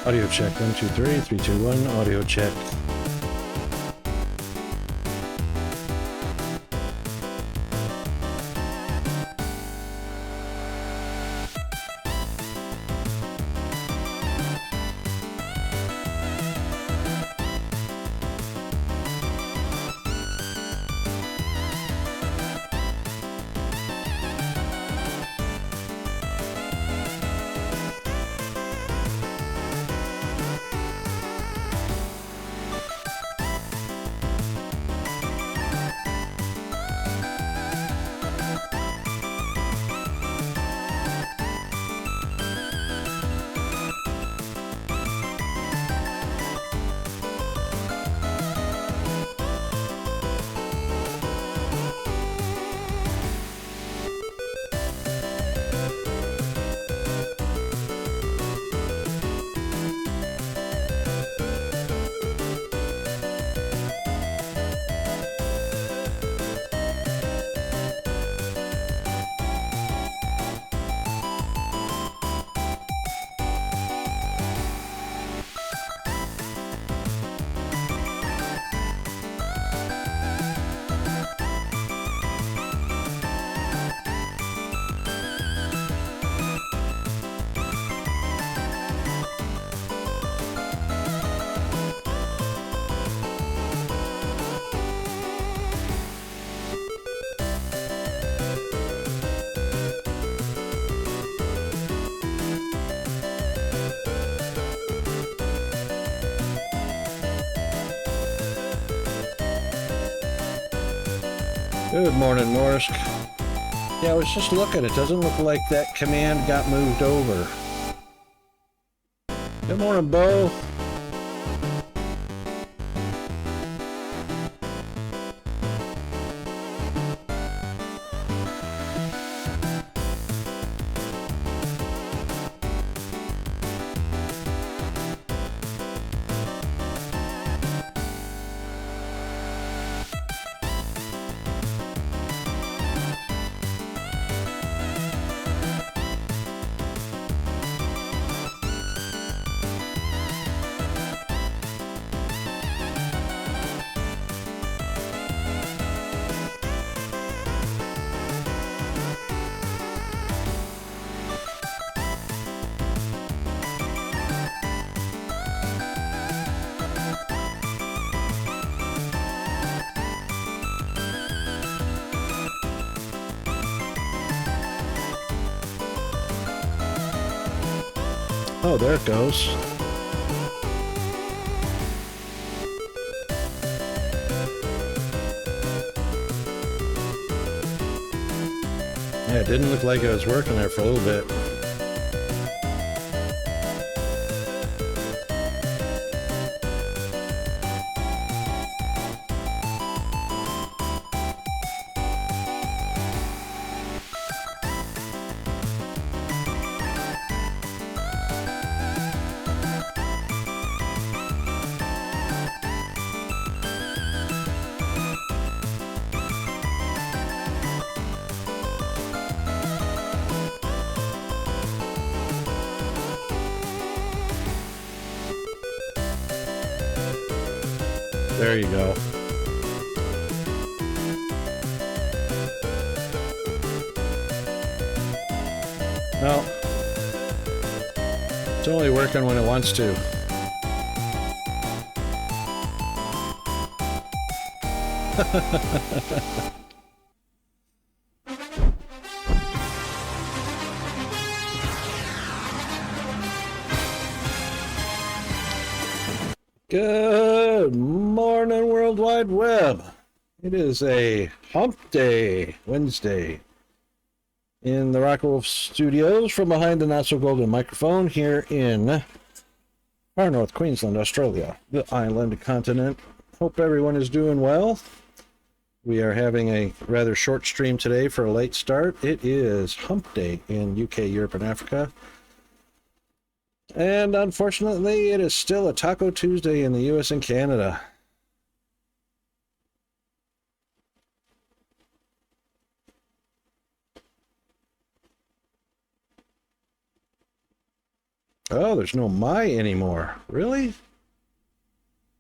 Audio check. 1, 2, 3, 3, 2, 1. Audio check. Good morning, Morris. Yeah, I was just looking. It doesn't look like that command got moved over. Good morning, Bo. Oh, there it goes. Yeah, it didn't look like it was working there for a little bit. There you go. No. It's only working when it wants to. Good morning, World Wide Web. It is a hump day, Wednesday, in the Rockwolf Studios from behind the not-so-golden microphone here in far north Queensland, Australia, the island continent. Hope everyone is doing well. We are having a rather short stream today for a late start. It is hump day in UK, Europe, and Africa. And unfortunately, it is still a Taco Tuesday in the US and Canada. Oh, there's no my anymore. Really?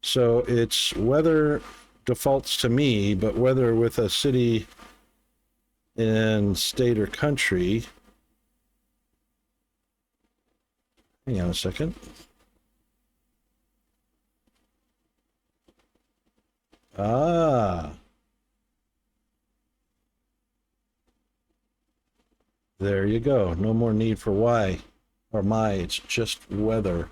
So it's weather defaults to me, but whether with a city and state or country. Hang on a second. Ah, there you go. No more need for why or my. It's just weather.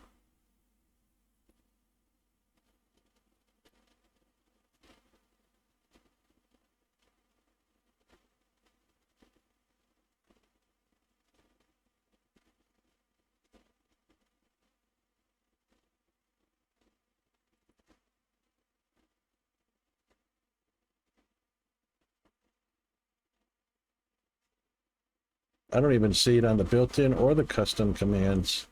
I don't even see it on the built-in or the custom commands.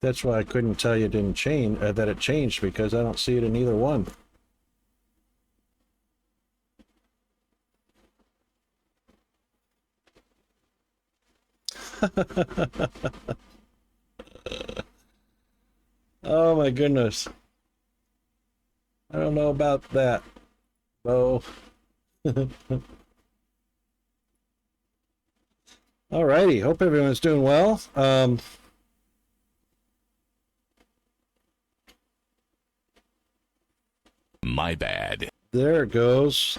That's why I couldn't tell you it didn't change, that it changed, because I don't see it in either one. Oh my goodness. I don't know about that. Oh. Alrighty. Hope everyone's doing well. My bad. There it goes.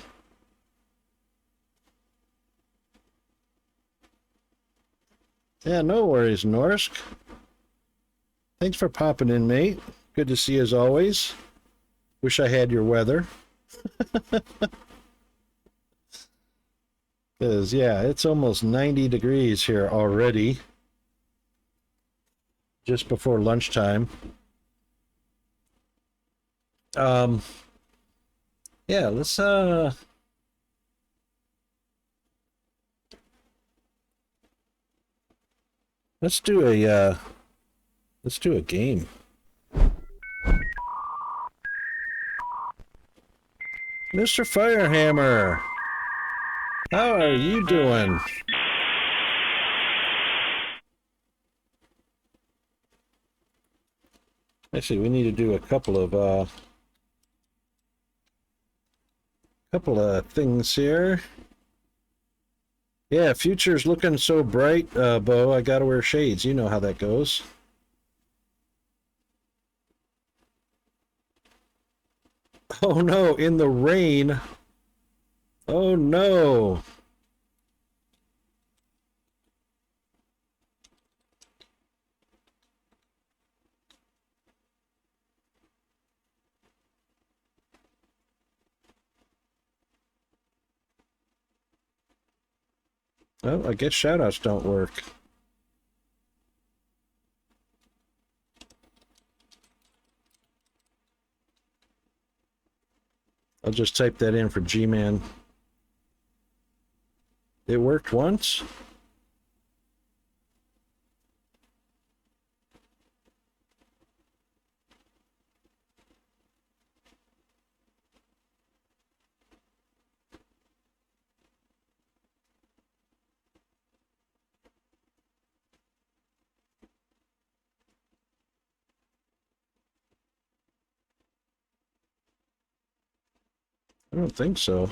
Yeah, no worries, Norsk. Thanks for popping in, mate. Good to see you as always. Wish I had your weather. Because, yeah, it's almost 90 degrees here already. Just before lunchtime. Yeah, let's do a game. Mr. Firehammer, how are you doing? Actually, we need to do a couple of things here. Yeah, future's looking so bright, Bo. I gotta wear shades. You know how that goes. Oh no, in the rain. Oh no. Well, I guess shoutouts don't work. I'll just type that in for G-Man. It worked once. I don't think so.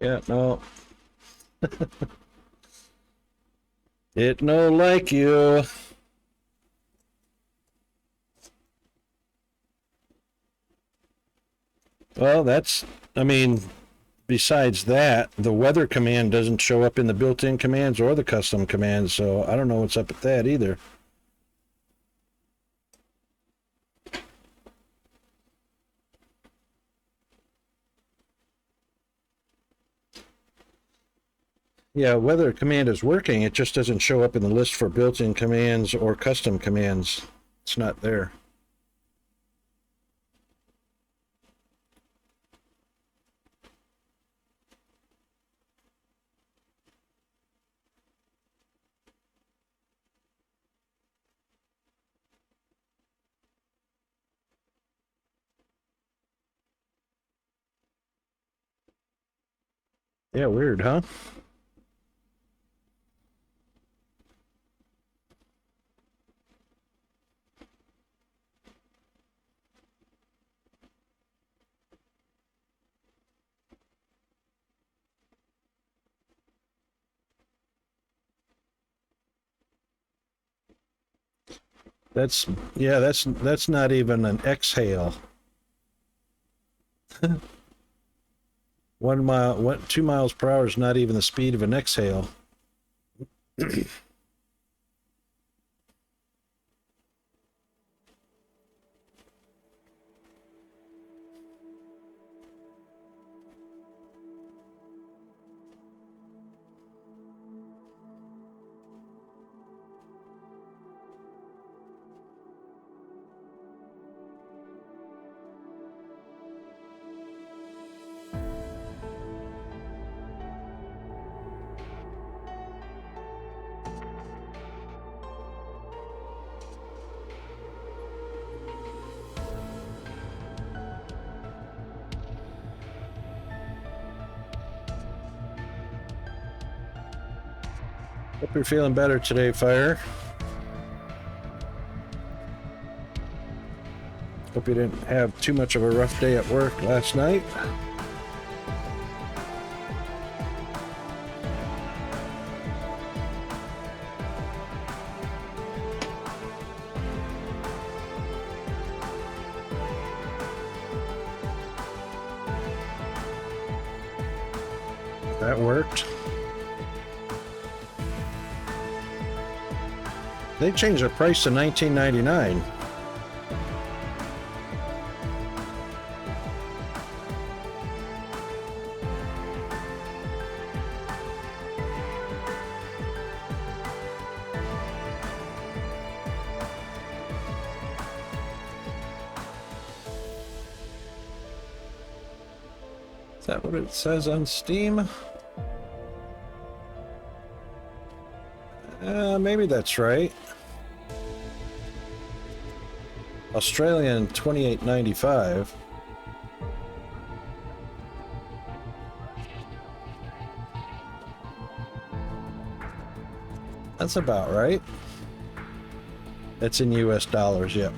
Yeah, no. It no like you. Well, I mean, besides that, the weather command doesn't show up in the built-in commands or the custom commands, so I don't know what's up with that either. Yeah, weather command is working. It just doesn't show up in the list for built-in commands or custom commands. It's not there. Yeah, weird, huh? That's not even an exhale. 2 miles per hour is not even the speed of an exhale. Hope you're feeling better today, Fire. Hope you didn't have too much of a rough day at work last night. That worked. They changed their price to $19.99. Is that what it says on Steam? Maybe that's right. Australian $28.95. That's about right. That's in US dollars, yep.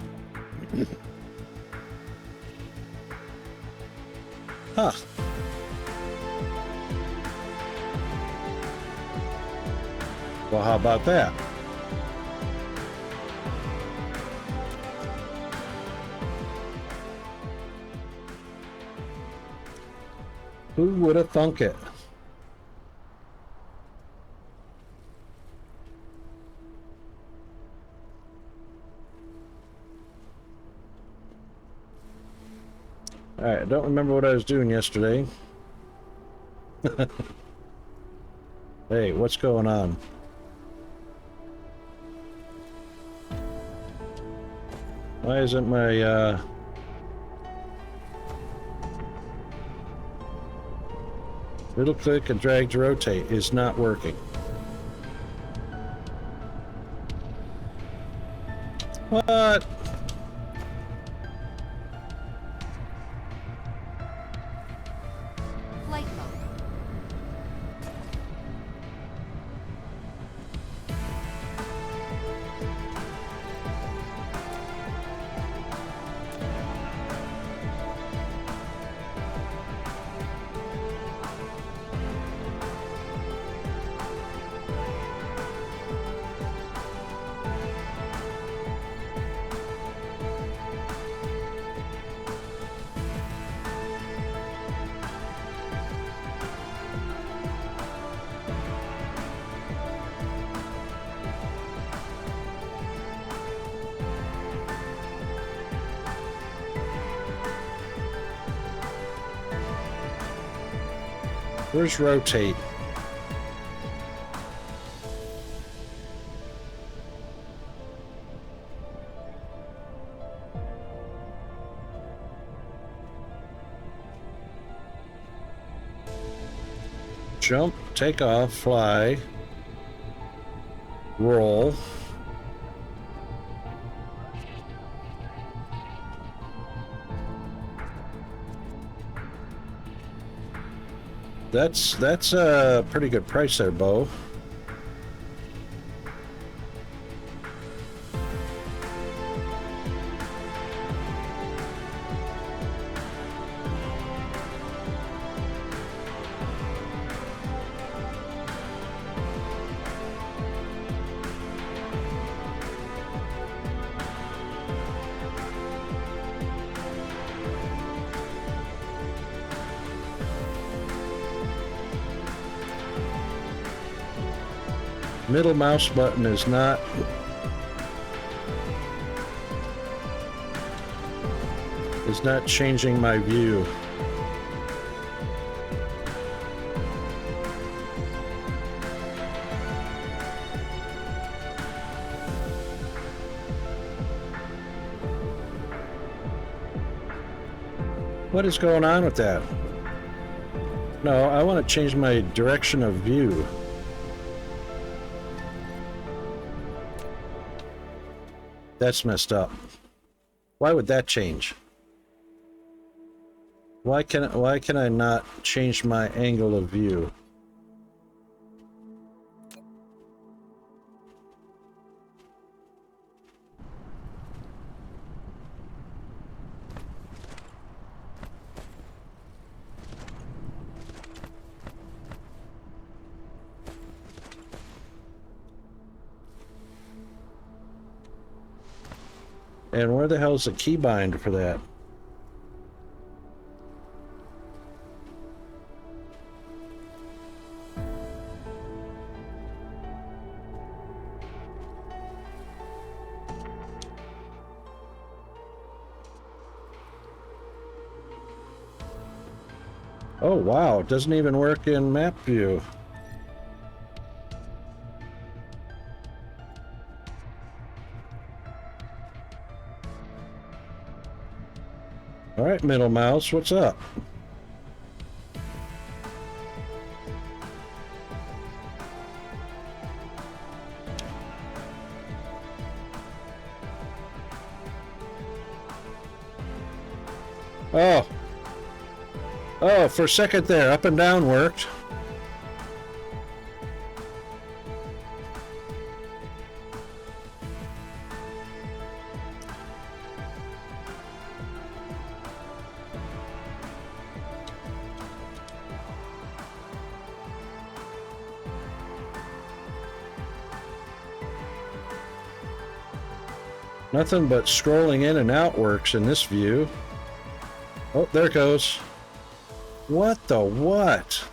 Huh. Well, how about that? Who would have thunk it? All right, I don't remember what I was doing yesterday. Hey, what's going on? Why isn't my middle click and drag to rotate is not working? What? Flight mode. Where's rotate? Jump, take off, fly, roll. That's a pretty good price there, Bo. Middle mouse button is not changing my view. What is going on with that? No, I want to change my direction of view. That's messed up. Why would that change? Why can I not change my angle of view? And where the hell's the keybind for that? Oh wow, it doesn't even work in map view. All right, middle mouse, what's up? Oh. Oh, for a second there, up and down worked. Nothing but scrolling in and out works in this view. Oh, there it goes. What the what?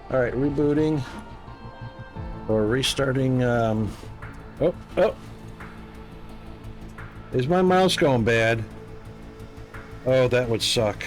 All right, rebooting or restarting. Oh. Is my mouse going bad? Oh, that would suck.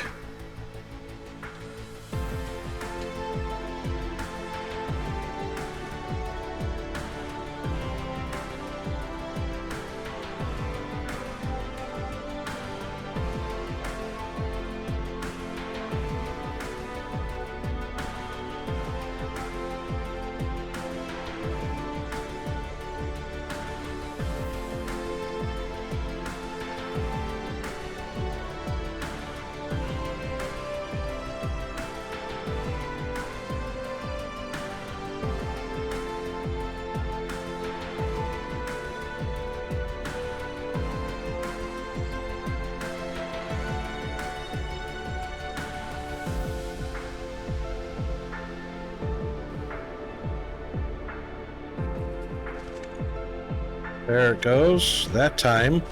There it goes, that time.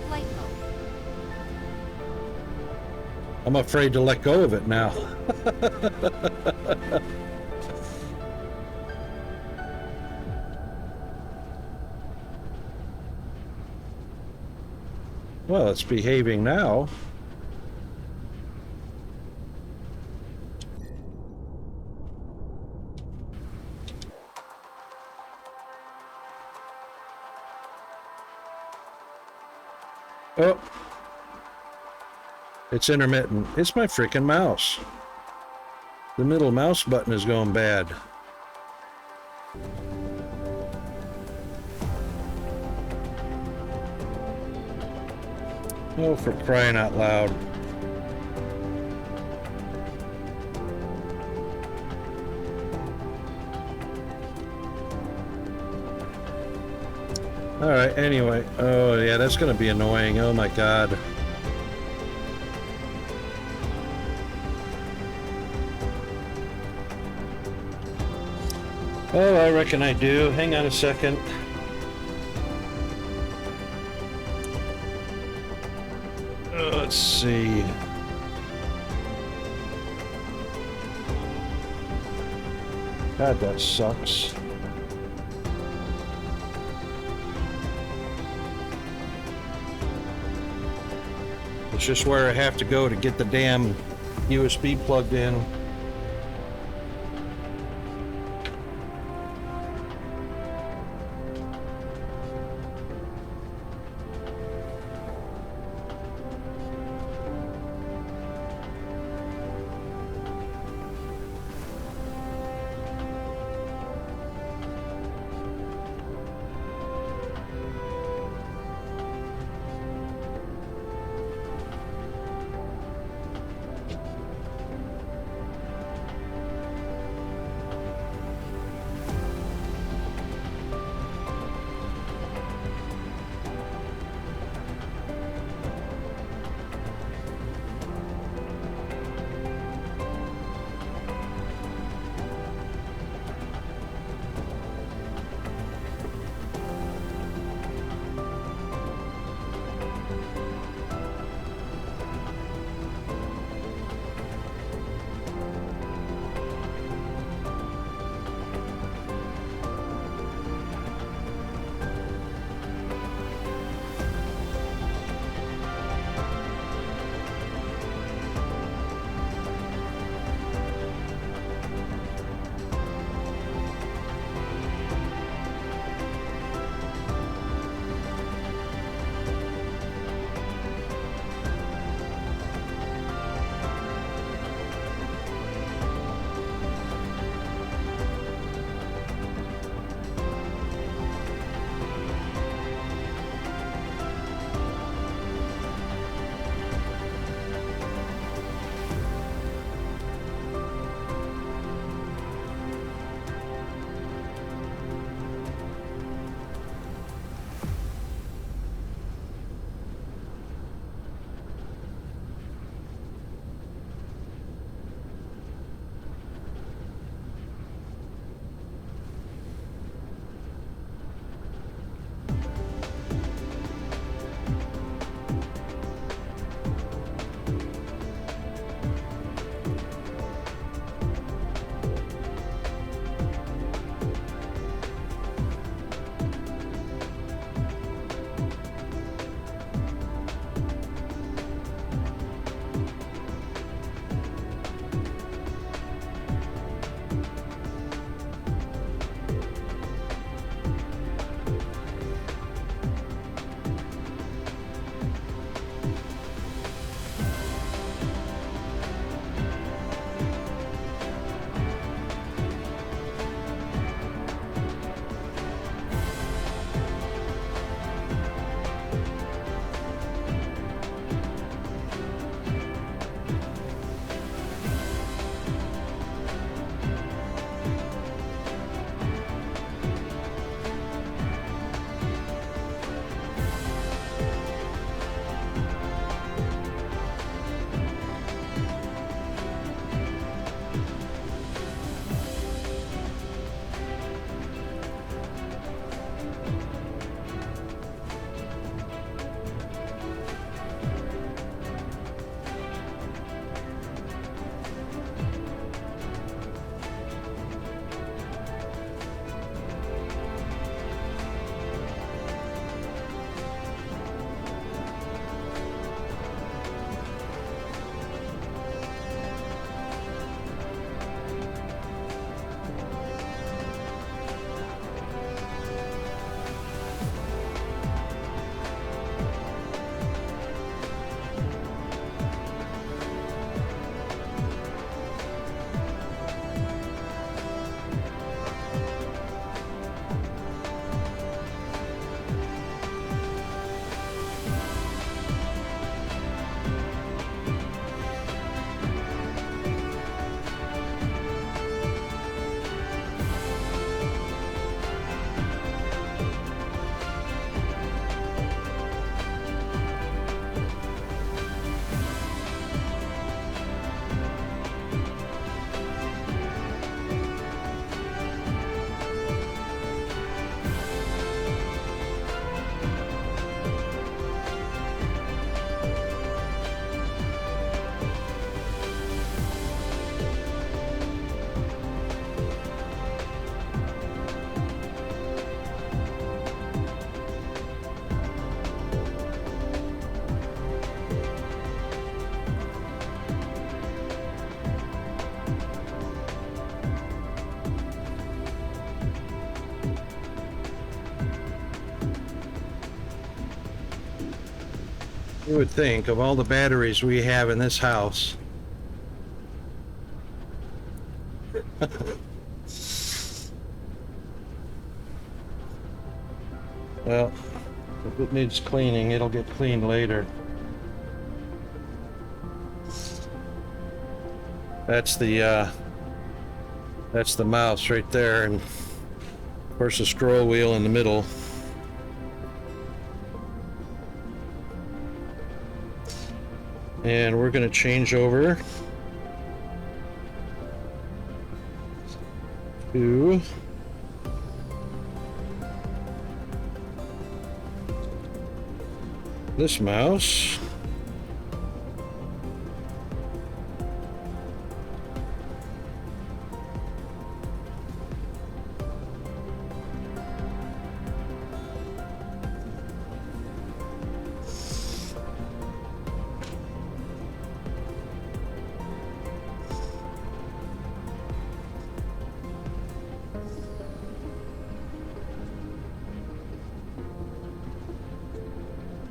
Flight mode. I'm afraid to let go of it now. Well, it's behaving now. Oh. It's intermittent. It's my freaking mouse. The middle mouse button is going bad. Oh, for crying out loud. Alright, anyway. Oh, yeah, that's going to be annoying. Oh, my God. Oh, I reckon I do. Hang on a second. Let's see. God, that sucks. It's just where I have to go to get the damn USB plugged in. You would think of all the batteries we have in this house. Well, if it needs cleaning, it'll get cleaned later. That's the mouse right there, and of course the scroll wheel in the middle. And we're going to change over to this mouse.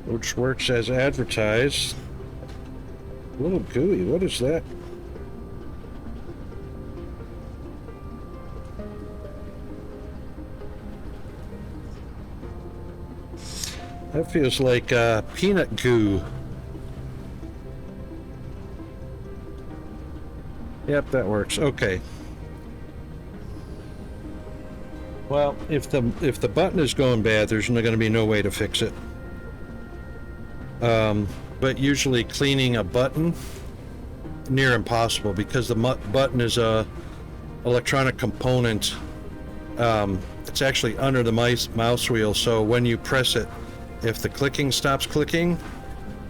Which works as advertised. A little gooey, what is that? That feels like peanut goo. Yep, that works. Okay. Well, if the button is going bad, there's going to be no way to fix it. But usually cleaning a button, near impossible, because the button is a electronic component. It's actually under the mouse wheel, so when you press it, if the clicking stops clicking,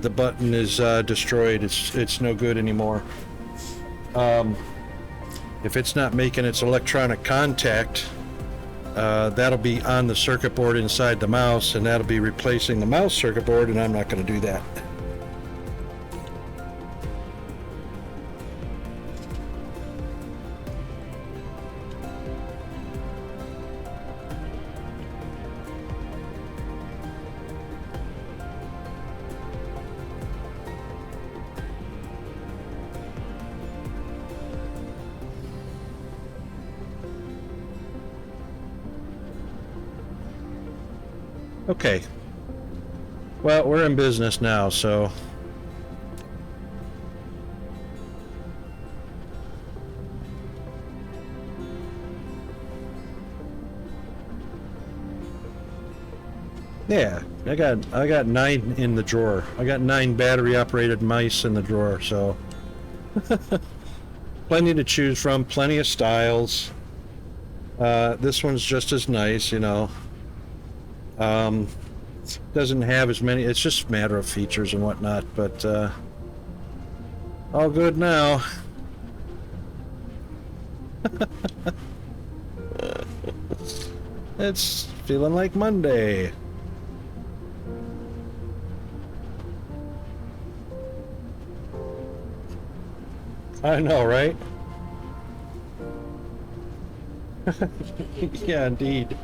the button is destroyed. It's no good anymore. If it's not making its electronic contact, that'll be on the circuit board inside the mouse, and that'll be replacing the mouse circuit board, and I'm not going to do that. Okay. Well, we're in business now, so. Yeah, I got 9 in the drawer. I got 9 battery operated mice in the drawer, so. Plenty to choose from, plenty of styles. This one's just as nice, you know. Doesn't have as many, it's just a matter of features and whatnot, but all good now. It's feeling like Monday. I know, right? Yeah, indeed.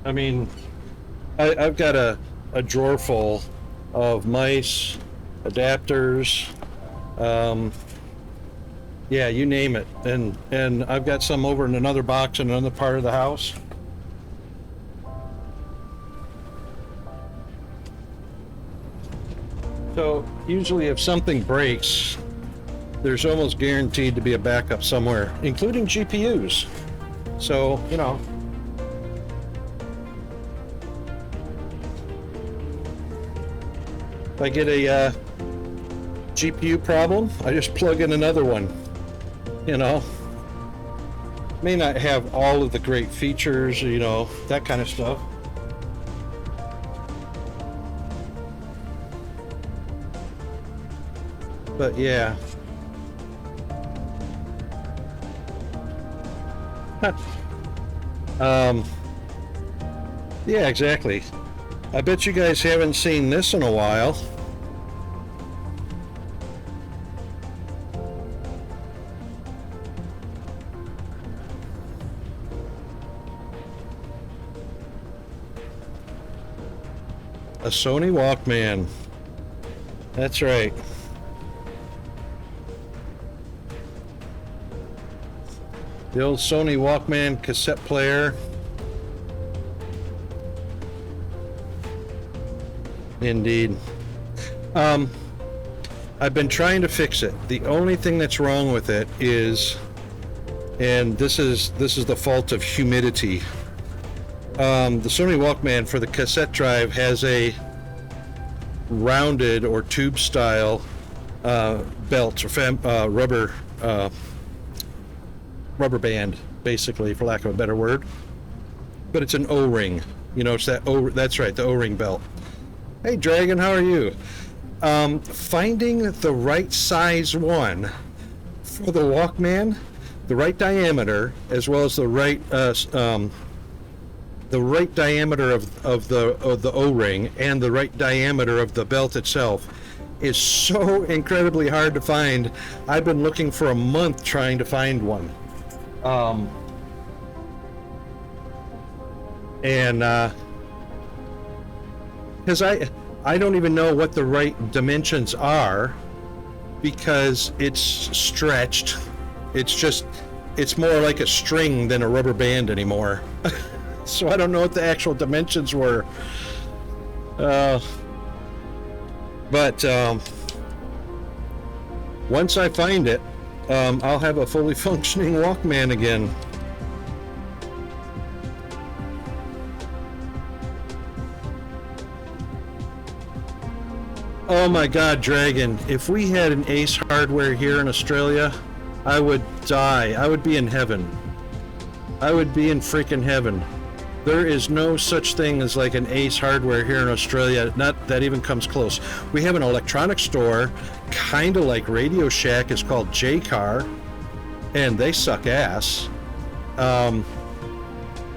I mean, I've got a drawer full of mice, adapters, yeah, you name it, and I've got some over in another box in another part of the house. So usually if something breaks, there's almost guaranteed to be a backup somewhere, including GPUs. So, you know. If I get a GPU problem, I just plug in another one, you know. May not have all of the great features, you know, that kind of stuff. But yeah. Yeah, exactly. I bet you guys haven't seen this in a while. A Sony Walkman. That's right. The old Sony Walkman cassette player. Indeed. I've been trying to fix it. The only thing that's wrong with it is, and this is the fault of humidity. The Sony Walkman for the cassette drive has a rounded or tube style belt or rubber band, basically, for lack of a better word. But it's an O-ring. You know, it's that that's right, the O-ring belt. Hey Dragon, how are you? Finding the right size one for the Walkman, the right diameter, as well as the right diameter of the O-ring and the right diameter of the belt itself is so incredibly hard to find. I've been looking for a month trying to find one. Because I don't even know what the right dimensions are, because it's stretched. It's more like a string than a rubber band anymore. So I don't know what the actual dimensions were. But once I find it, I'll have a fully functioning Walkman again. Oh my God, Dragon, if we had an Ace Hardware here in Australia, I would die. I would be in heaven. I would be in freaking heaven. There is no such thing as like an Ace Hardware here in Australia. Not that even comes close. We have an electronics store, kind of like Radio Shack, is called J-Car, and they suck ass.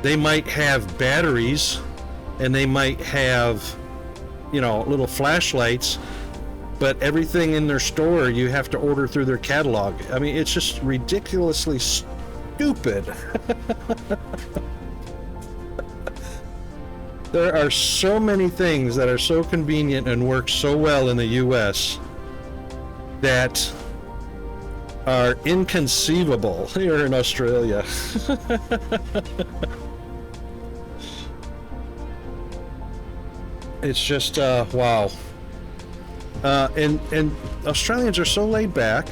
They might have batteries, and they might have, you know, little flashlights, but everything in their store you have to order through their catalog. I mean, it's just ridiculously stupid. There are so many things that are so convenient and work so well in the US that are inconceivable here in Australia. It's just wow. And Australians are so laid back,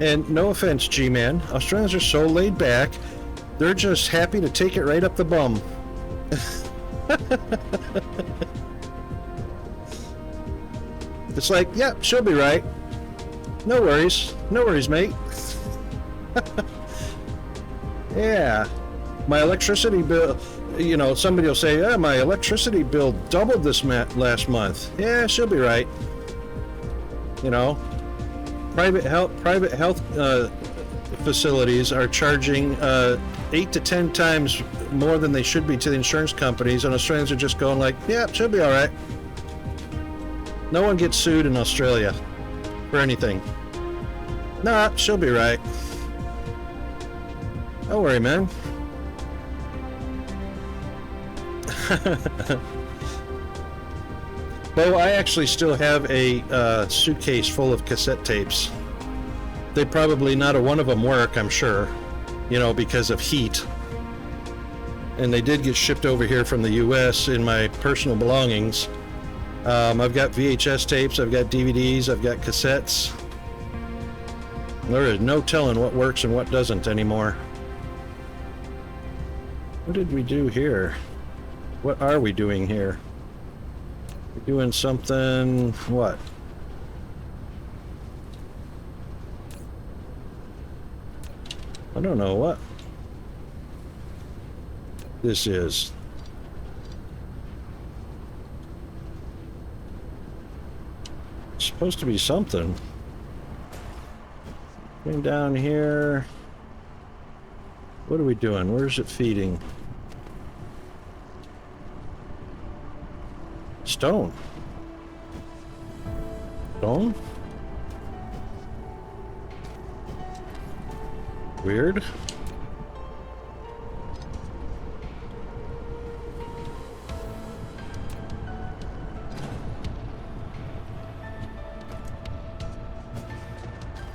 and no offense, G-Man, Australians are so laid back, they're just happy to take it right up the bum. It's like, yeah, she'll be right. No worries, mate. Yeah, my electricity bill, you know, somebody will say, yeah, my electricity bill doubled this last month. Yeah, she'll be right. You know, private health facilities are charging 8 to 10 times more than they should be to the insurance companies, and Australians are just going like, yeah, she'll be all right. No one gets sued in Australia for anything. Nah, she'll be right. Don't worry, man. Bo, I actually still have a suitcase full of cassette tapes. They probably, not a one of them work, I'm sure, you know, because of heat. And they did get shipped over here from the US in my personal belongings. I've got VHS tapes, I've got DVDs, I've got cassettes. There is no telling what works and what doesn't anymore. What did we do here? What are we doing here? We're doing something... what? I don't know what this is. It's supposed to be something. Going down here. What are we doing? Where's it feeding? Stone. Stone? Weird.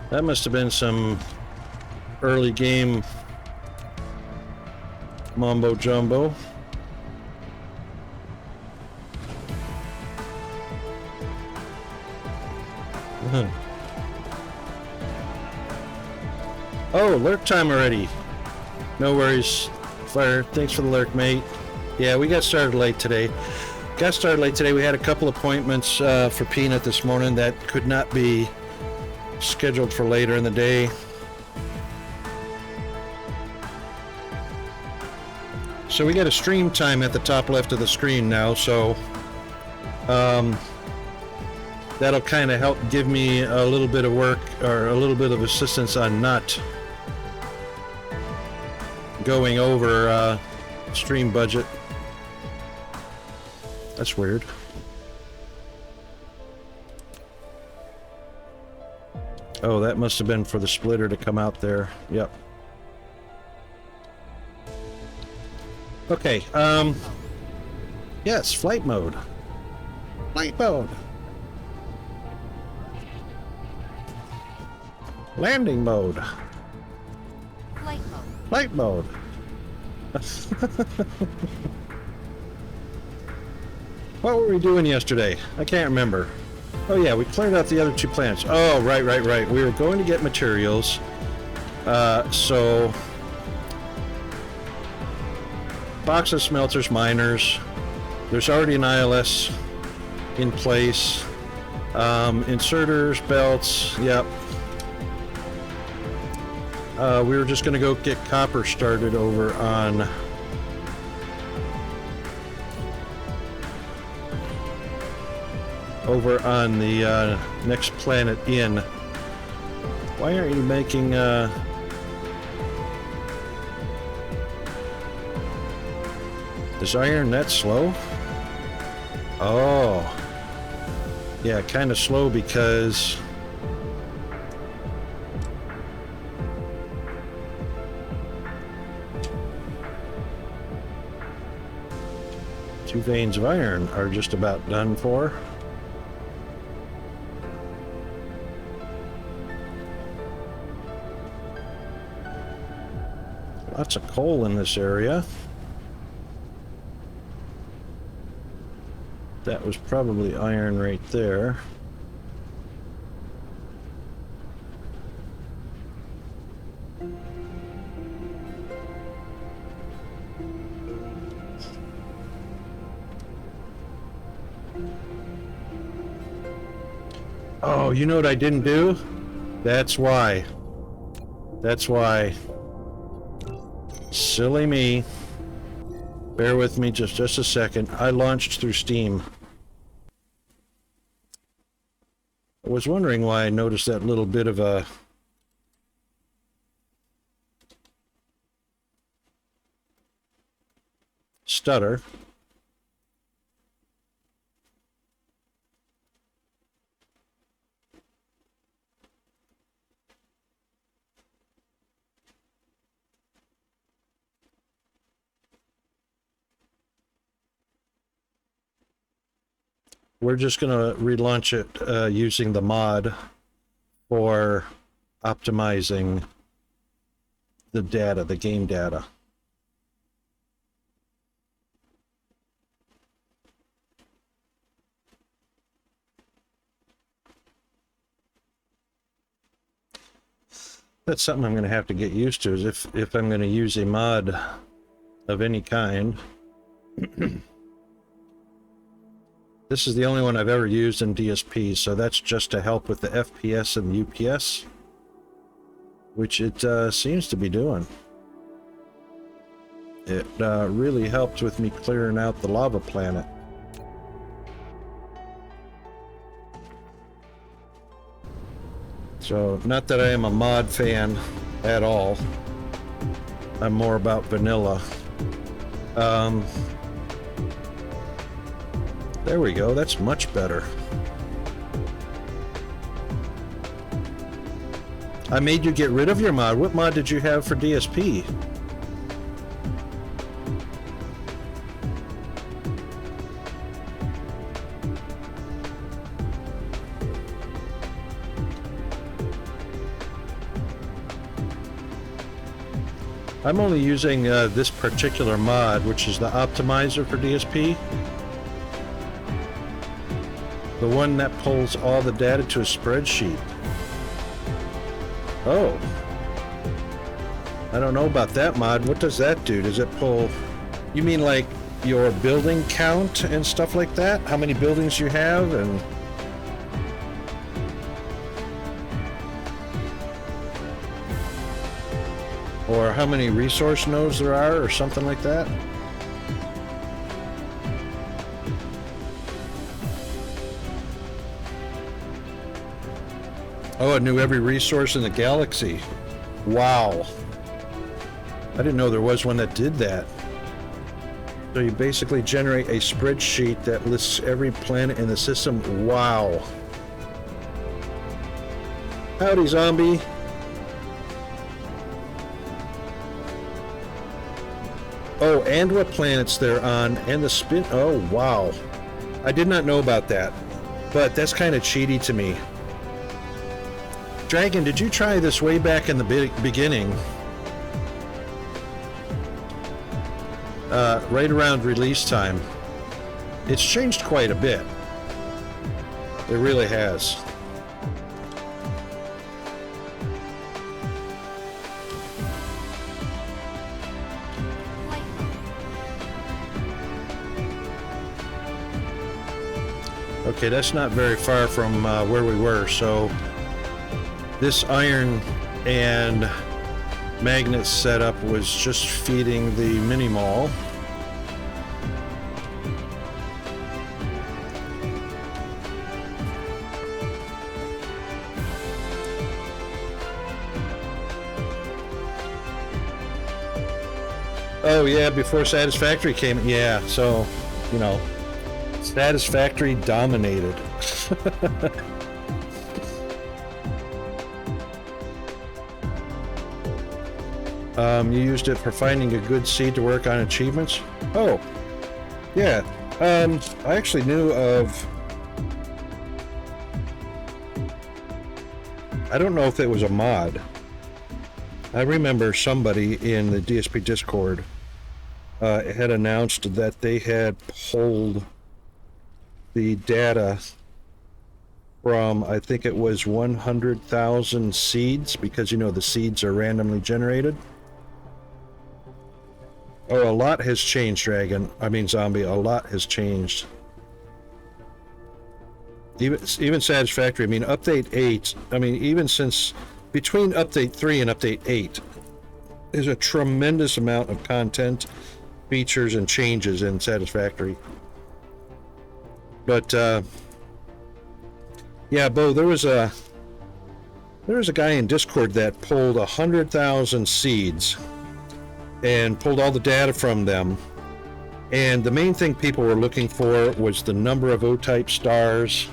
That must have been some early game mumbo jumbo. Oh, lurk time already. No worries, Fire. Thanks for the lurk, mate. Yeah, we got started late today. We had a couple appointments for Peanut this morning that could not be scheduled for later in the day. So we got a stream time at the top left of the screen now, so that'll kind of help give me a little bit of work or a little bit of assistance on not going over stream budget. That's weird. Oh, that must have been for the splitter to come out there. Yep. Okay, yes, flight mode. Flight mode. Landing mode. Flight mode. Flight mode. What were we doing yesterday? I can't remember. Oh yeah, we cleared out the other two planets. Oh, right. We were going to get materials. So box of smelters, miners. There's already an ILS in place. Inserters, belts, yep. We were just going to go get copper started over on the next planet in. Why aren't you making is iron that slow? Oh, yeah, kind of slow because two veins of iron are just about done for. Lots of coal in this area. That was probably iron right there. Oh, you know what I didn't do? That's why. Silly me. Bear with me just a second. I launched through Steam. I was wondering why I noticed that little bit of a stutter. We're just going to relaunch it using the mod for optimizing the data, the game data. That's something I'm going to have to get used to, is if I'm going to use a mod of any kind. This is the only one I've ever used in DSP, so that's just to help with the FPS and the UPS, which it seems to be doing. It really helped with me clearing out the lava planet. So, not that I am a mod fan at all. I'm more about vanilla. There we go. That's much better. I made you get rid of your mod. What mod did you have for DSP? I'm only using this particular mod, which is the optimizer for DSP. The one that pulls all the data to a spreadsheet. Oh. I don't know about that mod. What does that do? Does it pull... You mean like your building count and stuff like that? How many buildings you have and... Or how many resource nodes there are or something like that? Oh, it knew every resource in the galaxy. Wow. I didn't know there was one that did that. So you basically generate a spreadsheet that lists every planet in the system. Wow. Howdy, zombie. Oh, and what planets they're on, and the spin. Oh, wow. I did not know about that, but that's kind of cheaty to me. Dragon, did you try this way back in the beginning? Right around release time. It's changed quite a bit. It really has. Okay, that's not very far from where we were, so this iron and magnet setup was just feeding the mini mall. Oh yeah, before Satisfactory came, yeah, so, you know, Satisfactory dominated. You used it for finding a good seed to work on achievements? Oh, yeah. I actually knew of... I don't know if it was a mod. I remember somebody in the DSP Discord had announced that they had pulled the data from, I think it was 100,000 seeds, because, you know, the seeds are randomly generated. Oh, a lot has changed, Dragon. I mean, Zombie, a lot has changed. Even Satisfactory, I mean, Update 8, I mean, even since, between Update 3 and Update 8, there's a tremendous amount of content, features, and changes in Satisfactory. But, yeah, Bo, there was a guy in Discord that pulled 100,000 seeds and pulled all the data from them, and the main thing people were looking for was the number of O-type stars,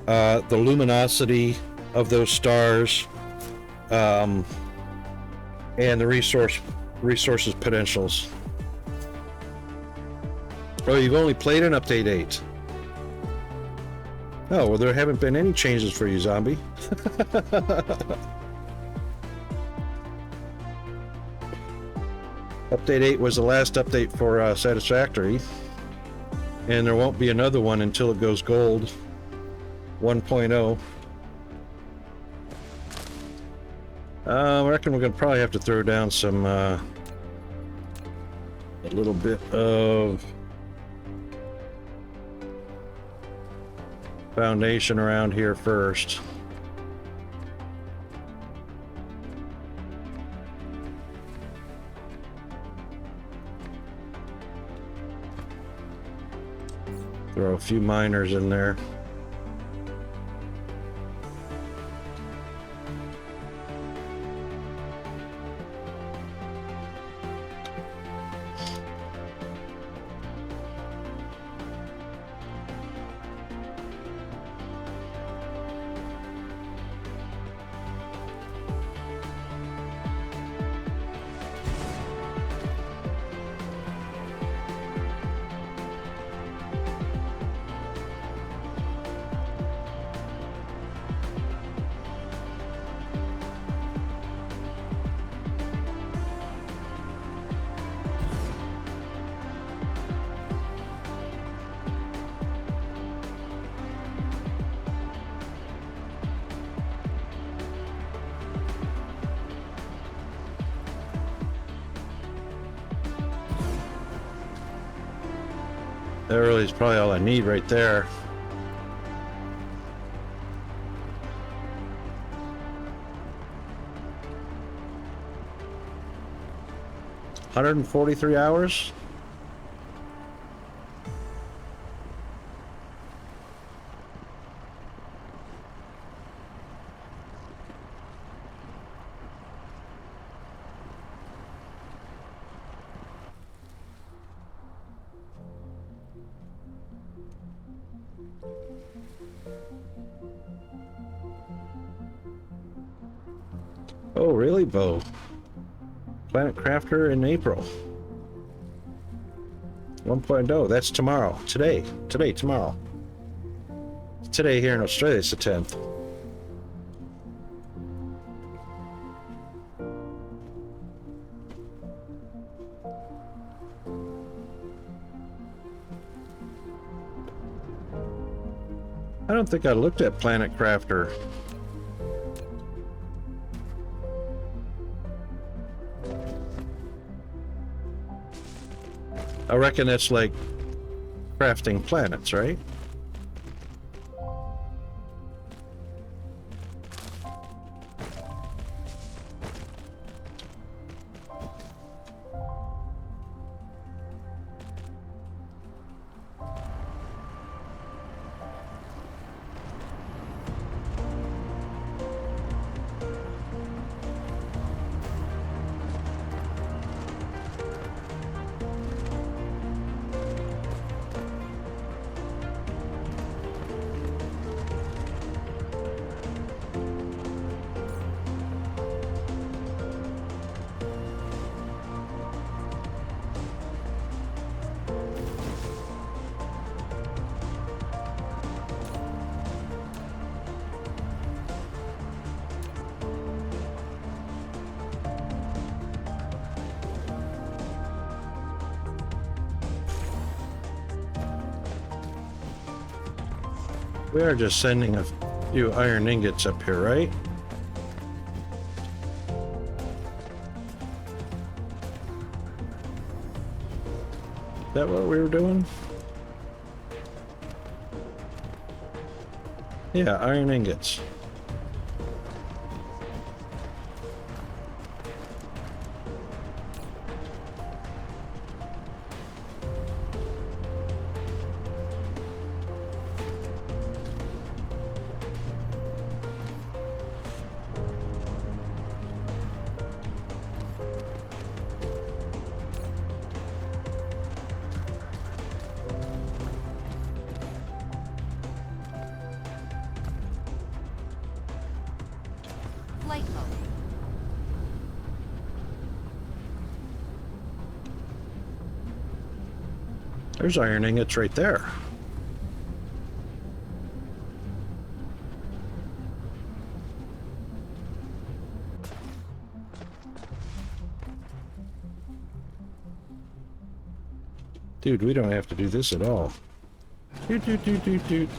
the luminosity of those stars, and the resources potentials. Oh, you've only played in Update 8. Oh, well, there haven't been any changes for you, Zombie. Update 8 was the last update for Satisfactory, and there won't be another one until it goes gold 1.0. I reckon we're going to probably have to throw down some a little bit of foundation around here first. Throw a few miners in there. That really is probably all I need right there. $143. Oh, really, Bo? Planet Crafter in April. 1.0. That's tomorrow. Today, tomorrow. Today here in Australia, it's the 10th. I don't think I looked at Planet Crafter. I reckon that's like crafting planets, right? We are just sending a few iron ingots up here, right? Is that what we were doing? Yeah, iron ingots. Flight mode. There's iron ingots right there. Dude, we don't have to do this at all. Doot, doot, doot, doot, doot.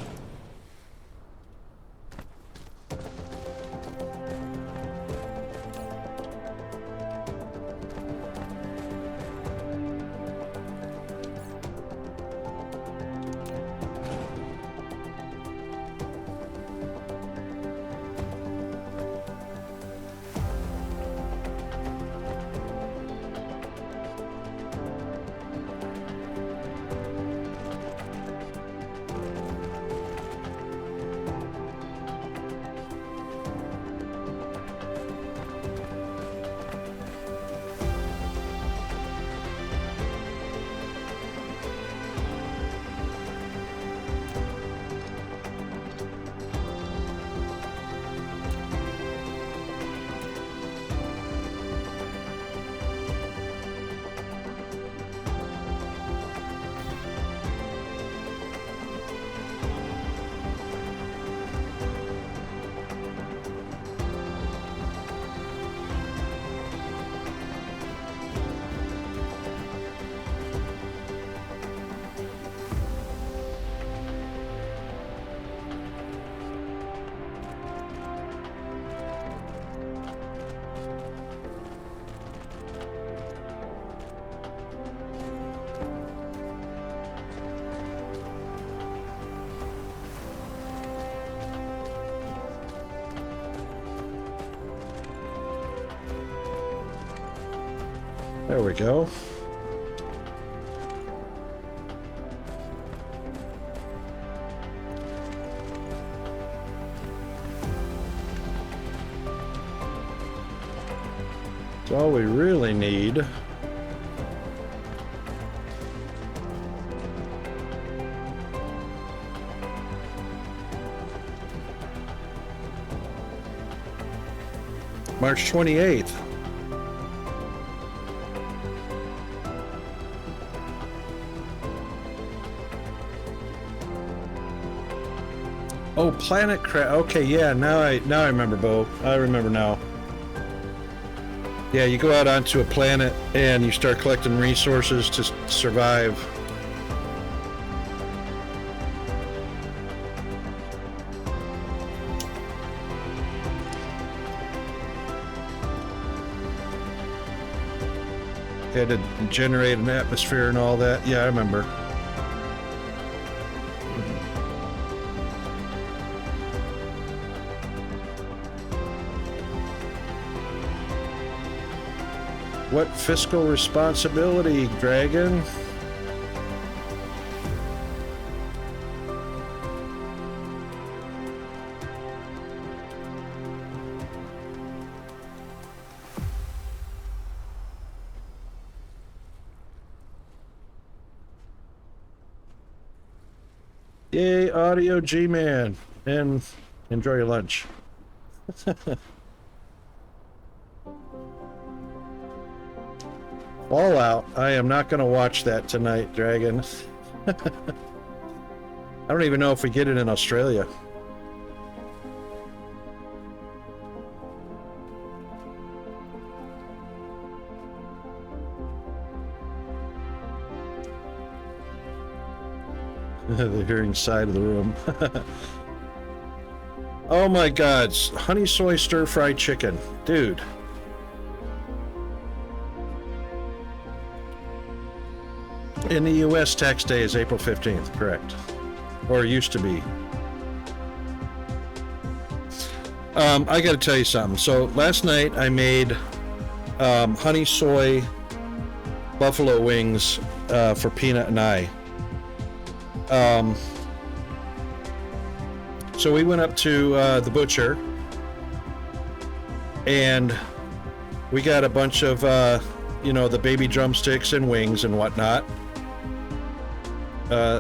There we go. That's all we really need. March 28th. Oh, planet crash. Okay, yeah, now I remember, Bo. I remember now. Yeah, you go out onto a planet and you start collecting resources to survive. You had to generate an atmosphere and all that. Yeah, I remember. What fiscal responsibility, Dragon? Yay, Audio G-Man. And enjoy your lunch. Fallout. I am not going to watch that tonight, Dragon. I don't even know if we get it in Australia. The hearing side of the room. Oh my god, honey soy stir fried chicken. Dude. In the US, tax day is April 15th, correct. Or used to be. I gotta tell you something. So last night I made honey soy buffalo wings for Peanut and I. So we went up to the butcher and we got a bunch of the baby drumsticks and wings and whatnot.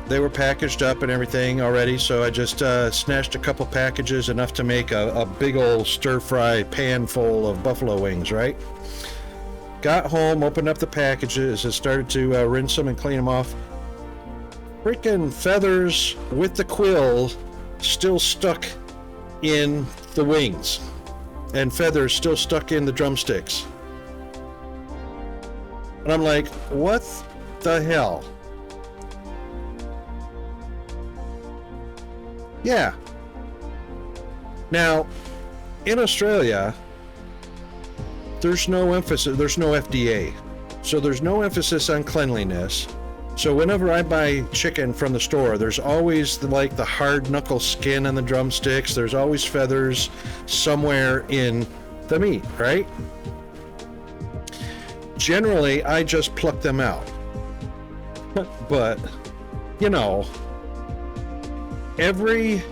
They were packaged up and everything already, so I just snatched a couple packages, enough to make a big old stir-fry pan full of buffalo wings, right? Got home, opened up the packages, and started to rinse them and clean them off. Freaking feathers with the quill still stuck in the wings, and feathers still stuck in the drumsticks. And I'm like, what the hell? Yeah. Now, in Australia, there's no emphasis, there's no FDA. So there's no emphasis on cleanliness. So whenever I buy chicken from the store, there's always the hard knuckle skin on the drumsticks. There's always feathers somewhere in the meat, right? Generally, I just pluck them out. But, every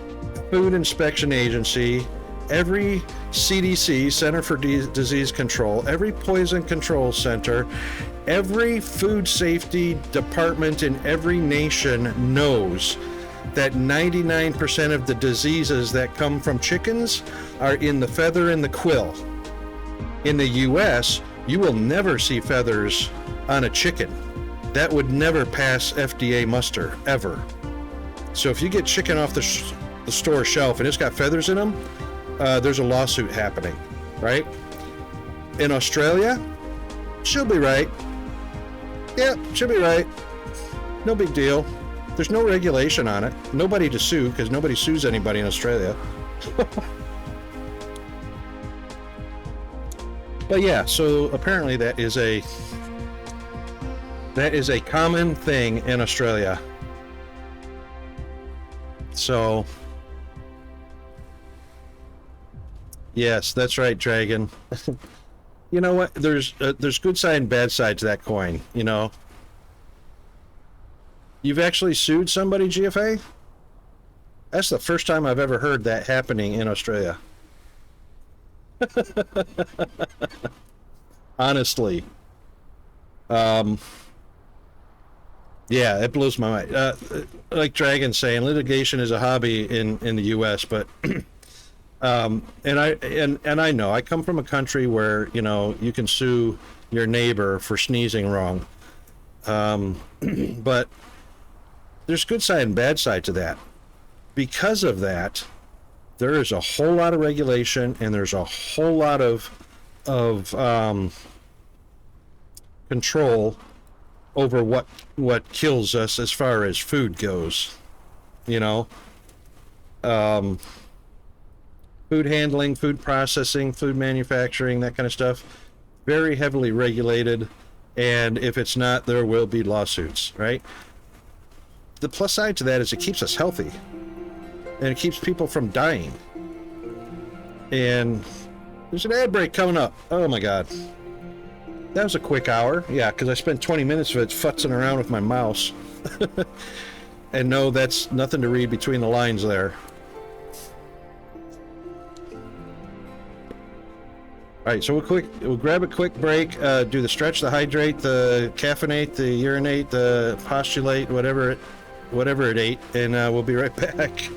food inspection agency, every CDC, Center for Disease Control, every poison control center, every food safety department in every nation knows that 99% of the diseases that come from chickens are in the feather and the quill. In the US, you will never see feathers on a chicken. That would never pass FDA muster, ever. So if you get chicken off the store shelf and it's got feathers in them, there's a lawsuit happening, right? In Australia, she'll be right. Yeah, she'll be right. No big deal. There's no regulation on it. Nobody to sue, because nobody sues anybody in Australia. But yeah, so apparently that is a common thing in Australia. So yes, that's right, Dragon. you know what? There's good side and bad side to that coin. You know, you've actually sued somebody, GFA. That's the first time I've ever heard that happening in Australia. Honestly, yeah, it blows my mind. Like Dragon saying, litigation is a hobby in the U.S., but and I know I come from a country where, you know, you can sue your neighbor for sneezing wrong, but there's good side and bad side to that. Because of that, there is a whole lot of regulation, and there's a whole lot of control over what kills us as far as food goes. You know, food handling, food processing, food manufacturing, that kind of stuff, very heavily regulated, and if it's not, there will be lawsuits, right? The plus side to that is it keeps us healthy, and it keeps people from dying. And there's an ad break coming up. Oh my god. That was a quick hour. Yeah, because I spent 20 minutes of it futzing around with my mouse. And no, that's nothing to read between the lines there. Alright, so we'll grab a quick break, do the stretch, the hydrate, the caffeinate, the urinate, the postulate, whatever it ate, and we'll be right back.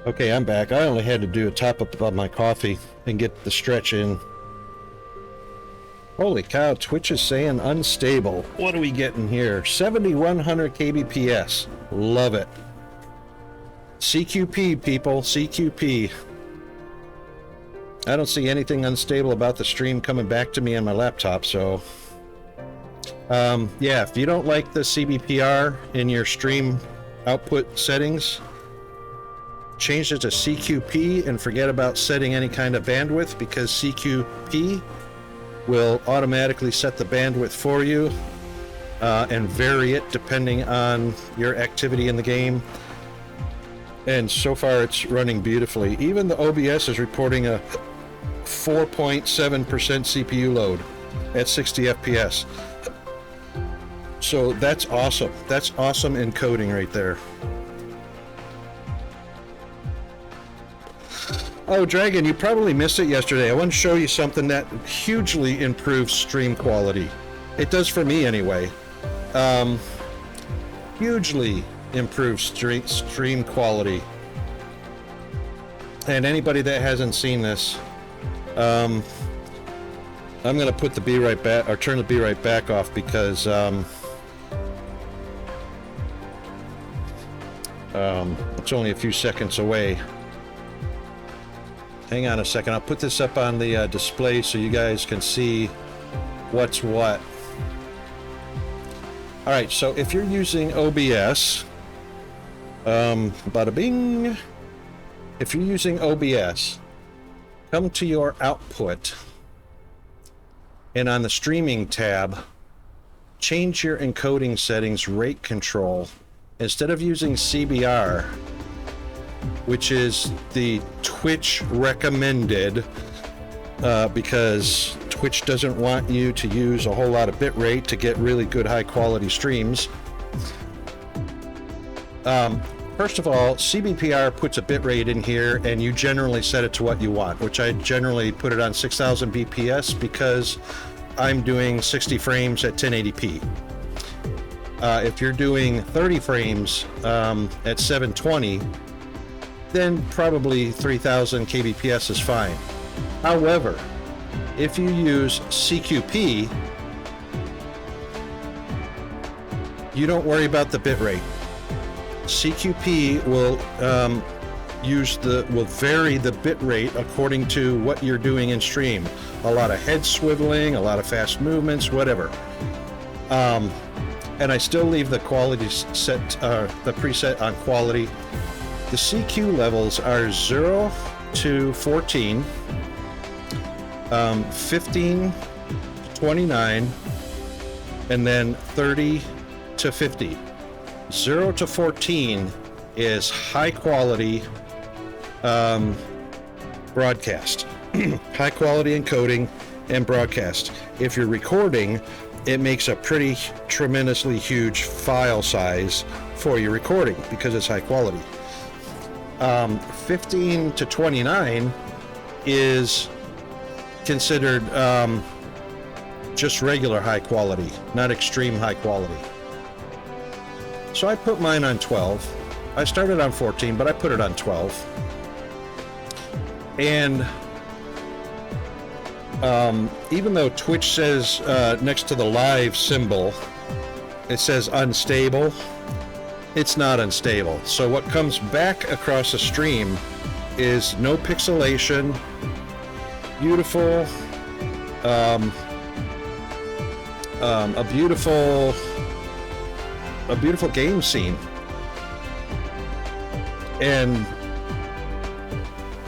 Okay, I'm back. I only had to do a top up on my coffee and get the stretch in. Holy cow, Twitch is saying unstable. What are we getting here? 7100 kbps. Love it. CQP, people. CQP. I don't see anything unstable about the stream coming back to me on my laptop, so... yeah, if you don't like the CBPR in your stream output settings, change it to CQP and forget about setting any kind of bandwidth, because CQP will automatically set the bandwidth for you and vary it depending on your activity in the game. And so far it's running beautifully. Even the OBS is reporting a 4.7% CPU load at 60 FPS. So that's awesome. That's awesome encoding right there. Oh, Dragon, you probably missed it yesterday. I want to show you something that hugely improves stream quality. It does for me anyway. Hugely improves stream quality. And anybody that hasn't seen this, I'm going to put the be right back, or turn the be right back off, because it's only a few seconds away. Hang on a second. I'll put this up on the display so you guys can see what's what. All right, so if you're using OBS, bada bing. If you're using OBS, come to your output, and on the streaming tab, change your encoding settings rate control. Instead of using CBR, which is the Twitch recommended, because Twitch doesn't want you to use a whole lot of bitrate to get really good high quality streams. First of all, CBPR puts a bitrate in here, and you generally set it to what you want, which I generally put it on 6000 BPS because I'm doing 60 frames at 1080p. If you're doing 30 frames at 720, then probably 3000 kbps is fine. However, if you use CQP, you don't worry about the bitrate. CQP will vary the bitrate according to what you're doing in stream. A lot of head swiveling, a lot of fast movements, whatever. And I still leave the quality set, the preset on quality. The CQ levels are 0 to 14, 15 to 29, and then 30 to 50. 0 to 14 is high quality broadcast. High quality encoding and broadcast. If you're recording, it makes a pretty tremendously huge file size for your recording because it's high quality. 15 to 29 is considered just regular high quality, not extreme high quality. So I put mine on 12. I started on 14, but I put it on 12. And even though Twitch says next to the live symbol, it says unstable, it's not unstable. So what comes back across the stream is no pixelation, beautiful, a beautiful game scene. And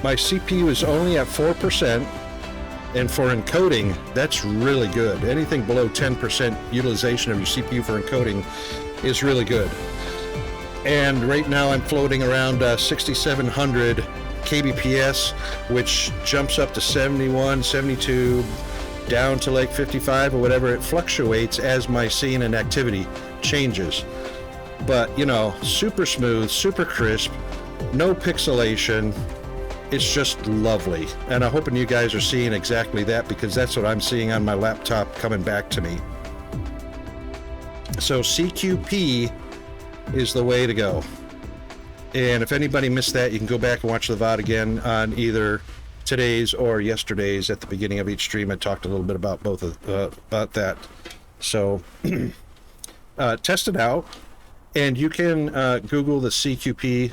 my CPU is only at 4%. And for encoding, that's really good. Anything below 10% utilization of your CPU for encoding is really good. And right now I'm floating around 6700 kbps, which jumps up to 71, 72, down to like 55 or whatever. It fluctuates as my scene and activity changes. But, you know, super smooth, super crisp, no pixelation. It's just lovely, and I'm hoping you guys are seeing exactly that, because that's what I'm seeing on my laptop coming back to me. So CQP is the way to go. And if anybody missed that, you can go back and watch the VOD again on either today's or yesterday's. At the beginning of each stream, I talked a little bit about both of about that. So test it out, and you can Google the CQP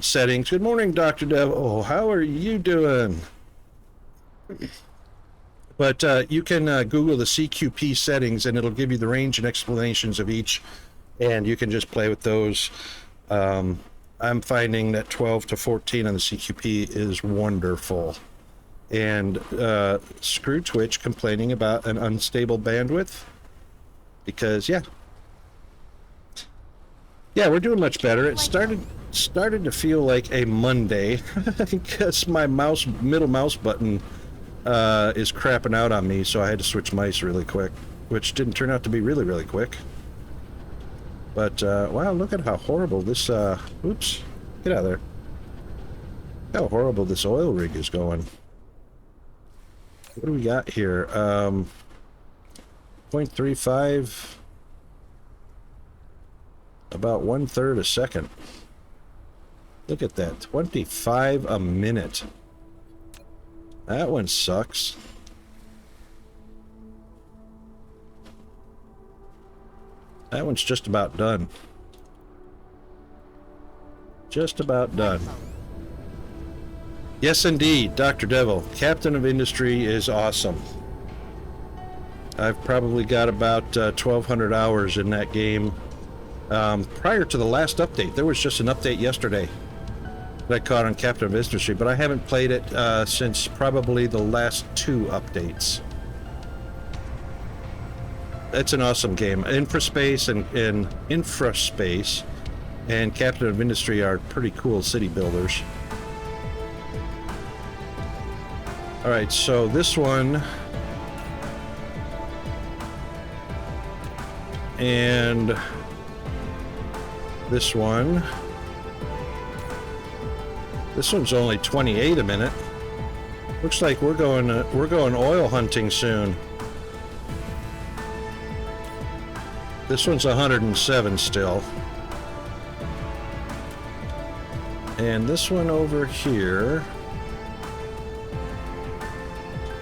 settings. Good morning, Dr. Devil. How are you doing? But you can Google the CQP settings, and it'll give you the range and explanations of each, and you can just play with those. I'm finding that 12 to 14 on the CQP is wonderful. And screw Twitch complaining about an unstable bandwidth, because yeah, we're doing much better. It started to feel like a Monday because my middle mouse button is crapping out on me, so I had to switch mice really quick, which didn't turn out to be really quick. But wow, look at how horrible this oops, get out of there. How horrible this oil rig is going. What do we got here? 0.35, about 1/3 a second. Look at that, 25 a minute. That one sucks. That one's just about done. Just about done. Yes, indeed, Dr. Devil. Captain of Industry is awesome. I've probably got about 1,200 hours in that game. Prior to the last update, there was just an update yesterday that I caught on Captain of Industry, but I haven't played it since probably the last 2 updates. It's an awesome game. Infraspace and Infraspace and Captain of Industry are pretty cool city builders. All right, so this one and this one. This one's only 28 a minute. Looks like we're going oil hunting soon. This one's 107 still. And this one over here.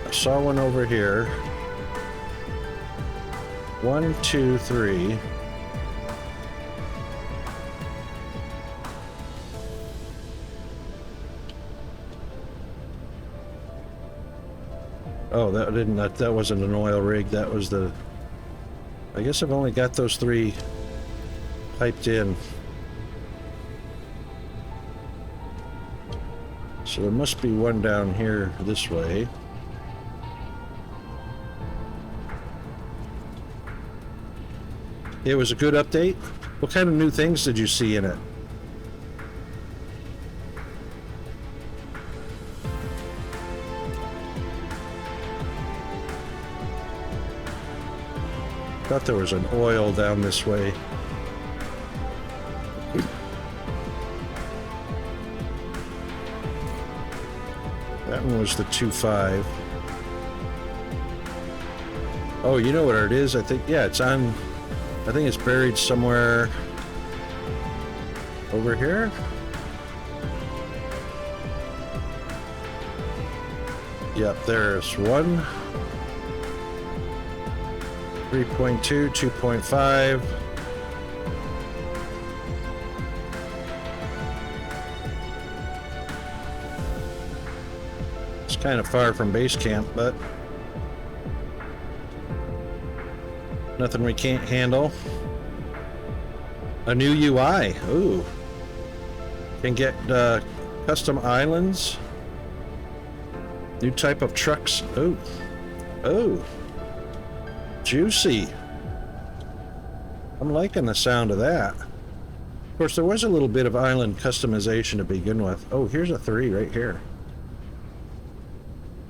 I saw one over here. 1, 2, 3. Oh, that wasn't an oil rig. That was the. I guess I've only got those 3 piped in. So there must be one down here this way. It was a good update. What kind of new things did you see in it? Thought there was an oil down this way. That one was the 2.5. Oh, you know what it is? I think, yeah, it's on. I think it's buried somewhere over here. Yep, there's one. 3.2, 2.5. It's kind of far from base camp, but nothing we can't handle. A new UI. Ooh. Can get custom islands. New type of trucks. Ooh. Oh. Juicy. I'm liking the sound of that. Of course, there was a little bit of island customization to begin with. Oh, here's a 3 right here.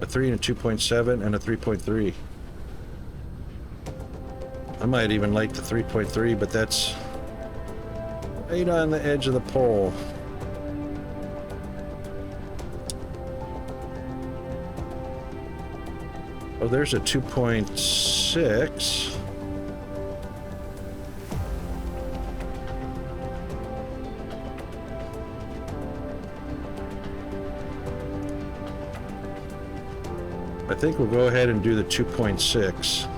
A 3 and a 2.7 and a 3.3. I might even like the 3.3, but that's right on the edge of the pole. Oh, there's a 2.6. I think we'll go ahead and do the 2.6.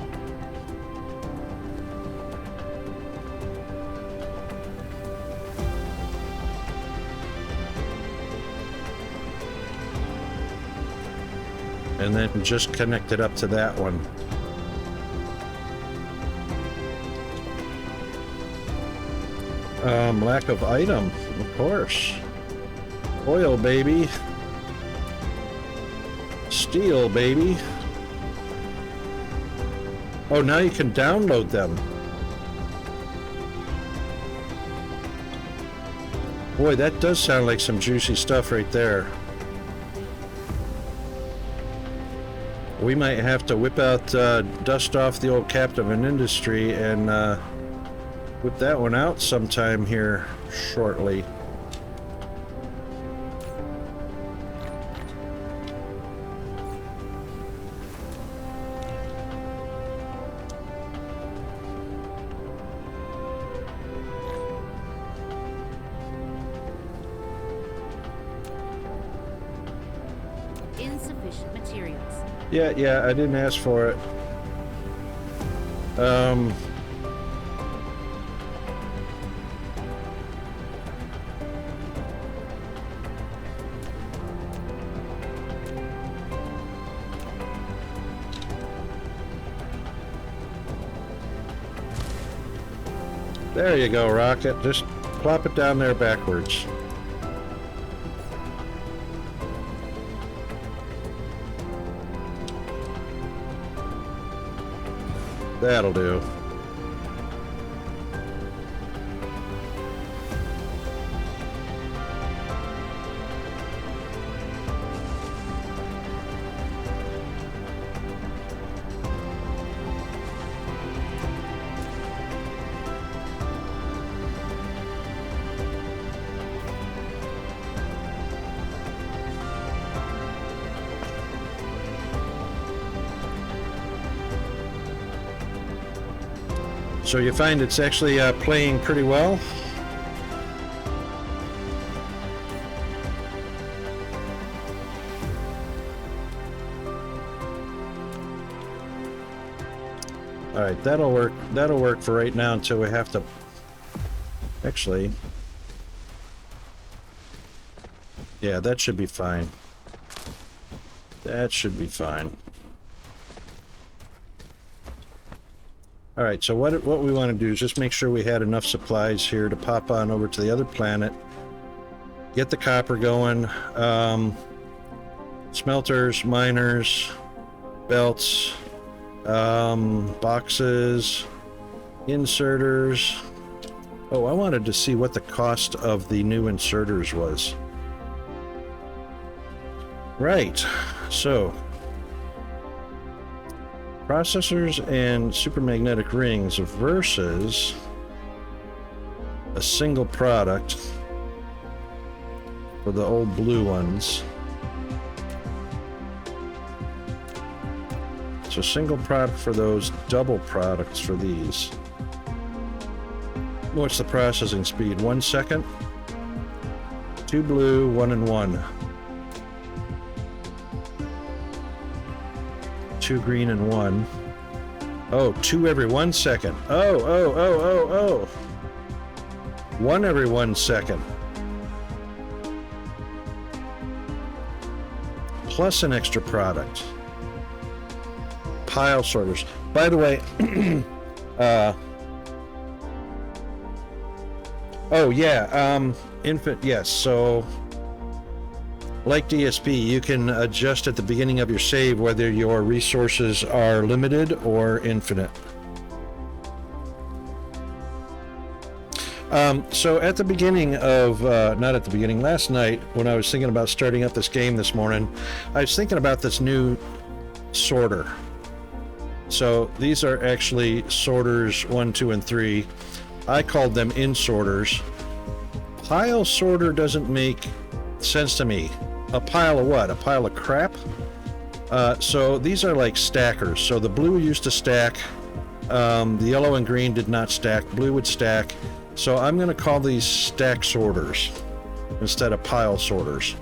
And then just connect it up to that one. Lack of item, of course. Oil, baby. Steel, baby. Oh, now you can download them. Boy, that does sound like some juicy stuff right there. We might have to whip out, dust off the old captive in industry and whip that one out sometime here shortly. Insufficient materials. Yeah, I didn't ask for it. There you go, Rocket. Just plop it down there backwards. That'll do. So you find it's actually playing pretty well. All right, that'll work. That'll work for right now until we have to. Actually, yeah, that should be fine. That should be fine. All right, so what we want to do is just make sure we had enough supplies here to pop on over to the other planet, get the copper going, smelters, miners, belts, boxes, inserters. Oh, I wanted to see what the cost of the new inserters was. Right, so processors and supermagnetic rings versus a single product for the old blue ones. So single product for those, double products for these. What's the processing speed? 1 second. 2 blue, 1 and 1. 2 green and 1. Oh, 2 every 1 second. Oh. 1 every 1 second. Plus an extra product. Pile sorters. By the way, oh yeah, yes, so like DSP, you can adjust at the beginning of your save whether your resources are limited or infinite. So at the beginning of, not at the beginning, last night when I was thinking about starting up this game this morning, I was thinking about this new sorter. So these are actually sorters 1, 2, and 3. I called them insorters. Pile sorter doesn't make sense to me. A pile of what? A pile of crap? So these are like stackers. So the blue used to stack. The yellow and green did not stack. Blue would stack. So I'm going to call these stack sorters instead of pile sorters.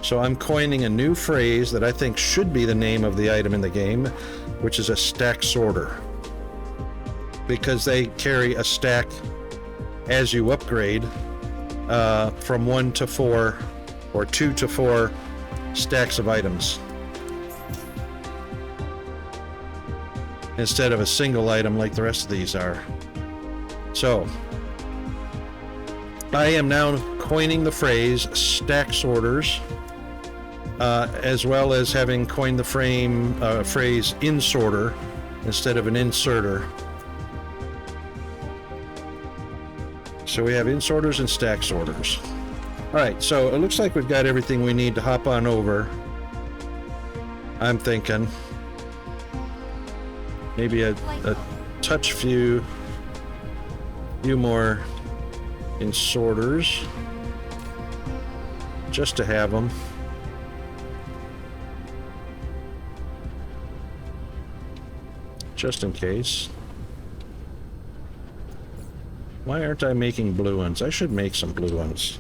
So I'm coining a new phrase that I think should be the name of the item in the game, which is a stack sorter. Because they carry a stack as you upgrade from 1 to 4 or 2 to 4 stacks of items. Instead of a single item like the rest of these are. So, I am now coining the phrase stack sorters, as well as having coined the phrase insorter instead of an inserter. So we have insorters and stack sorters. Alright, so it looks like we've got everything we need to hop on over. I'm thinking maybe a touch few more insorters just to have them. Just in case. Why aren't I making blue ones? I should make some blue ones.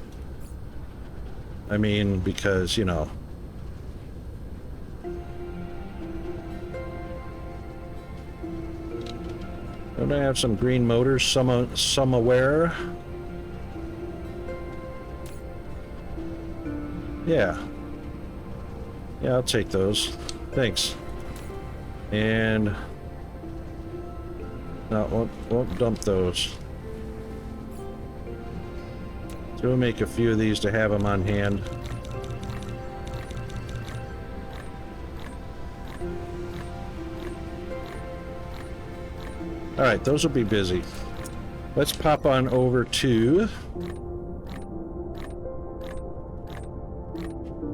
I mean, because, you know. Don't I have some green motors somewhere? Yeah. Yeah, I'll take those. Thanks. And no, won't dump those. So we'll make a few of these to have them on hand. Alright, those will be busy. Let's pop on over to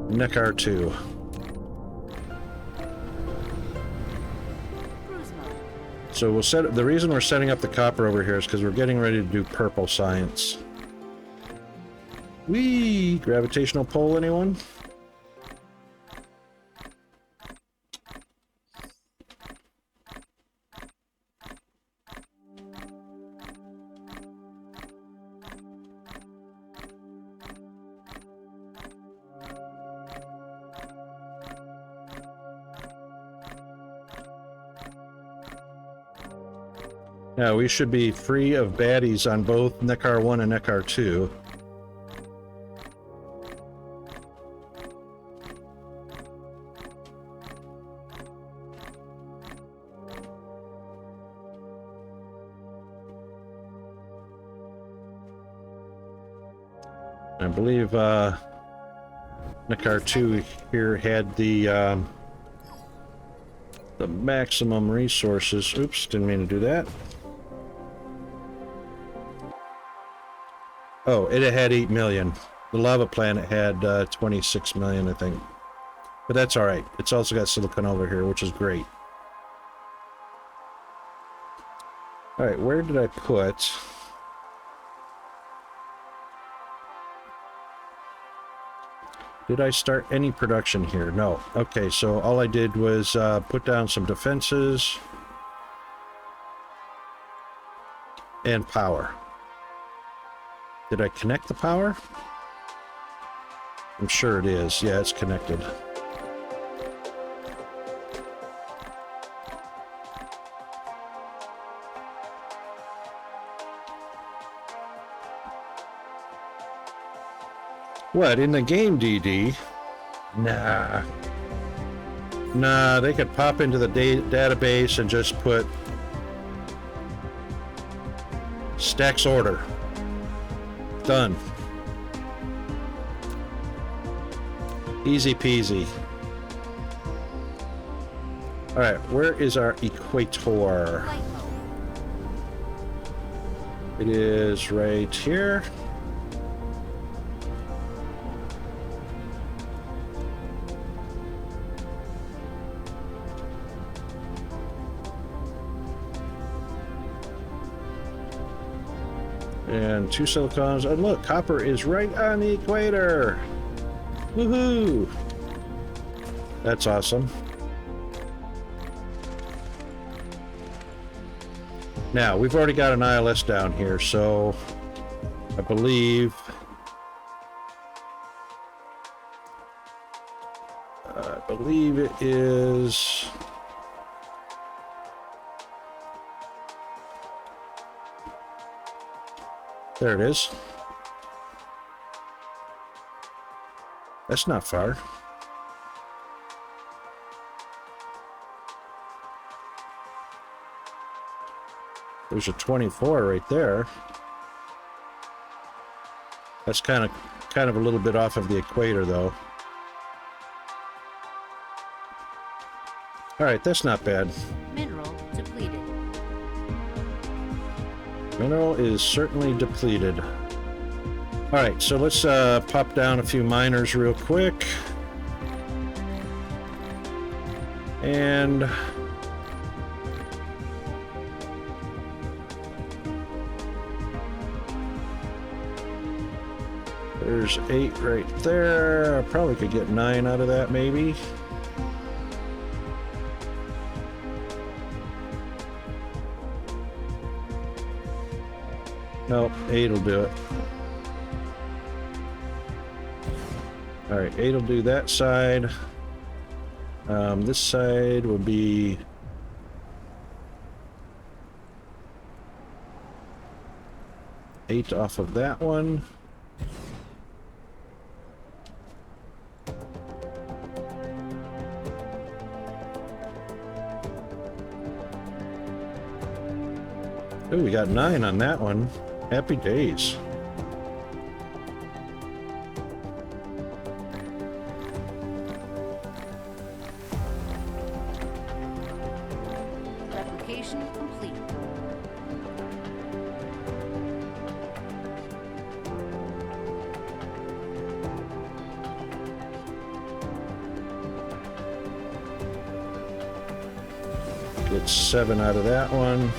Neckar 2. So we'll set the reason we're setting up the copper over here is because we're getting ready to do purple science. Whee! Gravitational pull, anyone? Now we should be free of baddies on both Nekar 1 and Nekar 2. I believe Nekar 2 here had the maximum resources. Oops, didn't mean to do that. Oh, it had 8 million. The lava planet had 26 million, I think. But that's alright. It's also got silicon over here, which is great. Alright, where did I put... Did I start any production here? No. Okay, so all I did was put down some defenses and power. Did I connect the power? I'm sure it is. Yeah, it's connected. What, in the game, DD? Nah. Nah, they could pop into the database and just put stacks order. Done. Easy peasy. Alright, where is our equator? Flight mode. It is right here. And 2 silicons. And look, copper is right on the equator. Woohoo! That's awesome. Now, we've already got an ILS down here, so I believe it is there it is. That's not far. There's a 24 right there. That's kind of a little bit off of the equator though. All right, that's not bad. Mineral depleted. Mineral is certainly depleted. All right, so let's pop down a few miners real quick. And there's 8 right there. I probably could get 9 out of that, maybe. Nope, 8 will do it. Alright, 8 will do that side. This side will be... eight off of that one. Ooh, we got 9 on that one. Happy days. Replication complete. Get 7 out of that one.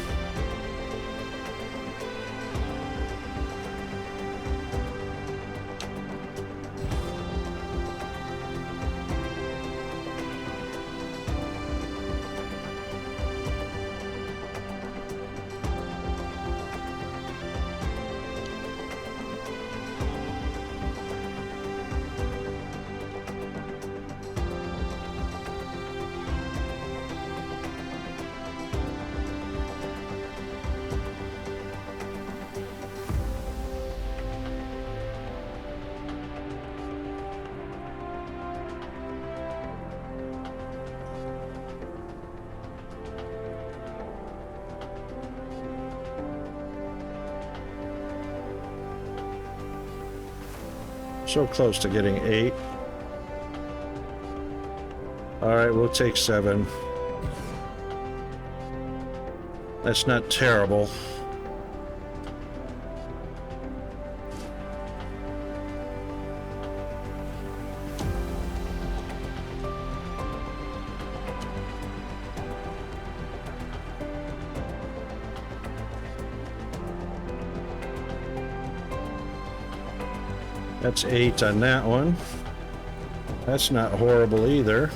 So close to getting 8. Alright, we'll take 7. That's not terrible. That's 8 on that one. That's not horrible either.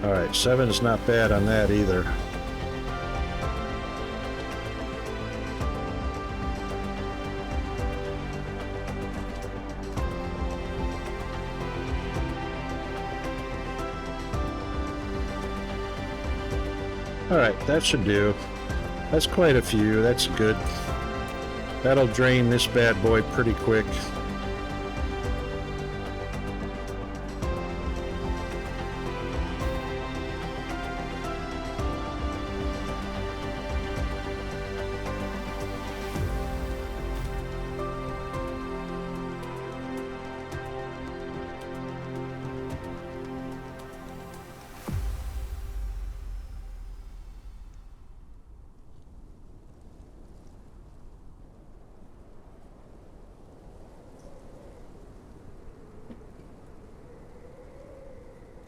All right, 7 is not bad on that either. All right, that should do. That's quite a few. That's good. That'll drain this bad boy pretty quick.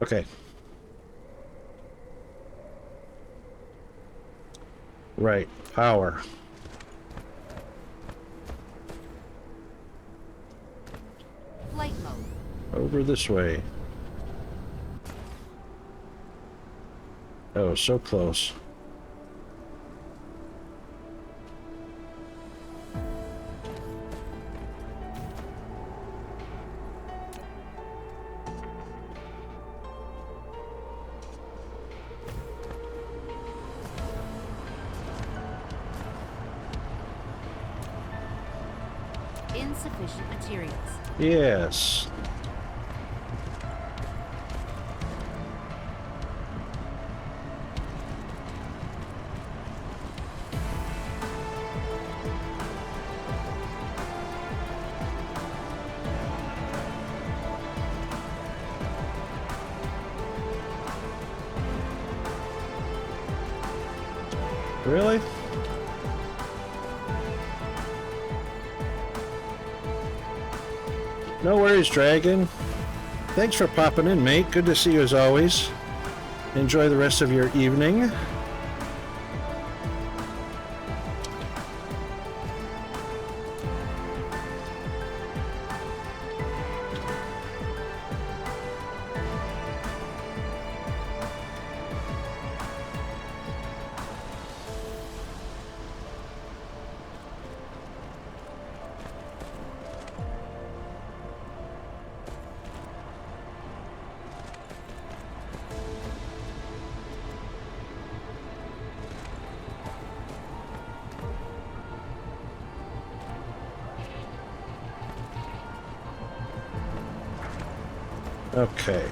Okay. Right, power. Flight mode. Over this way. Oh, so close. Insufficient materials. Yes. Really? No worries, Dragon. Thanks for popping in, mate. Good to see you as always. Enjoy the rest of your evening. Okay.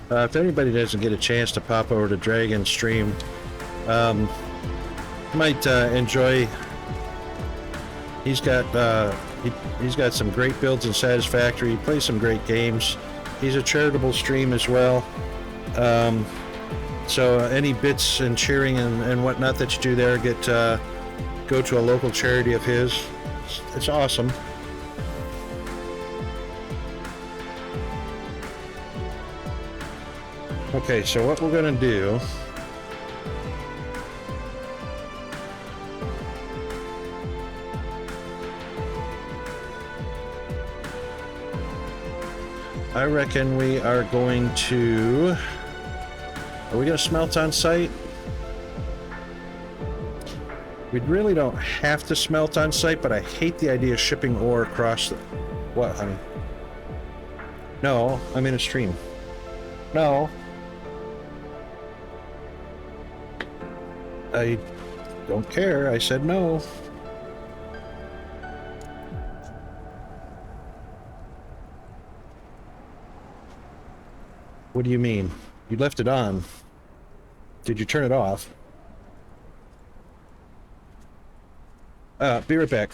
If anybody doesn't get a chance to pop over to Dragon's stream, might enjoy. He's got he's got some great builds in Satisfactory. He plays some great games. He's a charitable stream as well. So any bits and cheering and whatnot that you do there, go to a local charity of his. It's awesome. Okay, so what we're gonna do, I reckon we are going to, are we gonna smelt on site? We really don't have to smelt on site, but I hate the idea of shipping ore across the... What, honey? No, I'm in a stream. No. Don't care. I said no. What do you mean? You left it on. Did you turn it off? Be right back.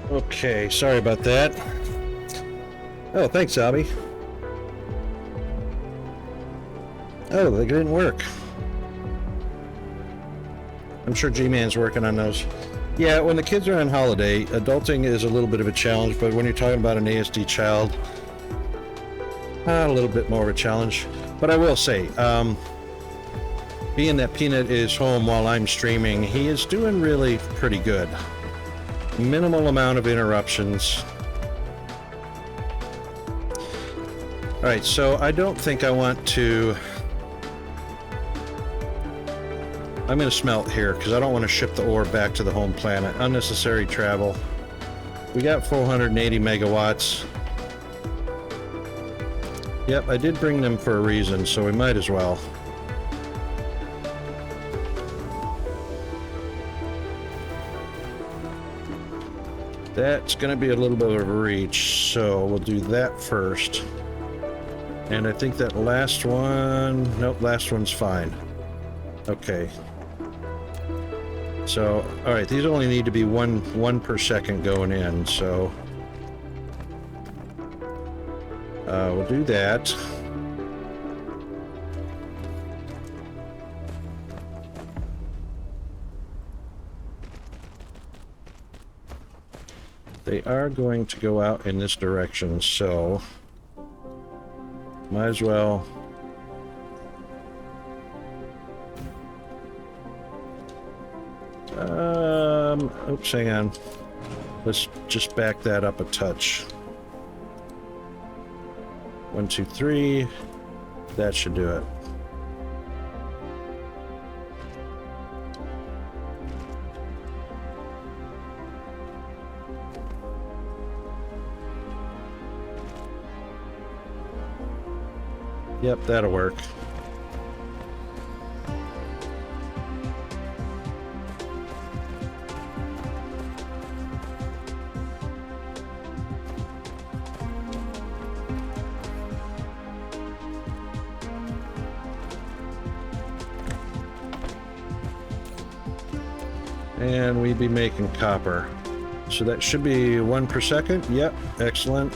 Okay, sorry about that. Oh, thanks, Abby. Oh, they didn't work. I'm sure G-Man's working on those. Yeah, when the kids are on holiday, adulting is a little bit of a challenge, but when you're talking about an ASD child, a little bit more of a challenge. But I will say, being that Peanut is home while I'm streaming, he is doing really pretty good. Minimal amount of interruptions. Alright, so I don't think I want to... I'm going to smelt here because I don't want to ship the ore back to the home planet. Unnecessary travel. We got 480 megawatts. Yep, I did bring them for a reason, so we might as well. That's going to be a little bit of a reach, so we'll do that first. And I think that last one... Nope, last one's fine. Okay. So, alright, these only need to be one per second going in, so... we'll do that. They are going to go out in this direction, so might as well. Oops, hang on. Let's just back that up a touch. 1, 2, 3. That should do it. Yep, that'll work. And we'd be making copper. So that should be 1 per second. Yep, excellent.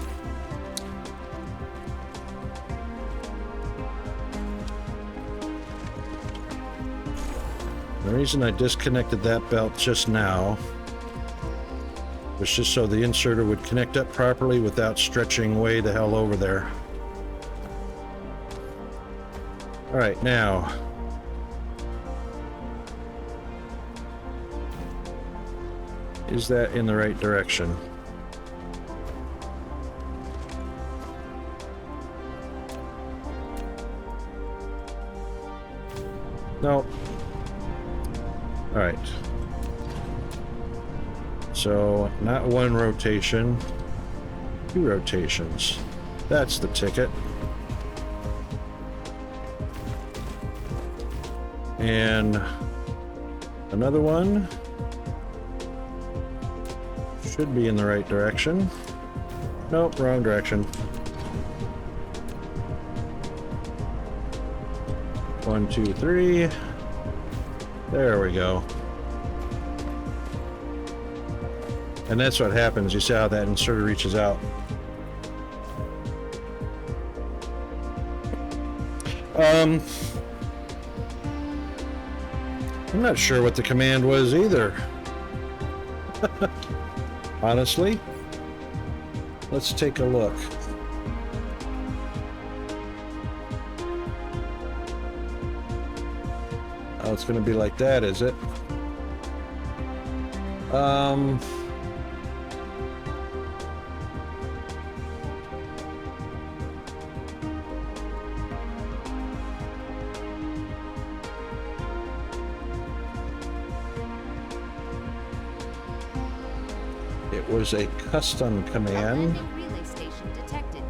The reason I disconnected that belt just now was just so the inserter would connect up properly without stretching way the hell over there. Alright, now. Is that in the right direction? Nope. All right. So, not one rotation, 2 rotations. That's the ticket. And another one should be in the right direction. Nope, wrong direction. 1, 2, 3. There we go. And that's what happens. You see how that inserter reaches out. I'm not sure what the command was either. Honestly. Let's take a look. Oh, it's going to be like that, is it? It was a custom command. A landing relay station detected.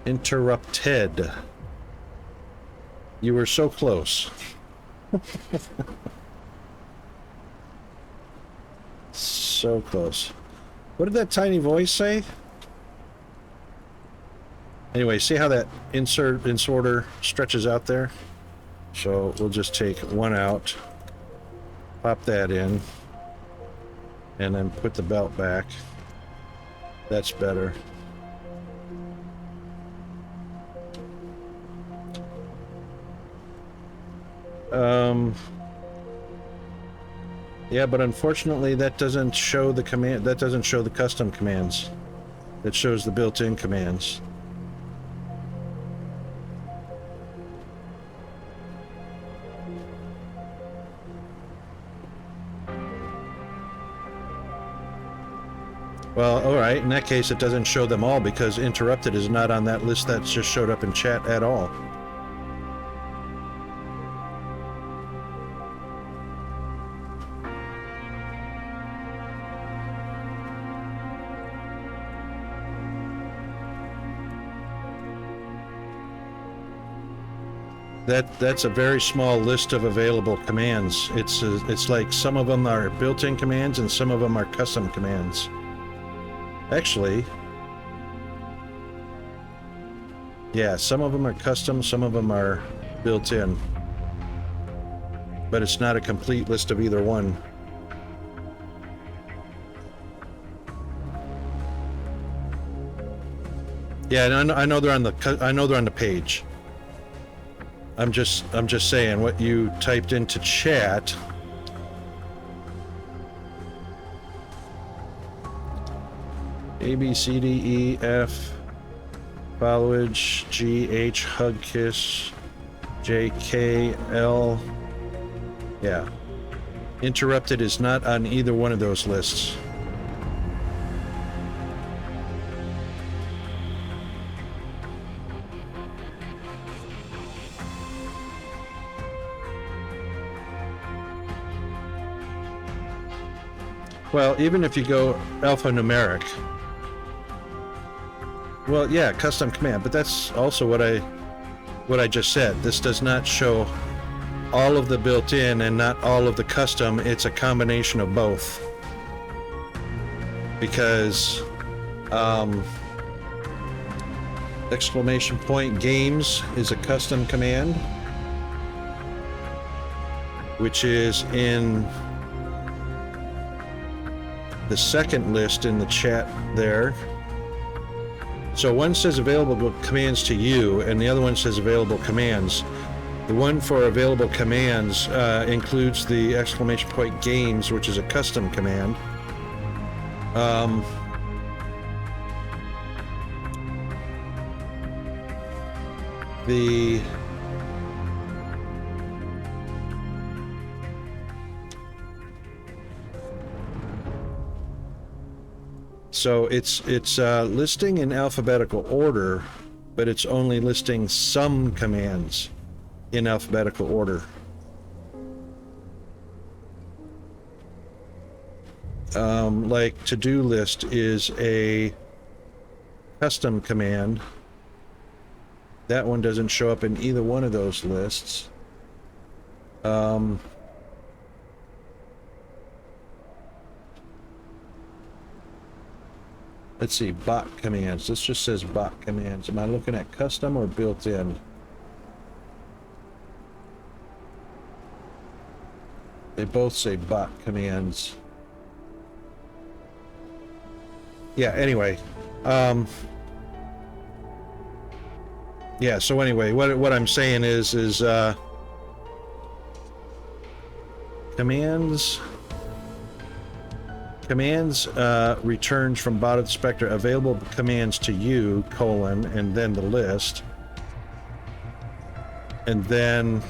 Interrupted. You were so close. So close. What did that tiny voice say? Anyway, see how that inserter stretches out there? So we'll just take one out, pop that in, and then put the belt back. That's better. Yeah, but unfortunately that doesn't show the command, that doesn't show the custom commands. It shows the built-in commands. Well, alright, in that case it doesn't show them all because interrupted is not on that list that just showed up in chat at all. That's a very small list of available commands. It's like some of them are built-in commands and some of them are custom commands. Actually, yeah, some of them are custom, some of them are built-in. But it's not a complete list of either one. Yeah, and I know they're on the page. I'm just saying what you typed into chat. A, B, C, D, E, F, followage, G, H, hug, kiss, J, K, L. Yeah. Interrupted is not on either one of those lists. Well, even if you go alphanumeric, well, yeah, custom command, but that's also what I just said. This does not show all of the built-in and not all of the custom. It's a combination of both. Because exclamation point games is a custom command, which is in the second list in the chat there. So one says available commands to you and the other one says available commands. The one for available commands includes the exclamation point games, which is a custom command. The So it's listing in alphabetical order, but it's only listing some commands in alphabetical order. Like to-do list is a custom command. That one doesn't show up in either one of those lists. Let's see, bot commands. This just says bot commands. Am I looking at custom or built-in? They both say bot commands. Yeah, anyway. Yeah, so anyway, what I'm saying is commands returns from botted specter available commands to you, colon, and then the list. And then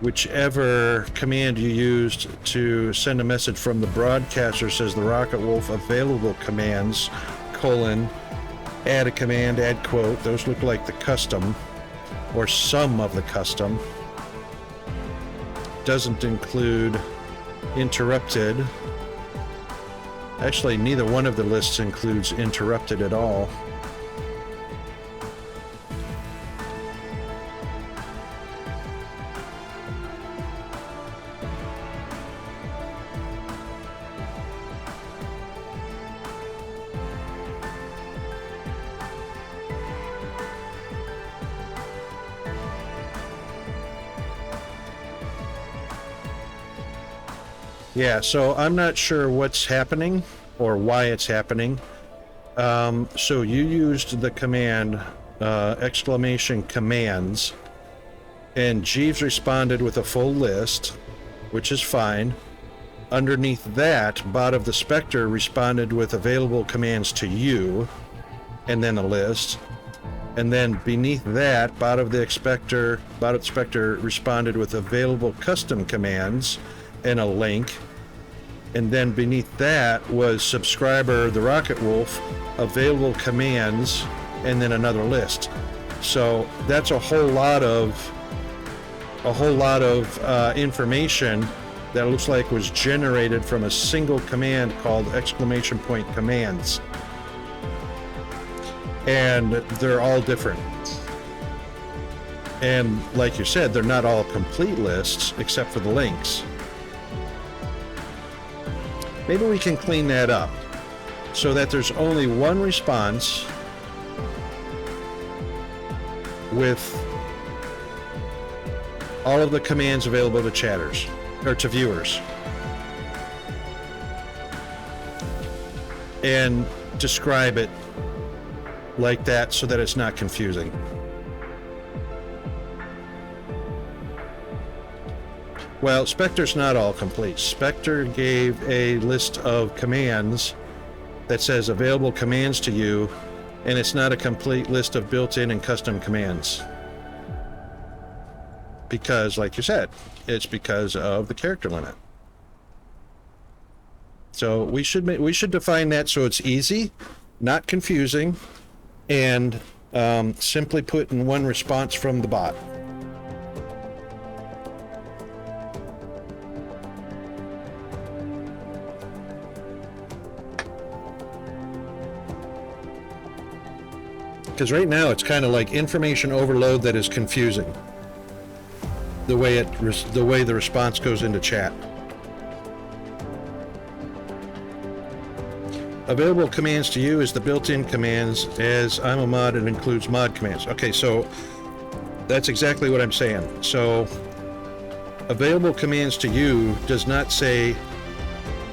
whichever command you used to send a message from the broadcaster says the Rocket Wolf available commands, colon, add a command, add quote. Those look like the custom, or some of the custom. Doesn't include interrupted. Actually, neither one of the lists includes interrupted at all. Yeah, so I'm not sure what's happening or why it's happening. So you used the command exclamation commands, and Jeeves responded with a full list, which is fine. Underneath that, Bot of the Spectre responded with available commands to you, and then a list. And then beneath that, Bot of the Spectre responded with available custom commands and a link. And then beneath that was subscriber the Rocket Wolf, available commands, and then another list. So that's a whole lot of information that looks like was generated from a single command called exclamation point commands. And they're all different. And like you said, they're not all complete lists except for the links. Maybe we can clean that up so that there's only one response with all of the commands available to chatters or to viewers. And describe it like that so that it's not confusing. Well, Spectre's not all complete. Spectre gave a list of commands that says available commands to you, and it's not a complete list of built-in and custom commands. Because, like you said, it's because of the character limit. So we should define that so it's easy, not confusing, and simply put in one response from the bot. Because right now it's kind of like information overload that is confusing. The way the response goes into chat. Available commands to you is the built-in commands. As I'm a mod, it includes mod commands. Okay, so that's exactly what I'm saying. So available commands to you does not say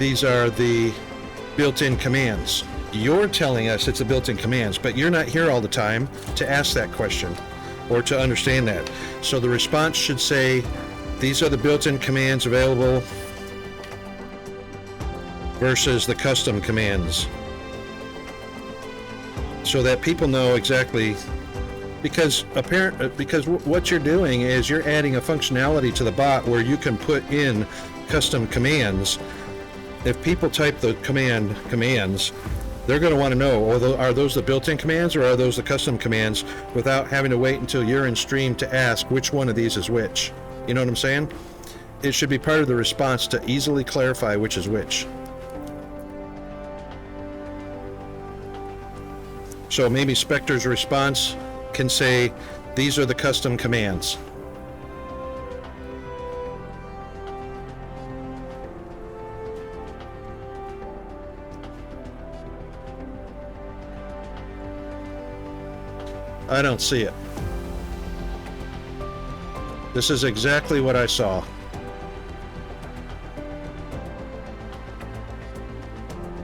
these are the built-in commands. You're telling us it's the built-in commands, but you're not here all the time to ask that question or to understand that. So the response should say, these are the built-in commands available versus the custom commands. So that people know exactly, because what you're doing is you're adding a functionality to the bot where you can put in custom commands, if people type the commands, they're going to want to know, are those the built-in commands or are those the custom commands, without having to wait until you're in stream to ask which one of these is which. You know what I'm saying? It should be part of the response to easily clarify which is which. So maybe Spectre's response can say, these are the custom commands. I don't see it. This is exactly what I saw.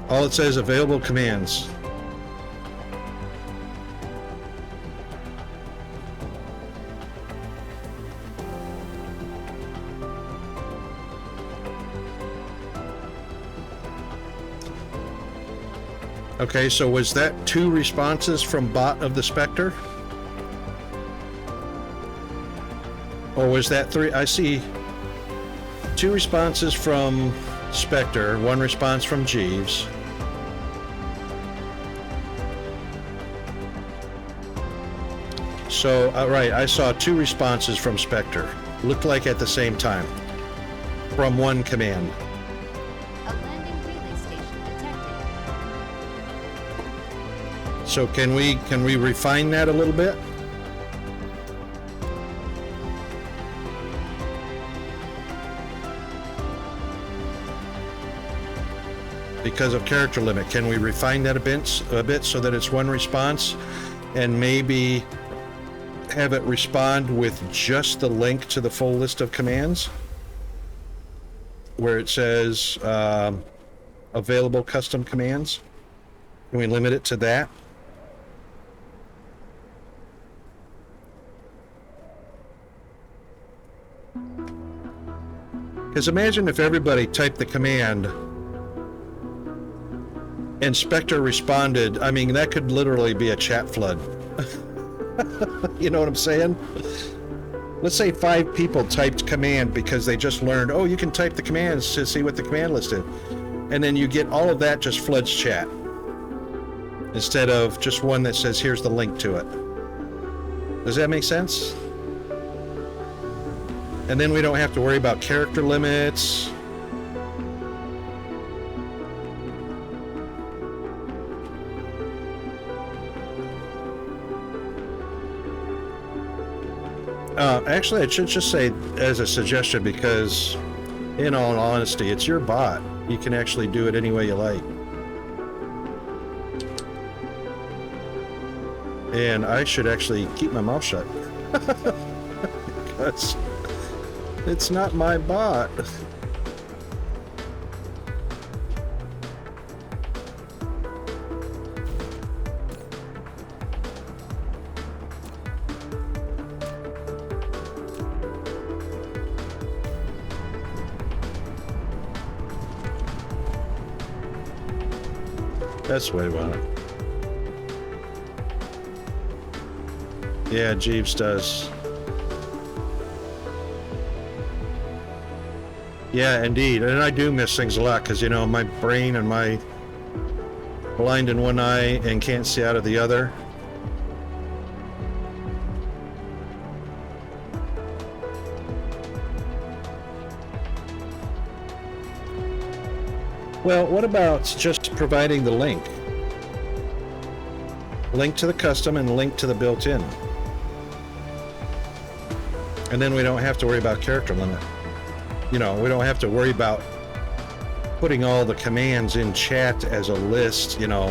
All it says, available commands. Okay, so was that 2 responses from bot of the Spectre? Or was that 3? I see 2 responses from Spectre, 1 response from Jeeves. So, right, I saw 2 responses from Spectre. Looked like at the same time. From 1 command. A landing relay station detected. So can we refine that a little bit? Because of character limit, can we refine that a bit so that it's 1 response, and maybe have it respond with just the link to the full list of commands, where it says available custom commands? Can we limit it to that? Because imagine if everybody typed the command and Spectre responded. I mean, that could literally be a chat flood. You know what I'm saying? Let's say 5 people typed command because they just learned, oh, you can type the commands to see what the command list is. And then you get all of that just floods chat, instead of just one that says, here's the link to it. Does that make sense? And then we don't have to worry about character limits. Actually, I should just say as a suggestion, because in all honesty, it's your bot. You can actually do it any way you like. And I should actually keep my mouth shut. Because it's not my bot. That's the way we want it. Yeah, Jeeves does. Yeah, indeed. And I do miss things a lot because, you know, my brain and my blind in one eye and can't see out of the other. Well, what about just providing the link? Link to the custom and link to the built-in. And then we don't have to worry about character limit. You know, we don't have to worry about putting all the commands in chat as a list, you know,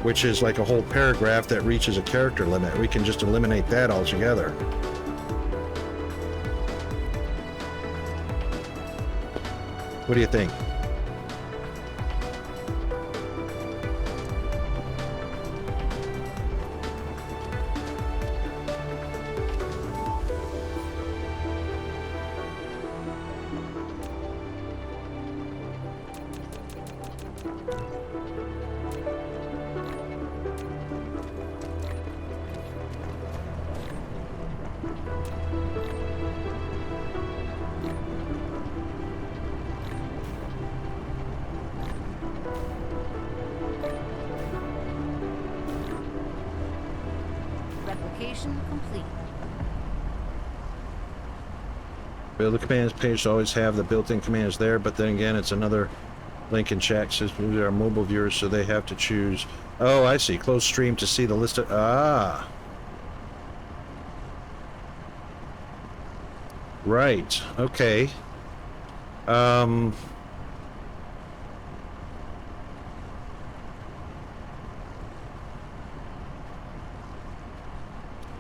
which is like a whole paragraph that reaches a character limit. We can just eliminate that altogether. What do you think? Location complete. Build the commands page to always have the built-in commands there, but then again, it's another link in chat says we are mobile viewers, so they have to choose. Oh, I see. Close stream to see the list of. Ah. Right. Okay.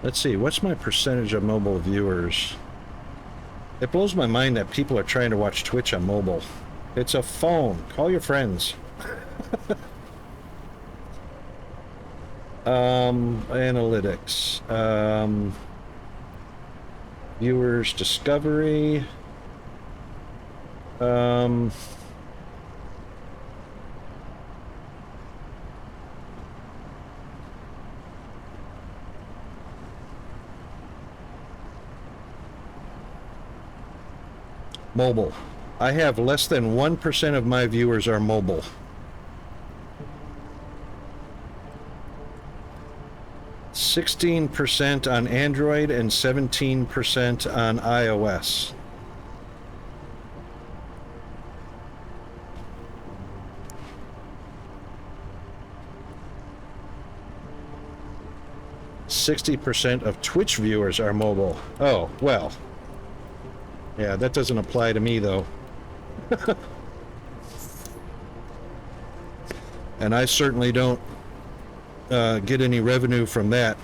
Let's see. What's my percentage of mobile viewers? It blows my mind that people are trying to watch Twitch on mobile. It's a phone. Call your friends. Analytics. Viewers discovery. Mobile. I have less than 1% of my viewers are mobile. %16% on Android and 17% on iOS. %60% of Twitch viewers are mobile. Oh, well. Yeah, that doesn't apply to me, though. And I certainly don't get any revenue from that.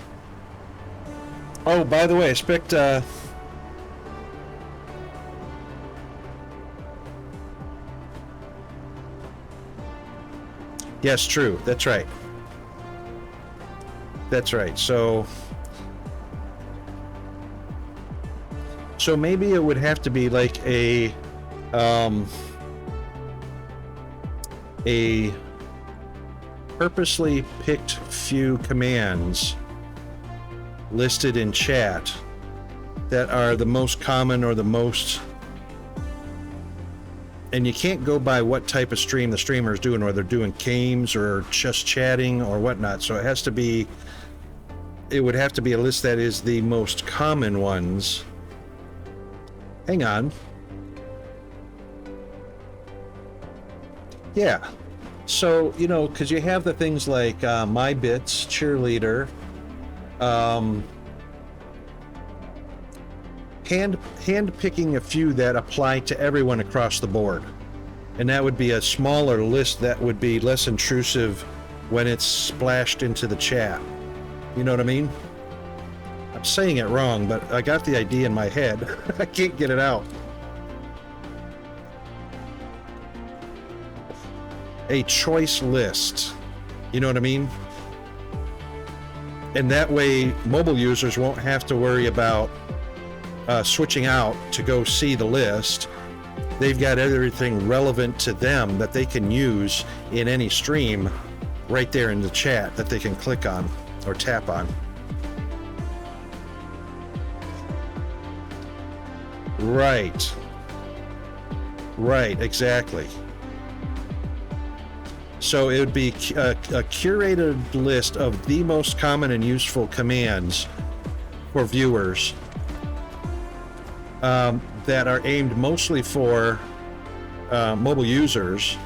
Oh, by the way, I expect... Yes, true. That's right. That's right. So maybe it would have to be like a purposely picked few commands listed in chat that are the most common or the most, and you can't go by what type of stream the streamer is doing, whether they're doing games or just chatting or whatnot. So it would have to be a list that is the most common ones. Hang on. Yeah. So, you know, because you have the things like My Bits, Cheerleader, hand picking a few that apply to everyone across the board. And that would be a smaller list that would be less intrusive when it's splashed into the chat. You know what I mean? I'm saying it wrong, but I got the idea in my head. I can't get it out. A choice list. You know what I mean? And that way, mobile users won't have to worry about switching out to go see the list. They've got everything relevant to them that they can use in any stream right there in the chat that they can click on or tap on. Right. Right, exactly. So it would be a curated list of the most common and useful commands for viewers that are aimed mostly for mobile users,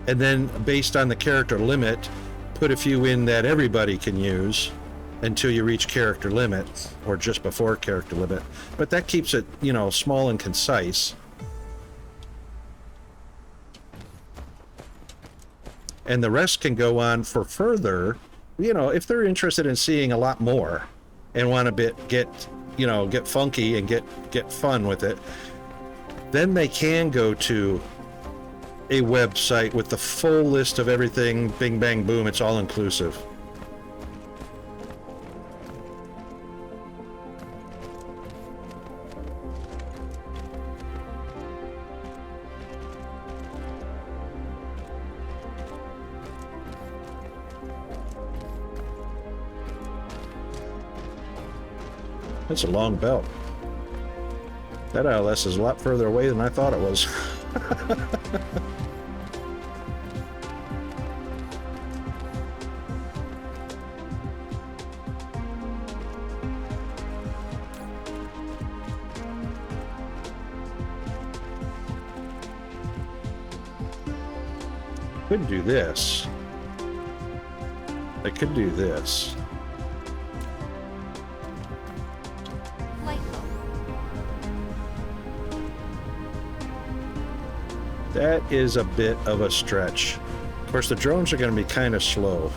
and then based on the character limit, put a few in that everybody can use until you reach character limit or just before character limit. But that keeps it, you know, small and concise. And the rest can go on for further, you know, if they're interested in seeing a lot more and want to get funky and get fun with it, then they can go to a website with the full list of everything. Bing, bang, boom. It's all inclusive. That's a long belt. That ILS is a lot further away than I thought it was. could do this. I could do this. Flight mode. That is a bit of a stretch. Of course, the drones are going to be kind of slow.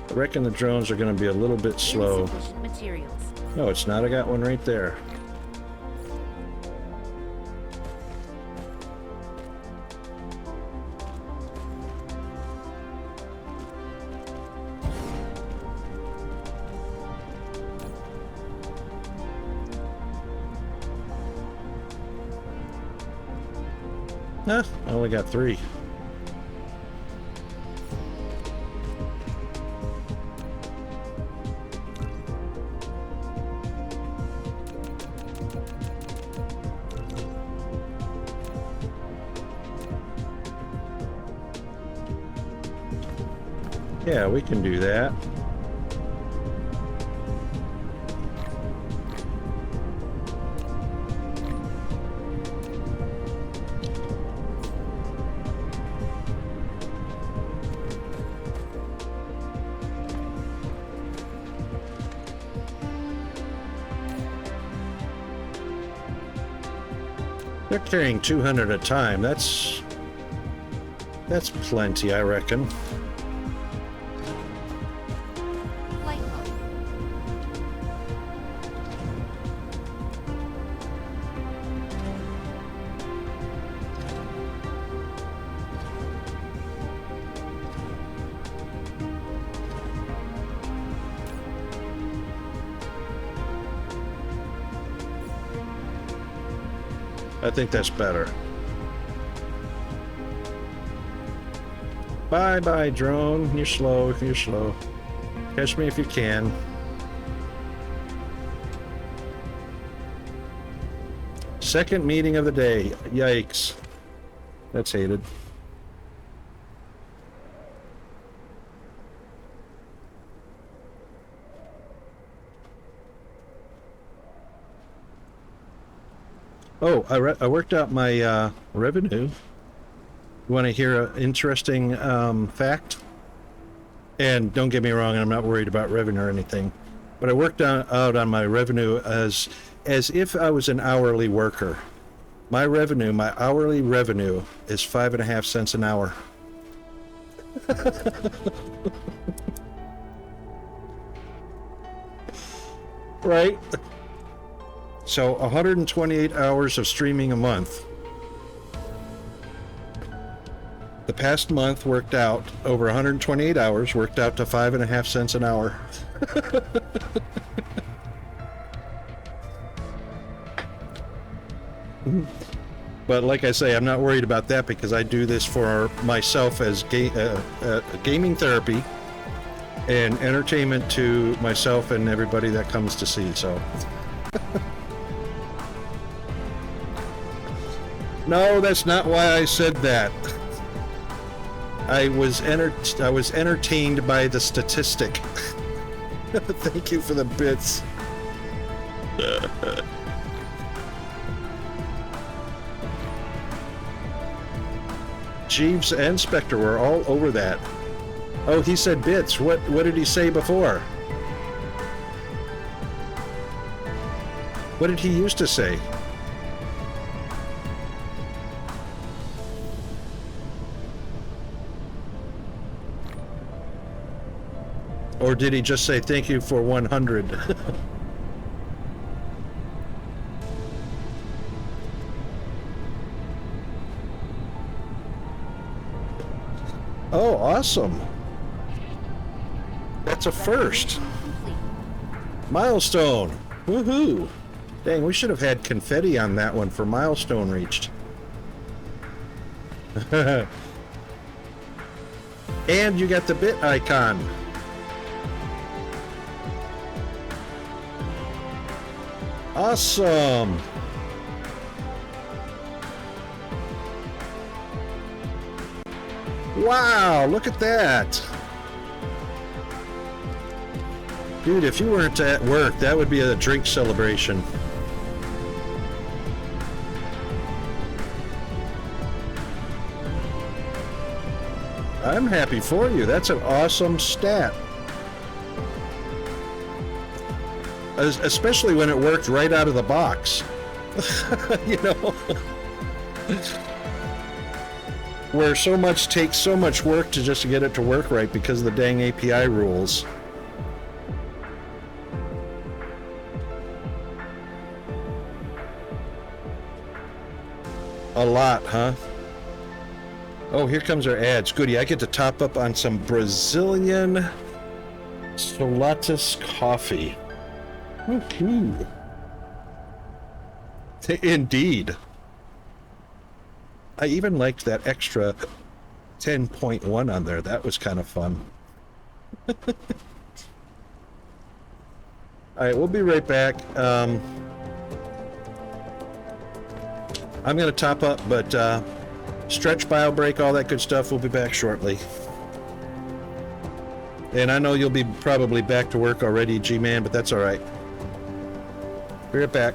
I reckon the drones are going to be a little bit slow. Insufficient materials. No, it's not. I got one right there. Huh, I only got 3. Yeah, we can do that. They're carrying 200 at a time. That's plenty, I reckon. Flight mode. I think that's better. Bye-bye, drone. You're slow. You're slow. Catch me if you can. Second meeting of the day. Yikes. That's hated. Oh, I worked out my revenue. You want to hear an interesting fact? And don't get me wrong, I'm not worried about revenue or anything. But I worked out on my revenue as if I was an hourly worker. My revenue, my hourly revenue, is 5.5 cents an hour. Right? So 128 hours of streaming a month. The past month worked out, over 128 hours, worked out to 5.5 cents an hour. But like I say, I'm not worried about that because I do this for myself as gaming therapy and entertainment to myself and everybody that comes to see, so. No, that's not why I said that. I was entertained by the statistic. Thank you for the bits. Jeeves and Spectre were all over that. Oh, he said bits. What did he say before? What did he used to say? Or did he just say thank you for 100? Oh, awesome. That's a first. Complete. Milestone. Woohoo. Dang, we should have had confetti on that one for milestone reached. And you got the bit icon. Awesome. Wow, look at that. Dude, if you weren't at work, that would be a drink celebration. I'm happy for you. That's an awesome stat. Especially when it worked right out of the box. You know? Where so much takes so much work to just get it to work right because of the dang API rules. A lot, huh? Oh, here comes our ads. Goody, I get to top up on some Brazilian Solatus coffee. Woohoo. Indeed. I even liked that extra 10.1 on there. That was kind of fun. All right, we'll be right back. I'm going to top up, but stretch, bio break, all that good stuff. We'll be back shortly. And I know you'll be probably back to work already, G-Man, but that's all right. Be right back.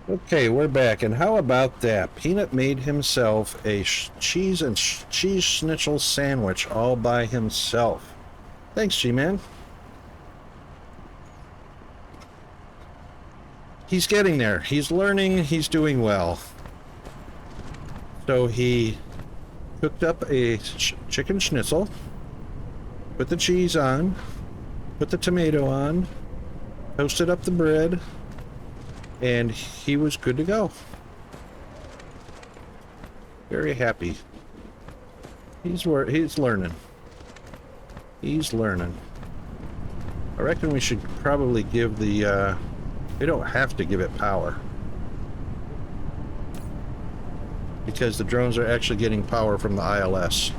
Okay, we're back, and how about that? Peanut made himself a cheese and cheese schnitzel sandwich all by himself. Thanks, G-Man. He's getting there. He's learning. He's doing well. So he cooked up a chicken schnitzel, put the cheese on, put the tomato on, toasted up the bread, and he was good to go. Very happy. He's learning. He's learning. I reckon we should probably give the, we don't have to give it power. Because the drones are actually getting power from the ILS.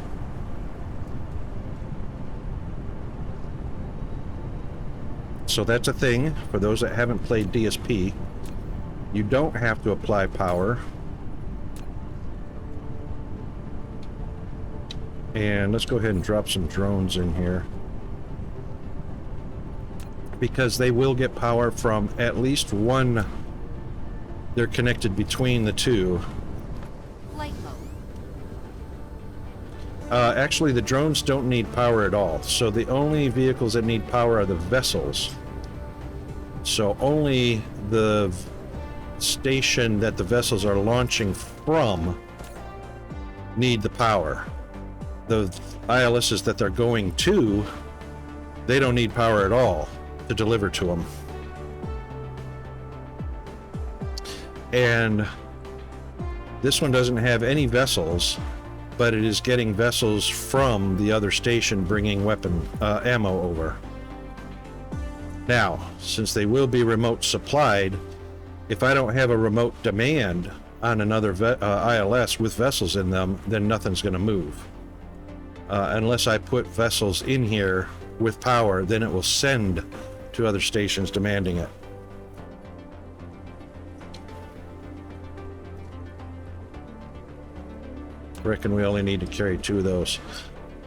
So that's a thing for those that haven't played DSP. You don't have to apply power. And let's go ahead and drop some drones in here. Because they will get power from at least one. They're connected between the two. Flight mode. Actually, the drones don't need power at all. So the only vehicles that need power are the vessels. So only the station that the vessels are launching from need the power. The ILSs that they're going to, they don't need power at all to deliver to them. And this one doesn't have any vessels, but it is getting vessels from the other station bringing weapon ammo over. Now, since they will be remote supplied, if I don't have a remote demand on another ILS with vessels in them, then nothing's going to move. Unless I put vessels in here with power, then it will send to other stations demanding it. Reckon we only need to carry 2 of those.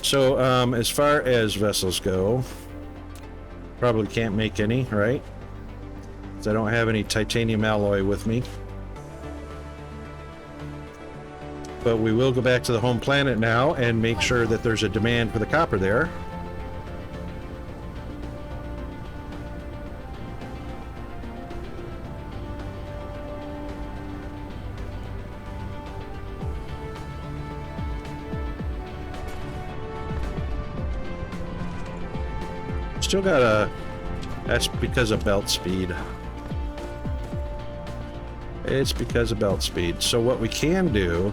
So as far as vessels go, probably can't make any, right? Because I don't have any titanium alloy with me. But we will go back to the home planet now and make sure that there's a demand for the copper there. Still got a... That's because of belt speed. It's because of belt speed. So what we can do...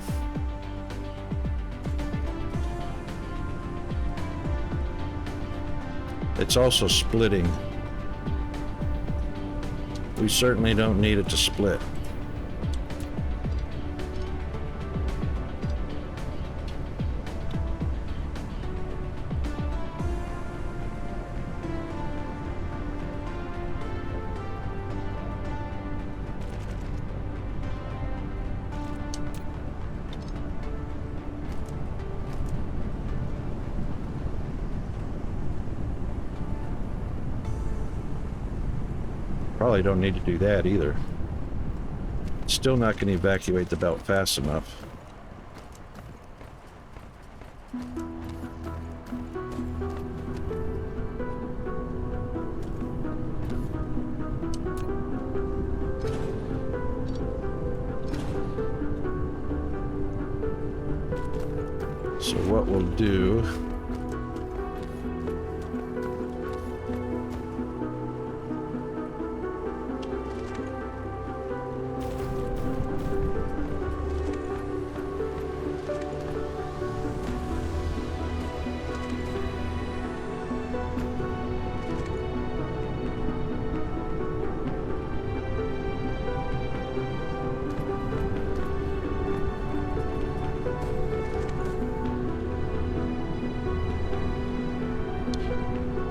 It's also splitting. We certainly don't need it to split. Probably don't need to do that either. Still not going to evacuate the belt fast enough. So what we'll do...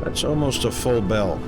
That's almost a full belt.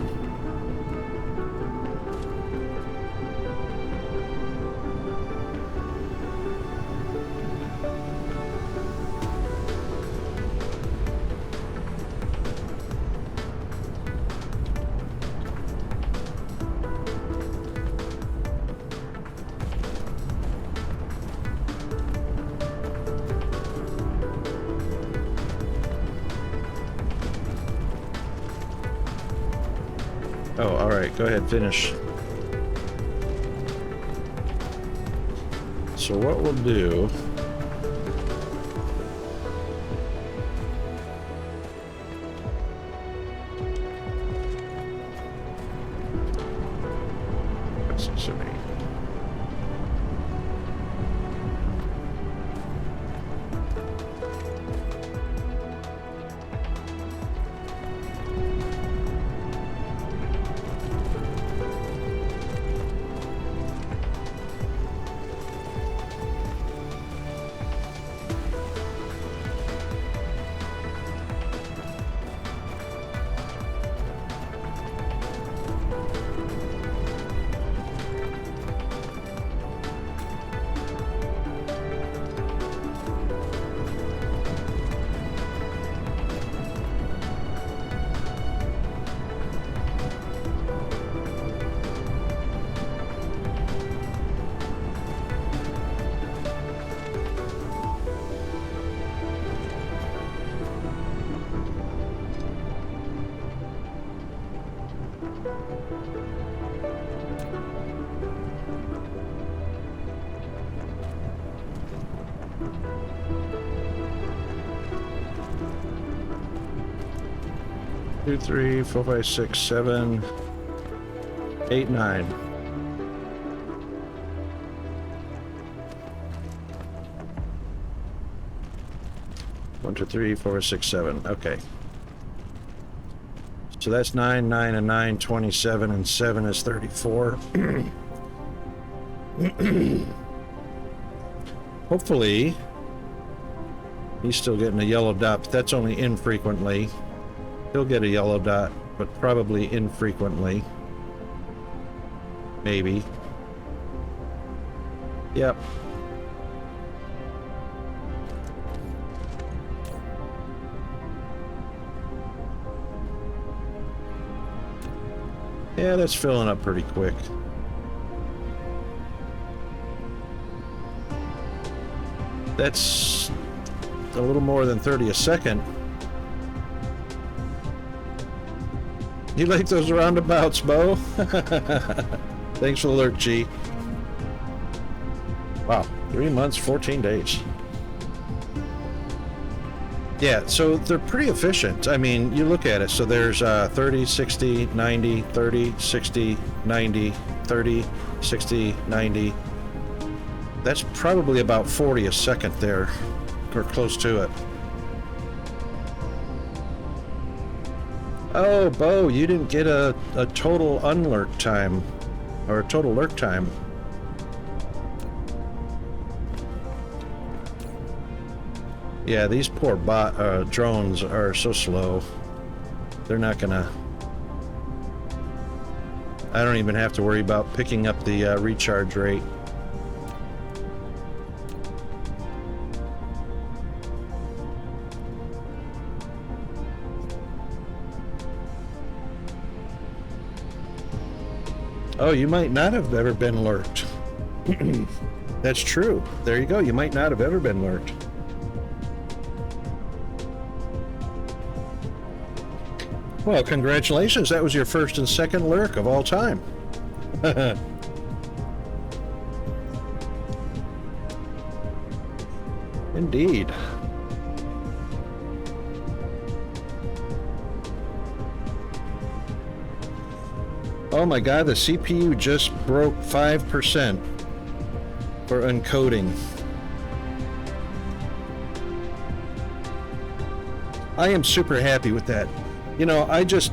Oh, all right, go ahead, finish. So what we'll do... What's this to me? Two, three, four, five, six, seven, eight, nine. One, two, three, four, six, seven. Okay. So that's 9, 9, and 9, 27, and 7 is 34. Hopefully, he's still getting a yellow dot, but that's only infrequently. He'll get a yellow dot, but probably infrequently. Maybe. Yep. Yeah, that's filling up pretty quick. That's a little more than 30 a second. You like those roundabouts, Bo? Thanks for the alert, G. Wow, 3 months, 14 days. Yeah, so they're pretty efficient. I mean, you look at it. So there's 30, 60, 90, 30, 60, 90, 30, 60, 90. That's probably about 40 a second there, or close to it. Oh, Bo, you didn't get a total unlurk time, or a total lurk time. Yeah, these poor drones are so slow. They're not gonna... I don't even have to worry about picking up the recharge rate. Oh, you might not have ever been lurked. That's true. There you go. You might not have ever been lurked. Well, congratulations. That was your first and second lurk of all time. Indeed. Oh my god, the CPU just broke 5% for encoding. I am super happy with that. You know, I just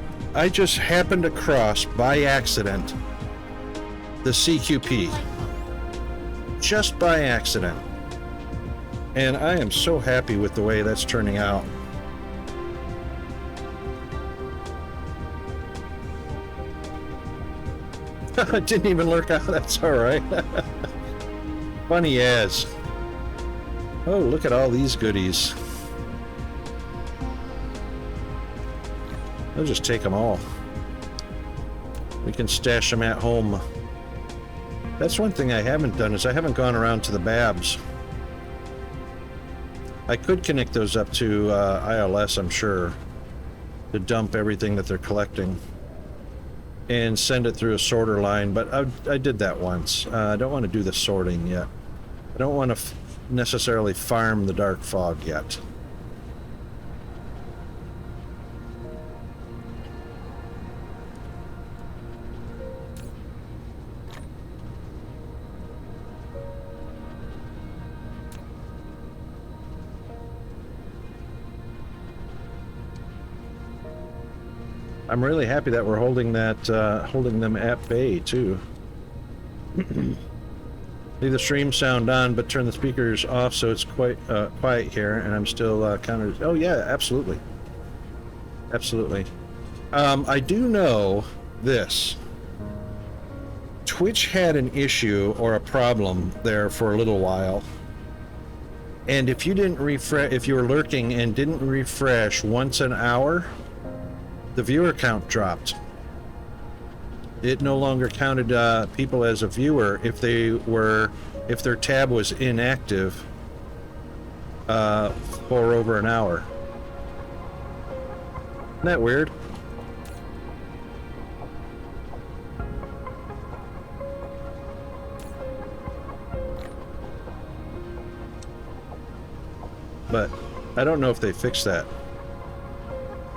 happened across by accident the CQP. Just by accident. And I am so happy with the way that's turning out. It didn't even lurk out. That's all right. Funny as. Oh, look at all these goodies. I'll just take them all. We can stash them at home. That's one thing I haven't done, is I haven't gone around to the Babs. I could connect those up to ILS, I'm sure, to dump everything that they're collecting and send it through a sorter line, but I did that once. I don't want to do the sorting yet. I don't want to necessarily farm the dark fog yet. I'm really happy that we're holding them at bay too. Leave the stream sound on, but turn the speakers off so it's quite quiet here, and I'm still counter. Oh yeah, absolutely, absolutely. I do know this. Twitch had an issue or a problem there for a little while, and if you didn't refresh, if you were lurking and didn't refresh once an hour, the viewer count dropped. It no longer counted people as a viewer if their tab was inactive for over an hour. Isn't that weird? But I don't know if they fixed that.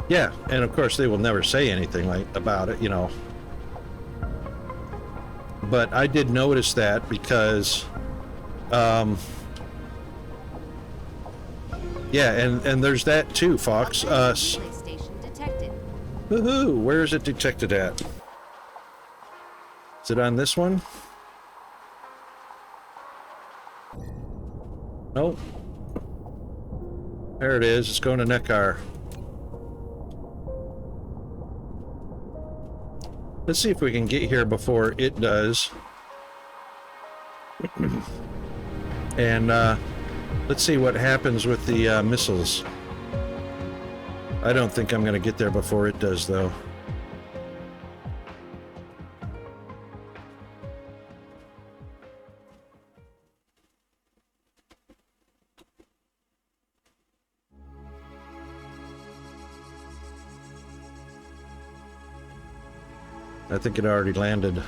Yeah, and of course they will never say anything like about it, you know. But I did notice that because, yeah, and there's that too, Fox. Relay station detected. Woohoo! Where is it detected at? Is it on this one? Nope. There it is. It's going to Neckar. Let's see if we can get here before it does. And let's see what happens with the missiles. I don't think I'm going to get there before it does, though. I think it already landed.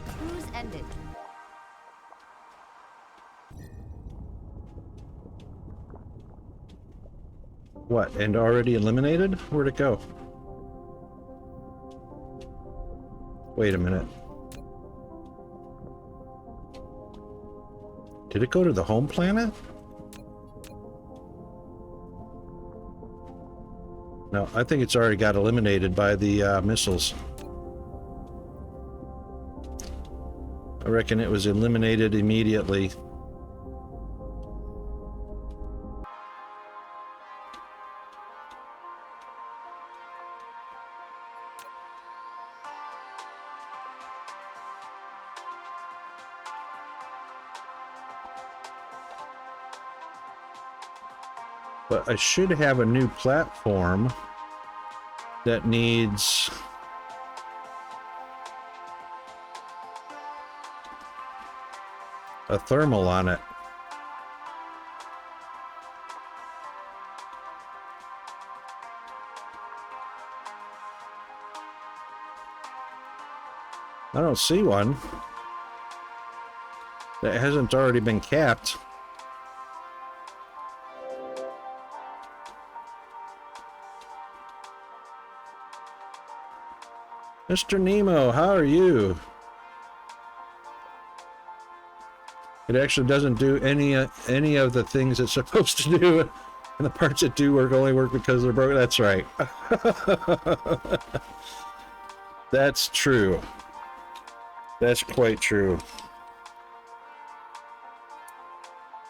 Cruise ended. What, and already eliminated? Where'd it go? Wait a minute. Did it go to the home planet? No, I think it's already got eliminated by the missiles. I reckon it was eliminated immediately. But I should have a new platform that needs a thermal on it. I don't see one that hasn't already been capped. Mr. Nemo, how are you? It actually doesn't do any of the things it's supposed to do, and the parts that do work only work because they're broken. That's right. That's true. That's quite true.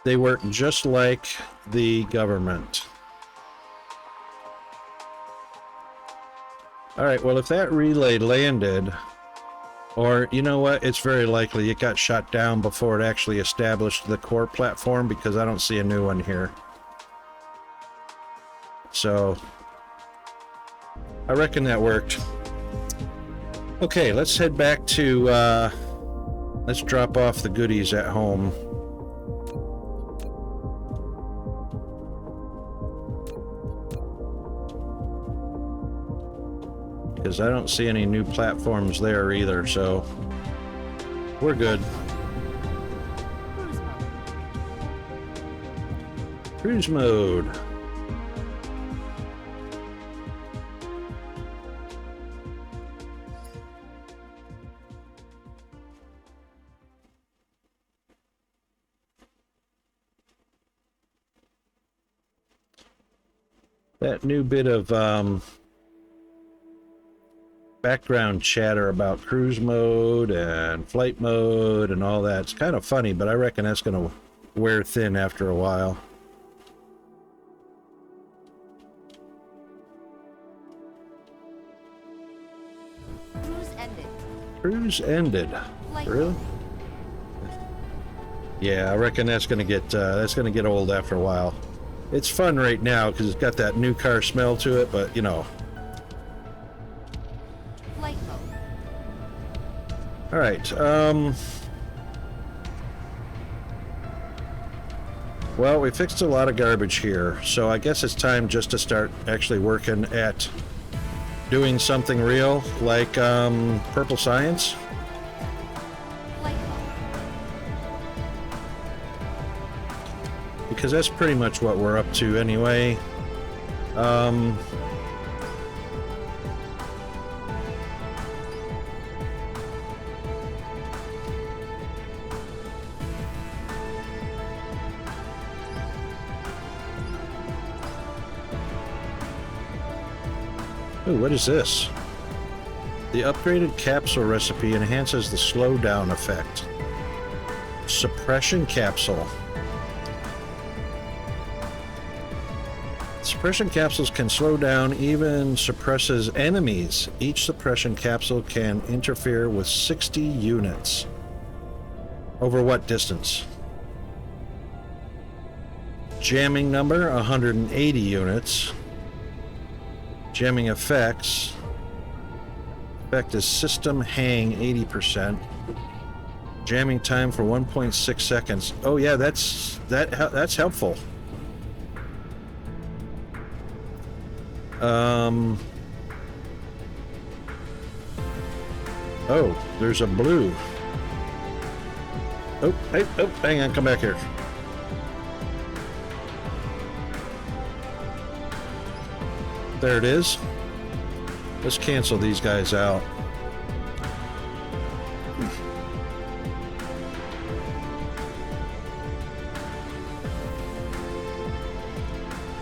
They work just like the government. Alright, well, if that relay landed, or, you know what, it's very likely it got shot down before it actually established the core platform, because I don't see a new one here. So, I reckon that worked. Okay, let's head back to, let's drop off the goodies at home. Because I don't see any new platforms there either, so we're good. Cruise mode. Cruise mode. That new bit of background chatter about cruise mode and flight mode and all that, it's kind of funny, but I reckon that's going to wear thin after a while. Cruise ended. Cruise ended. Flight Really? mode. Yeah, I reckon that's going to get old after a while. It's fun right now because it's got that new car smell to it, but you know. Flight mode. All right. Well, we fixed a lot of garbage here, so I guess it's time just to start actually working at doing something real, like purple science. Light bulb. Because that's pretty much what we're up to anyway. Ooh, what is this? The upgraded capsule recipe enhances the slowdown effect. Suppression capsule. Suppression capsules can slow down, even suppresses enemies. Each suppression capsule can interfere with 60 units. Over what distance? Jamming number, 180 units. Jamming effects. Effect is system hang, 80%. Jamming time for 1.6 seconds. Oh yeah, that's helpful. Oh, there's a blue. Oh, hey, oh, hang on, come back here. There it is. Let's cancel these guys out.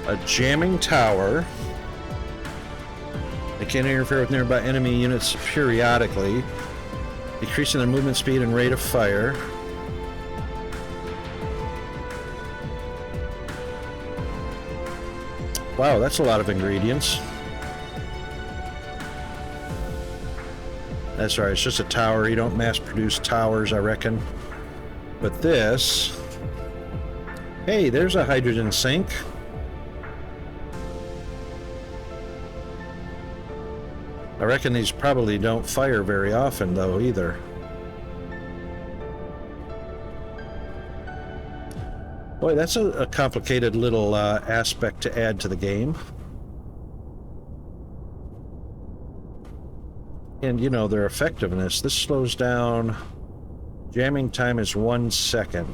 A jamming tower. They can interfere with nearby enemy units periodically, decreasing their movement speed and rate of fire. Wow, that's a lot of ingredients. That's right, it's just a tower. You don't mass produce towers, I reckon. But this... Hey, there's a hydrogen sink. I reckon these probably don't fire very often, though, either. Boy, that's a complicated little aspect to add to the game. And, you know, their effectiveness. This slows down. Jamming time is 1 second.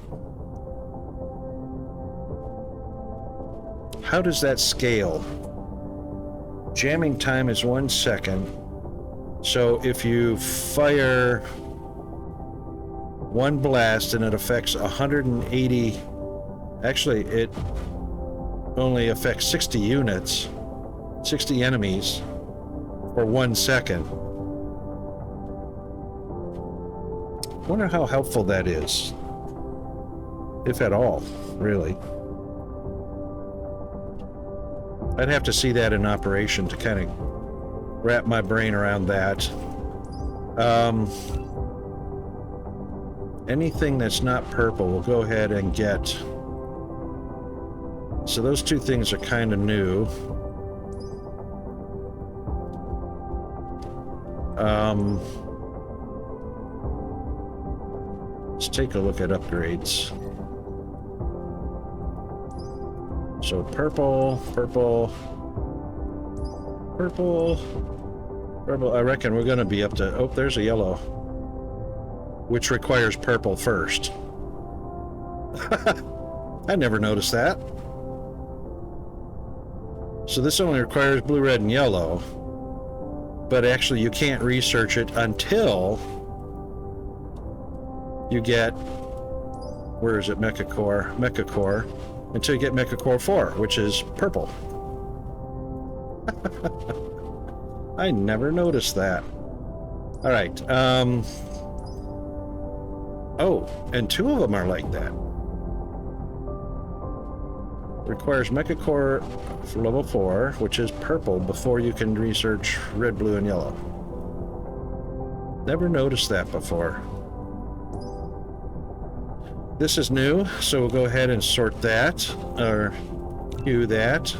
How does that scale? Jamming time is 1 second. So if you fire one blast and it affects 180... Actually, it only affects 60 units, 60 enemies for 1 second. Wonder how helpful that is, if at all, really. I'd have to see that in operation to kind of wrap my brain around that. Anything that's not purple, we'll go ahead and get. So those two things are kind of new. Let's take a look at upgrades. So purple. I reckon we're going to be up to... Oh, there's a yellow. Which requires purple first. I never noticed that. So this only requires blue, red, and yellow. But actually you can't research it until you get... Where is it? Mecha-Core. Until you get Mecha-Core 4, which is purple. I never noticed that. All right. Oh, and two of them are like that. Requires Mecha-Core for level 4, which is purple, before you can research red, blue, and yellow. Never noticed that before. This is new, so we'll go ahead and sort that, or queue that.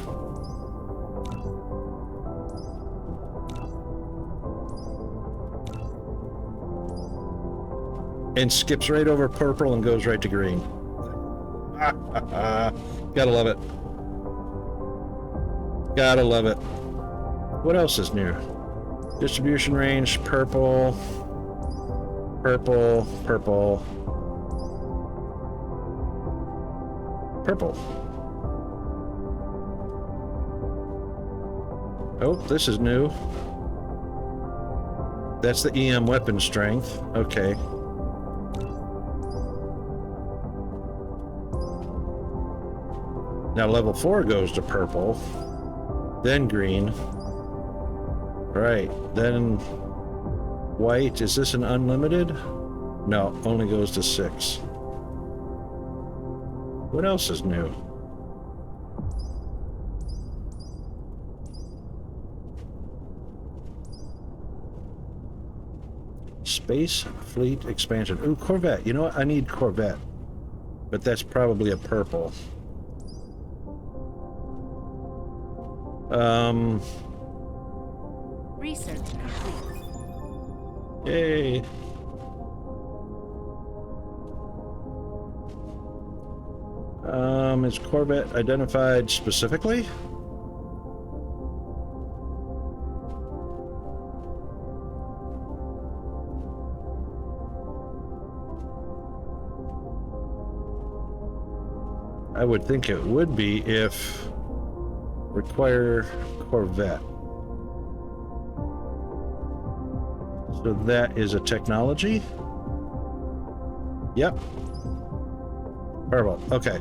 And skips right over purple and goes right to green. Gotta love it. Gotta love it. What else is new? Distribution range, purple, purple, purple, purple. Oh, this is new. That's the EM weapon strength. Okay. Now level 4 goes to purple, then green. Right, then white. Is this an unlimited? No, only goes to 6. What else is new? Space Fleet Expansion. Ooh, Corvette. You know what? I need Corvette. But that's probably a purple. Research complete. Yay. Is Corvette identified specifically? I would think it would be if require Corvette. So that is a technology? Yep. Purple. Okay.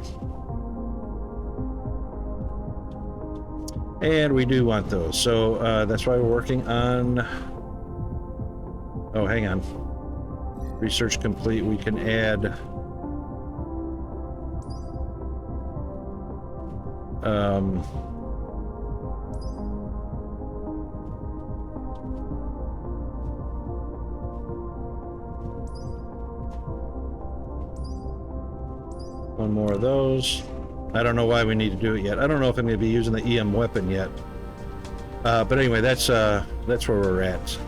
And we do want those. So that's why we're working on... Oh, hang on. Research complete. We can add... one more of those. I don't know why we need to do it yet. I don't know if I'm going to be using the EM weapon yet. But anyway, that's where we're at.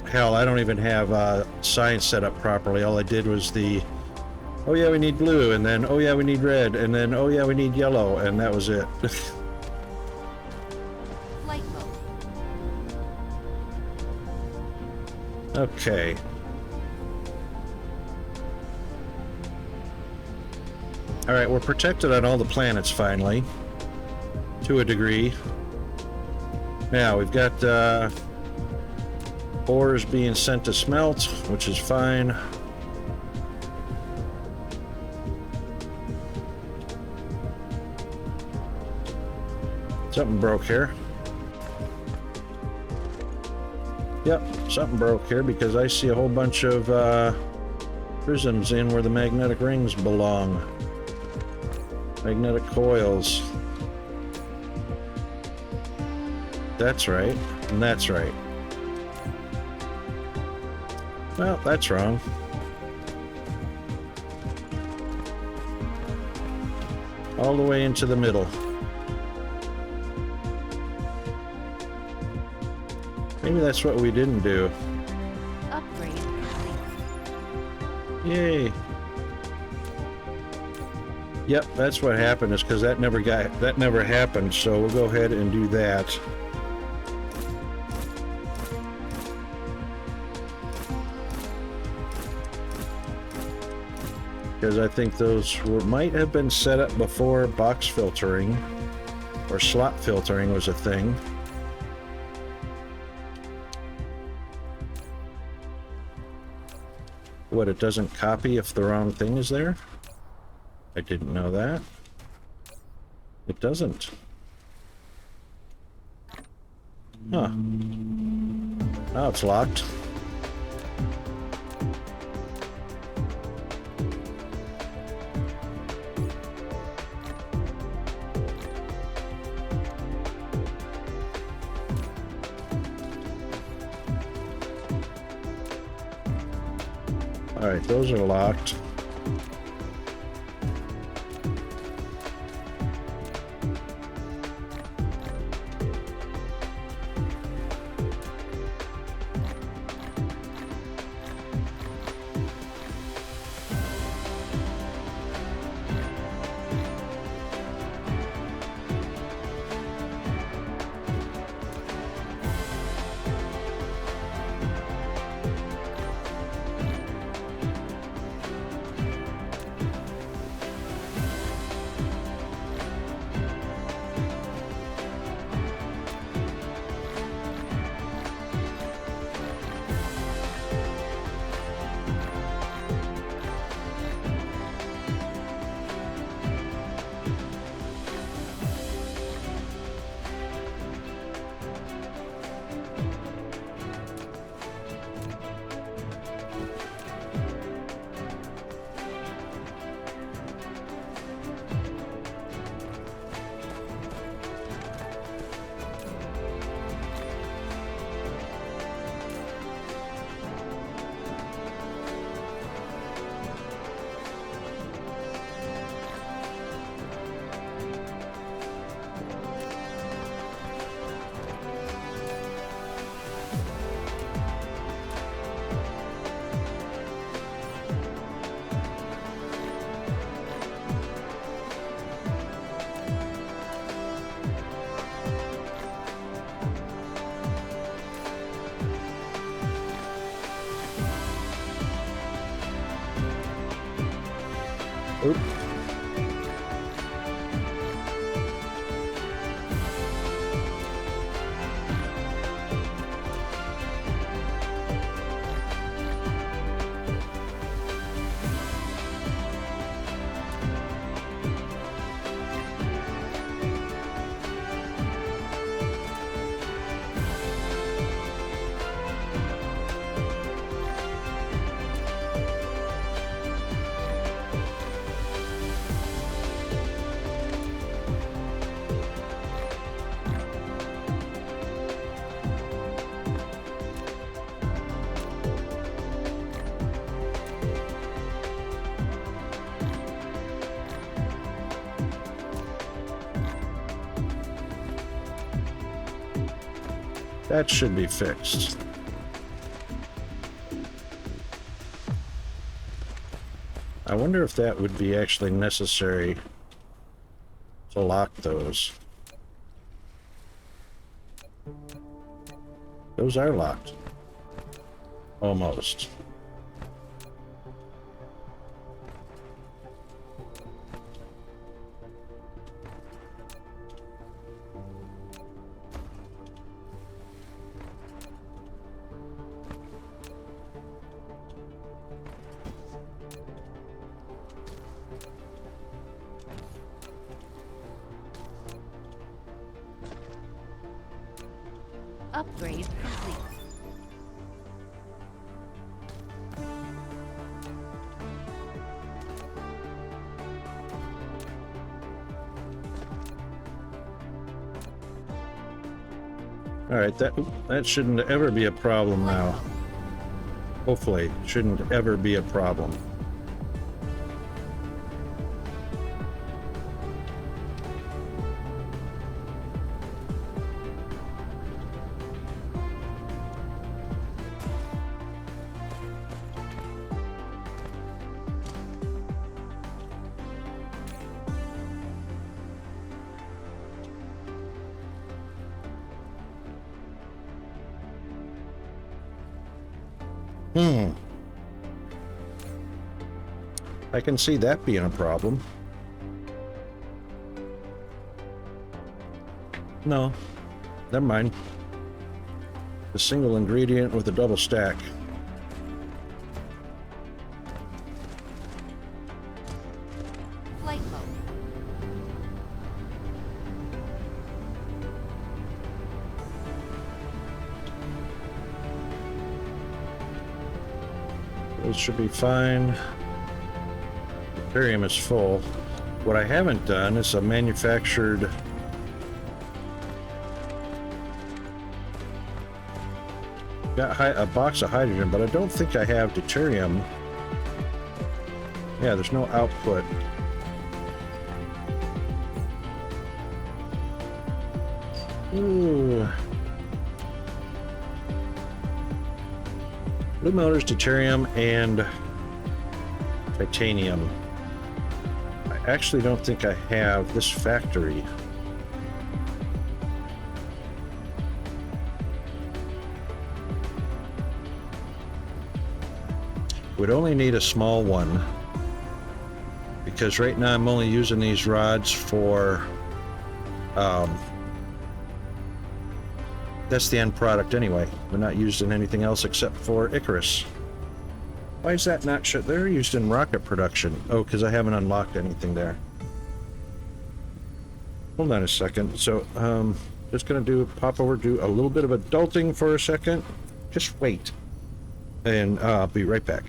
Hell, I don't even have science set up properly. All I did was the, oh yeah, we need blue, and then, oh yeah, we need red, and then, oh yeah, we need yellow, and that was it. Flight mode. Okay. Alright, we're protected on all the planets, finally. To a degree. Now, we've got ores being sent to smelt, which is fine. Something broke here. Yep, something broke here because I see a whole bunch of prisms in where the magnetic rings belong. Magnetic coils. That's right, and that's right. Well, that's wrong. All the way into the middle. Maybe that's what we didn't do. Upgrade complete. Yay. Yep, that's what happened, is because that never happened, so we'll go ahead and do that. Because I think those might have been set up before box filtering or slot filtering was a thing. What, it doesn't copy if the wrong thing is there? I didn't know that. It doesn't. Huh. Now it's locked. Alright, those are locked. Oop. That should be fixed. I wonder if that would be actually necessary to lock those. Those are locked. Almost. Upgrade complete. All right, that shouldn't ever be a problem now. Hopefully, shouldn't ever be a problem. I can see that being a problem. No, never mind. A single ingredient with a double stack. Flight mode. Those should be fine. Barium is full. What I haven't done is a manufactured got a box of hydrogen, but I don't think I have deuterium. Yeah, there's no output. Ooh. Blue motors, deuterium, and titanium. I actually don't think I have this factory. Would only need a small one, because right now I'm only using these rods for that's the end product anyway. We're not using anything else except for Icarus. Why is that not shut? They're used in rocket production. Oh, because I haven't unlocked anything there. Hold on a second. So, just gonna pop over, do a little bit of adulting for a second. Just wait. And I'll be right back.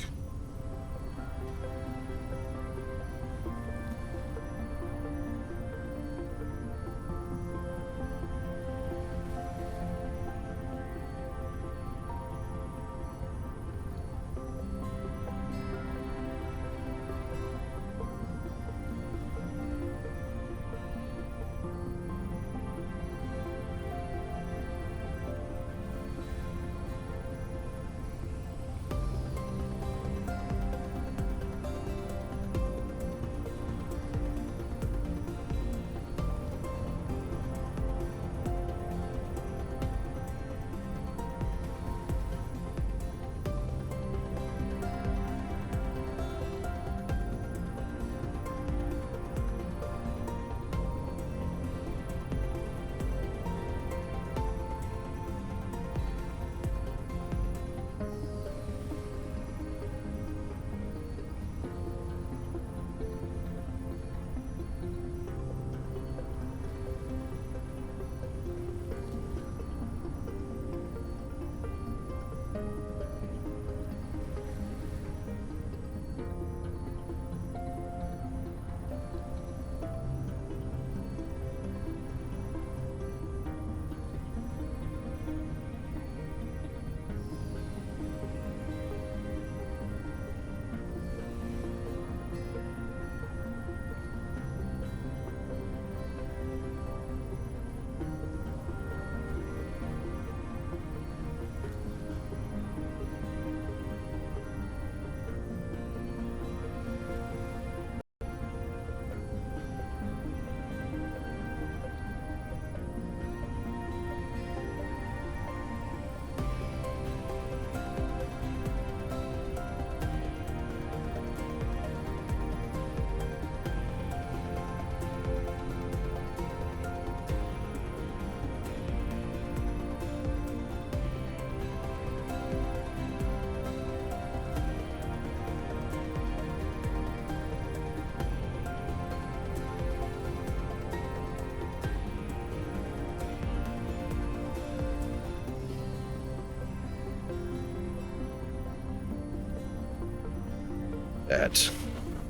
that.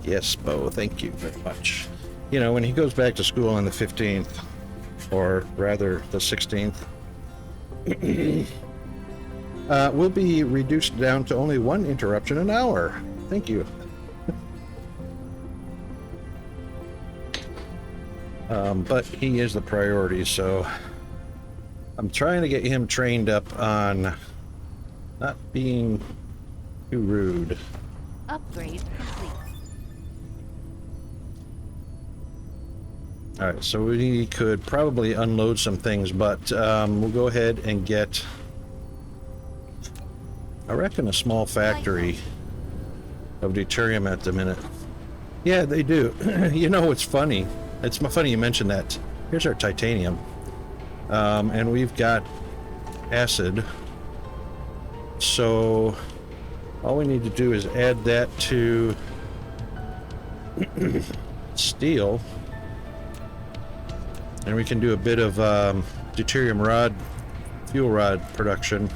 Yes, Bo, thank you very much. You know, when he goes back to school on the 15th, or rather the 16th, we'll be reduced down to only one interruption an hour. Thank you. But he is the priority, so I'm trying to get him trained up on not being too rude. Upgrade complete. All right, so we could probably unload some things, but we'll go ahead and get, I reckon, a small factory of deuterium at the minute. Yeah, they do. You know, it's funny. It's funny you mentioned that. Here's our titanium. And we've got acid. So all we need to do is add that to steel. And we can do a bit of deuterium rod, fuel rod production.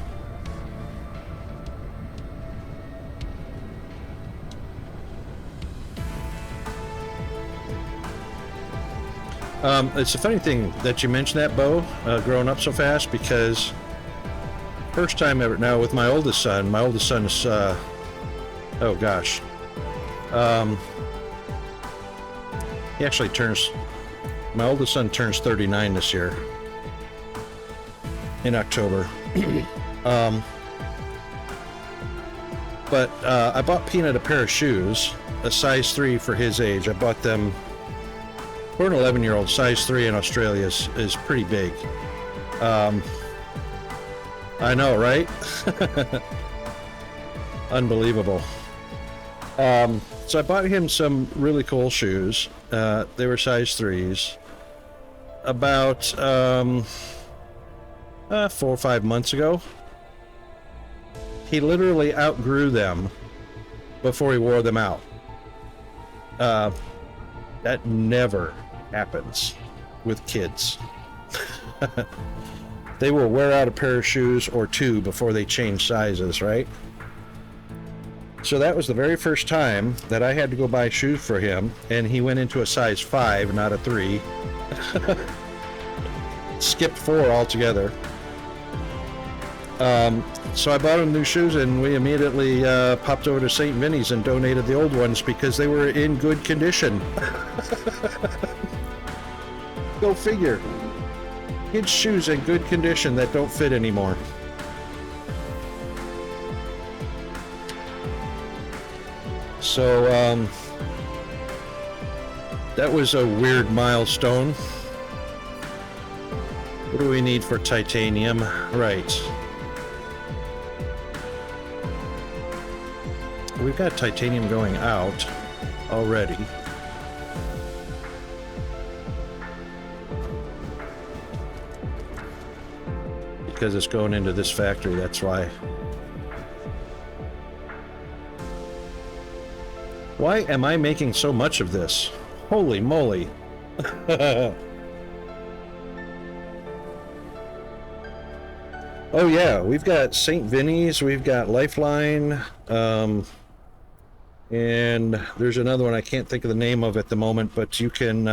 It's a funny thing that you mentioned that, Bo, growing up so fast, because first time ever now with my oldest son is, oh gosh. He actually my oldest son turns 39 this year in October. But I bought Peanut a pair of shoes, a size 3 for his age. I bought them for an 11-year-old. Size 3 in Australia is pretty big. I know, right? Unbelievable. So I bought him some really cool shoes. They were size 3s. About 4 or 5 months ago, he literally outgrew them before he wore them out. That never happens with kids. They will wear out a pair of shoes or two before they change sizes, right? So that was the very first time that I had to go buy shoes for him, and he went into a size 5, not a 3. Skipped 4 altogether. So I bought him new shoes, and we immediately popped over to St. Vinny's and donated the old ones because they were in good condition. Go figure. Kids' shoes in good condition that don't fit anymore. So that was a weird milestone. What do we need for titanium? Right. We've got titanium going out already. Because it's going into this factory, that's why. Why am I making so much of this? Holy moly. Oh yeah, we've got St. Vinny's, we've got Lifeline, and there's another one I can't think of the name of at the moment, but you can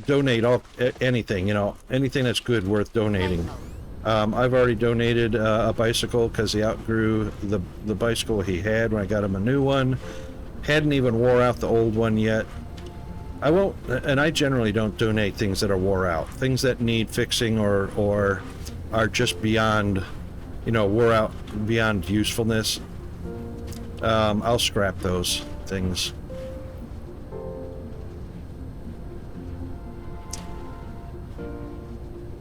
donate anything, you know, anything that's good worth donating. I've already donated a bicycle because he outgrew the bicycle he had when I got him a new one. Hadn't even wore out the old one yet. I won't, and I generally don't donate things that are wore out. Things that need fixing or are just beyond, you know, wore out, beyond usefulness. I'll scrap those things.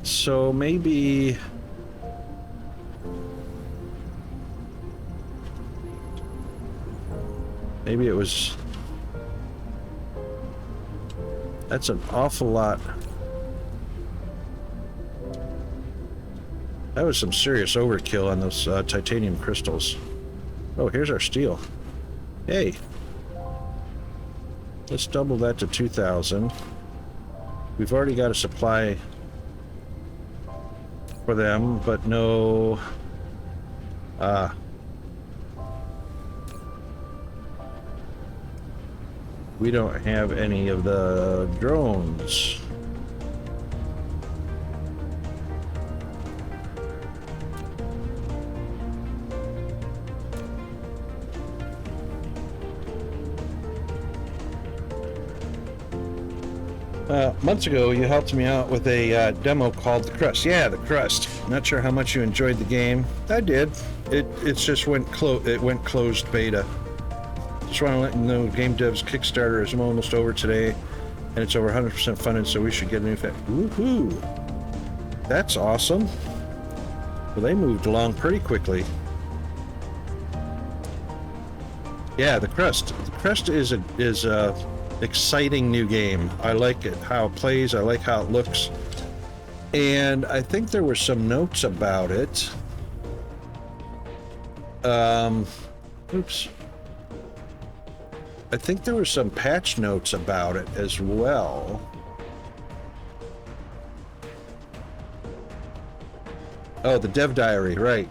So maybe it was, that's an awful lot. That was some serious overkill on those titanium crystals. Oh, here's our steel. Hey. Let's double that to 2,000. We've already got a supply for them, but no... We don't have any of the drones. Months ago, you helped me out with a demo called The Crust. Yeah, The Crust. Not sure how much you enjoyed the game. I did. It just went closed beta. Just want to let you know, Game Dev's Kickstarter is almost over today, and it's over 100% funded, so we should get a new Woohoo! That's awesome. Well, they moved along pretty quickly. Yeah, The Crust. The Crust is a exciting new game. I like it, how it plays. I like how it looks. And I think there were some notes about it. Oops. I think there were some patch notes about it as well. Oh, the dev diary, right.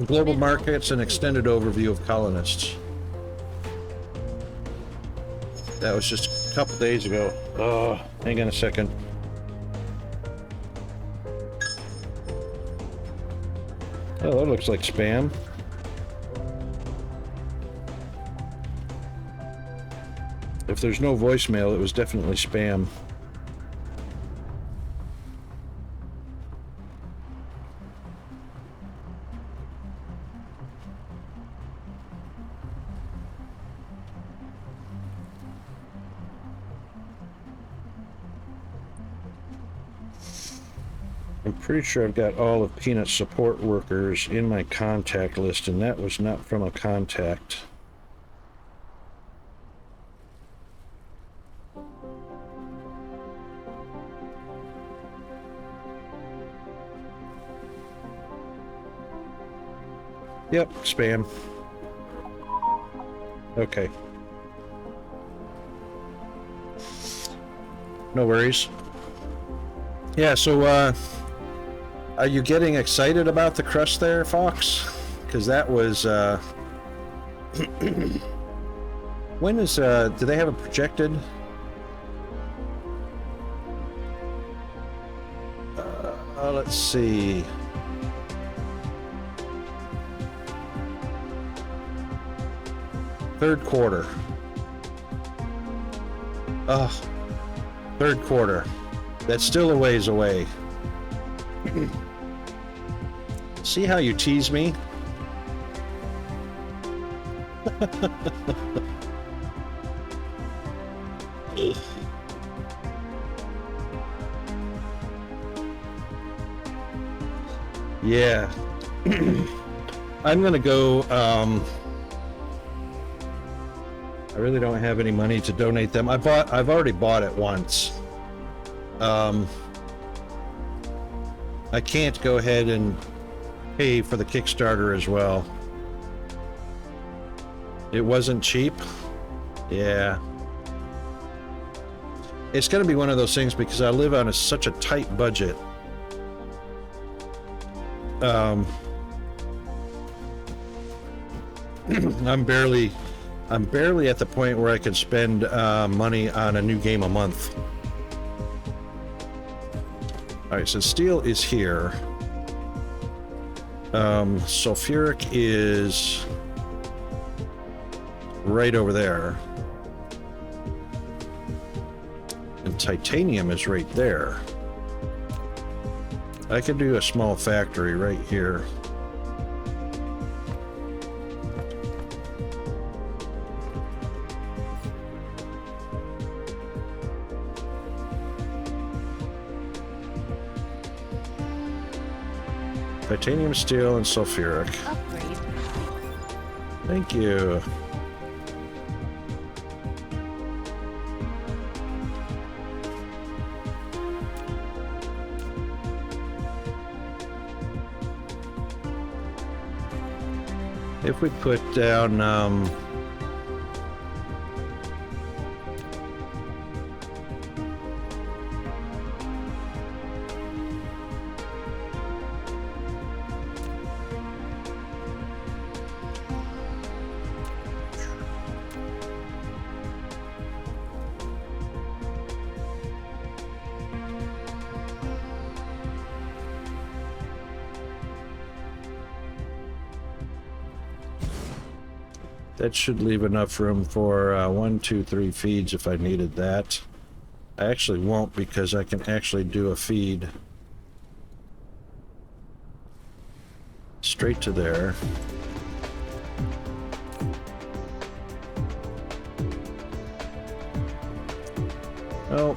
Global markets and extended overview of colonists. That was just a couple days ago. Oh, hang on a second. Oh, that looks like spam. If there's no voicemail, it was definitely spam. I'm pretty sure I've got all of Peanut's support workers in my contact list, and that was not from a contact. Yep, spam. Okay. No worries. Yeah, so, are you getting excited about the crust there, Fox? Because that was, when is, do they have a projected? Let's see. Third quarter. Third quarter. That's still a ways away. See how you tease me? Yeah. I'm gonna go, I really don't have any money to donate them. I've already bought it once. I can't go ahead and pay for the Kickstarter as well. It wasn't cheap. Yeah. It's gonna be one of those things because I live on such a tight budget. I'm barely at the point where I can spend money on a new game a month. Alright, so steel is here. Sulfuric is right over there. And titanium is right there. I could do a small factory right here. Titanium, steel, and sulfuric. Upgrade. Thank you. If we put down, That should leave enough room for 1, 2, 3 feeds if I needed that. I actually won't because I can actually do a feed straight to there. Oh.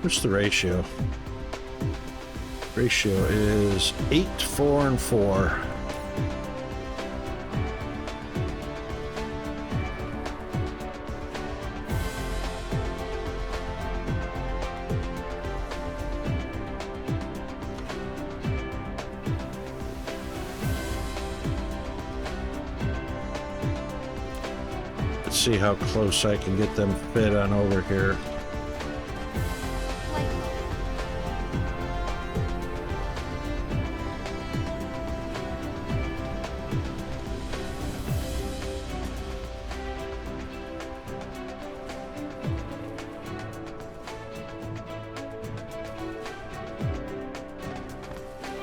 What's the ratio? Ratio is 8, 4, and 4. Let's see how close I can get them fit on over here.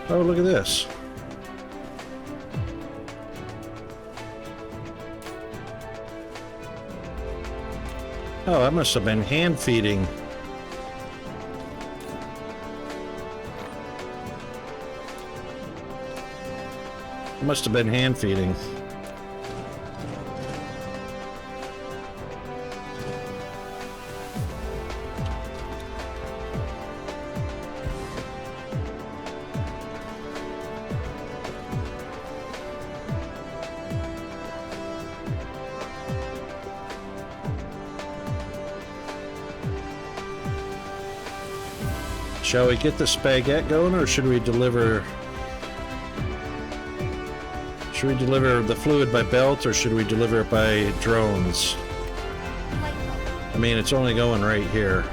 Oh, look at this. Oh, I must have been hand feeding. Must have been hand feeding. Shall we get the spaghetti going, or should we deliver? Should we deliver the fluid by belt, or should we deliver it by drones? I mean, it's only going right here.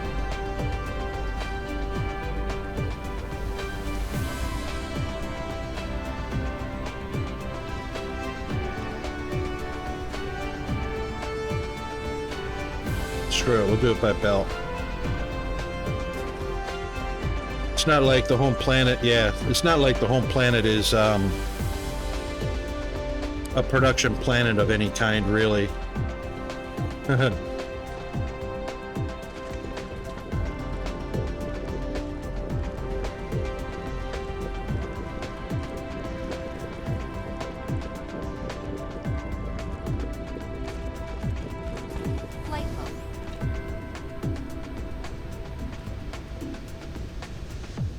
Screw it, we'll do it by belt. It's not like the home planet, yeah, it's not like the home planet is a production planet of any kind, really.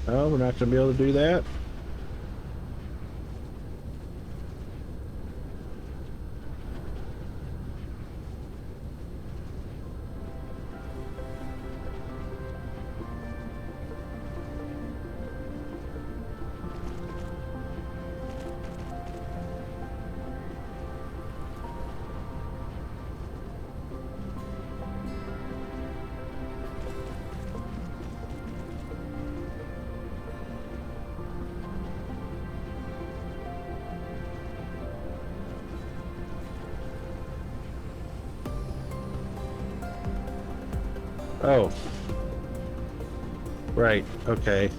Oh, we're not going to be able to do that. Oh. Right, okay.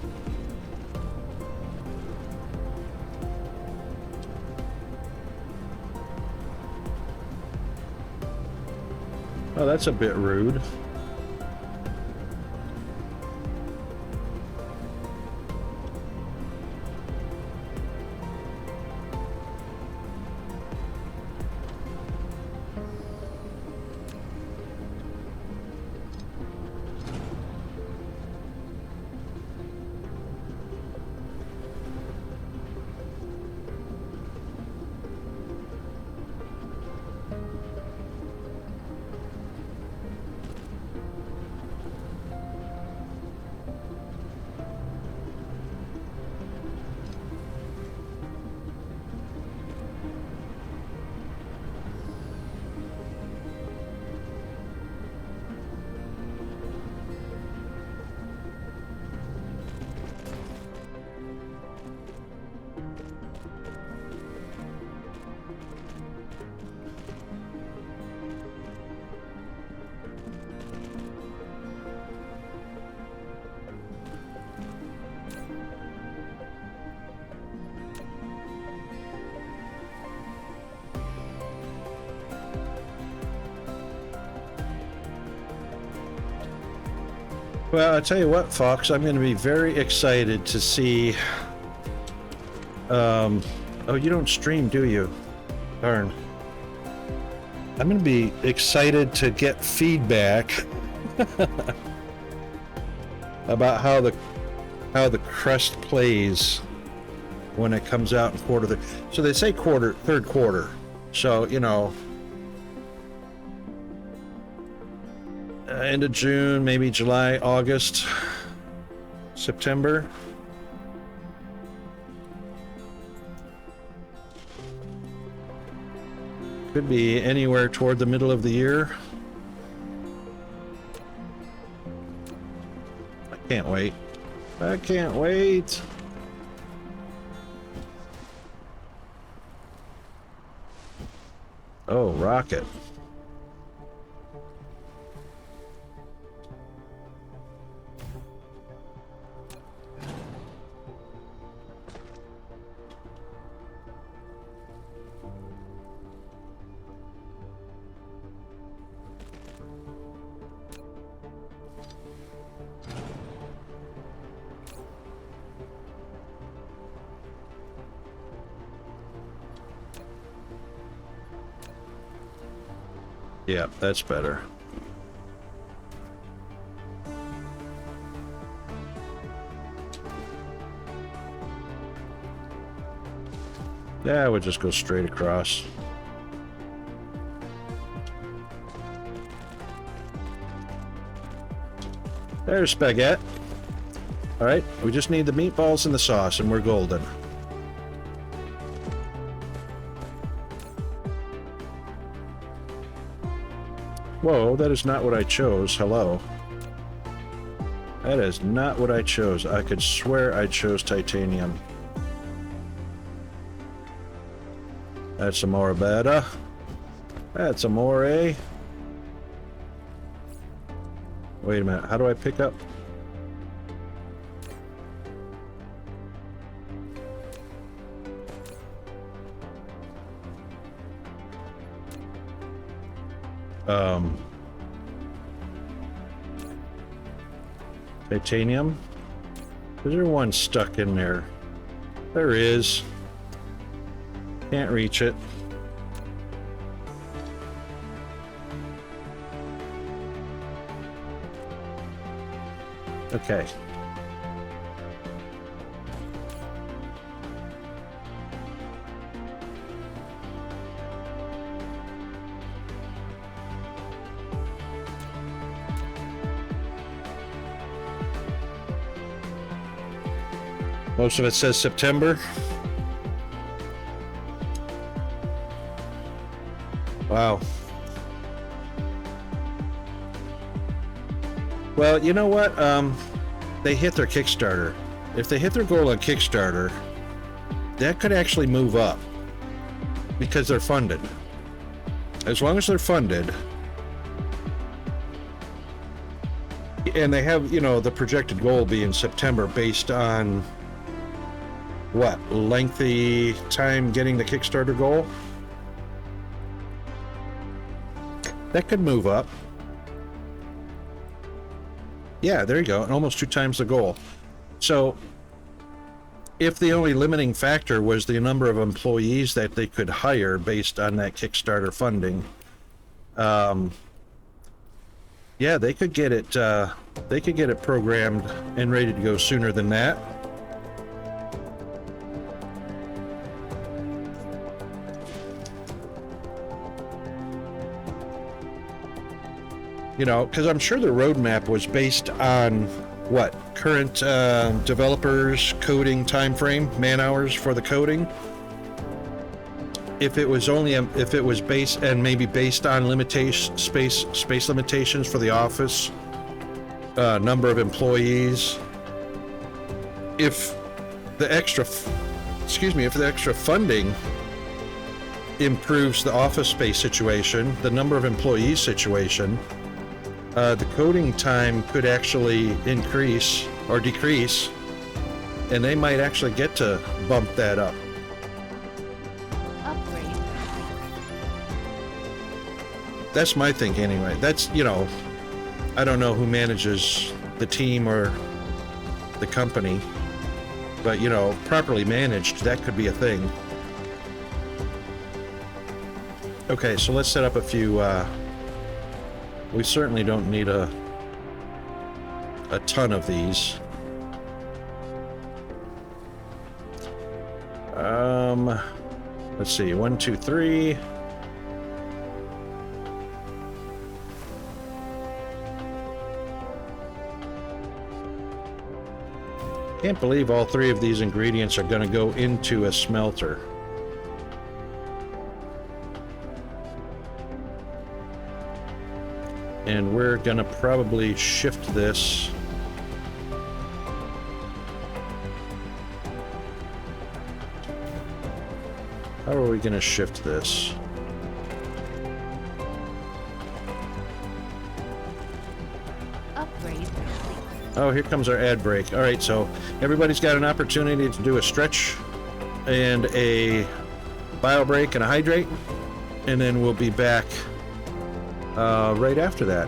Oh, that's a bit rude. Well, I'll tell you what, Fox, I'm going to be very excited to see... oh, you don't stream, do you? Darn. I'm going to be excited to get feedback about how the crest plays when it comes out in quarter. So they say third quarter. So, you know, end of June, maybe July, August, September. Could be anywhere toward the middle of the year. I can't wait. I can't wait. Oh, rocket. Yeah, that's better. Yeah, we'll just go straight across. There's spaghetti. All right, we just need the meatballs and the sauce, and we're golden. Whoa, that is not what I chose. Hello. That is not what I chose. I could swear I chose titanium. That's amore better. That's amore. Wait a minute. How do I pick up? Titanium? Is there one stuck in there? There is. Can't reach it. Okay. Most of it says September. Wow. Well, you know what? They hit their Kickstarter. If they hit their goal on Kickstarter, that could actually move up because they're funded. As long as they're funded, and they have, you know, the projected goal being September based on what? Lengthy time getting the Kickstarter goal? That could move up. Yeah, there you go. Almost 2 times the goal. So, if the only limiting factor was the number of employees that they could hire based on that Kickstarter funding, yeah, they could get it. They could get it programmed and ready to go sooner than that. You know, because I'm sure the roadmap was based on what current developers coding time frame, man hours for the coding. If it was only if it was based and maybe based on space limitations for the office, number of employees. If the extra funding improves the office space situation, the number of employees situation, the coding time could actually increase or decrease, and they might actually get to bump that up. Upgrade. That's my thinking anyway. That's, you know, I don't know who manages the team or the company, but you know, properly managed, that could be a thing. Okay, so let's set up a few. We certainly don't need a ton of these. Let's see, 1, 2, 3. Can't believe all 3 of these ingredients are going to go into a smelter. And we're going to probably shift this. How are we going to shift this? Upgrade complete. Oh, here comes our ad break. All right, so everybody's got an opportunity to do a stretch and a bio break and a hydrate, and then we'll be back right after that.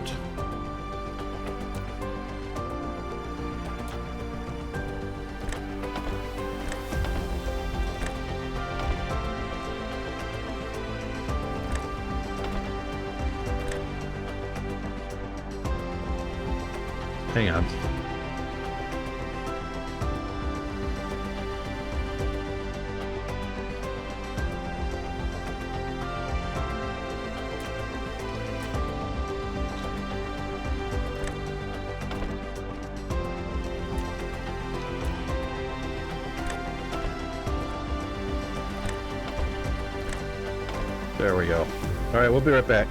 Hang on. There we go. All right, we'll be right back.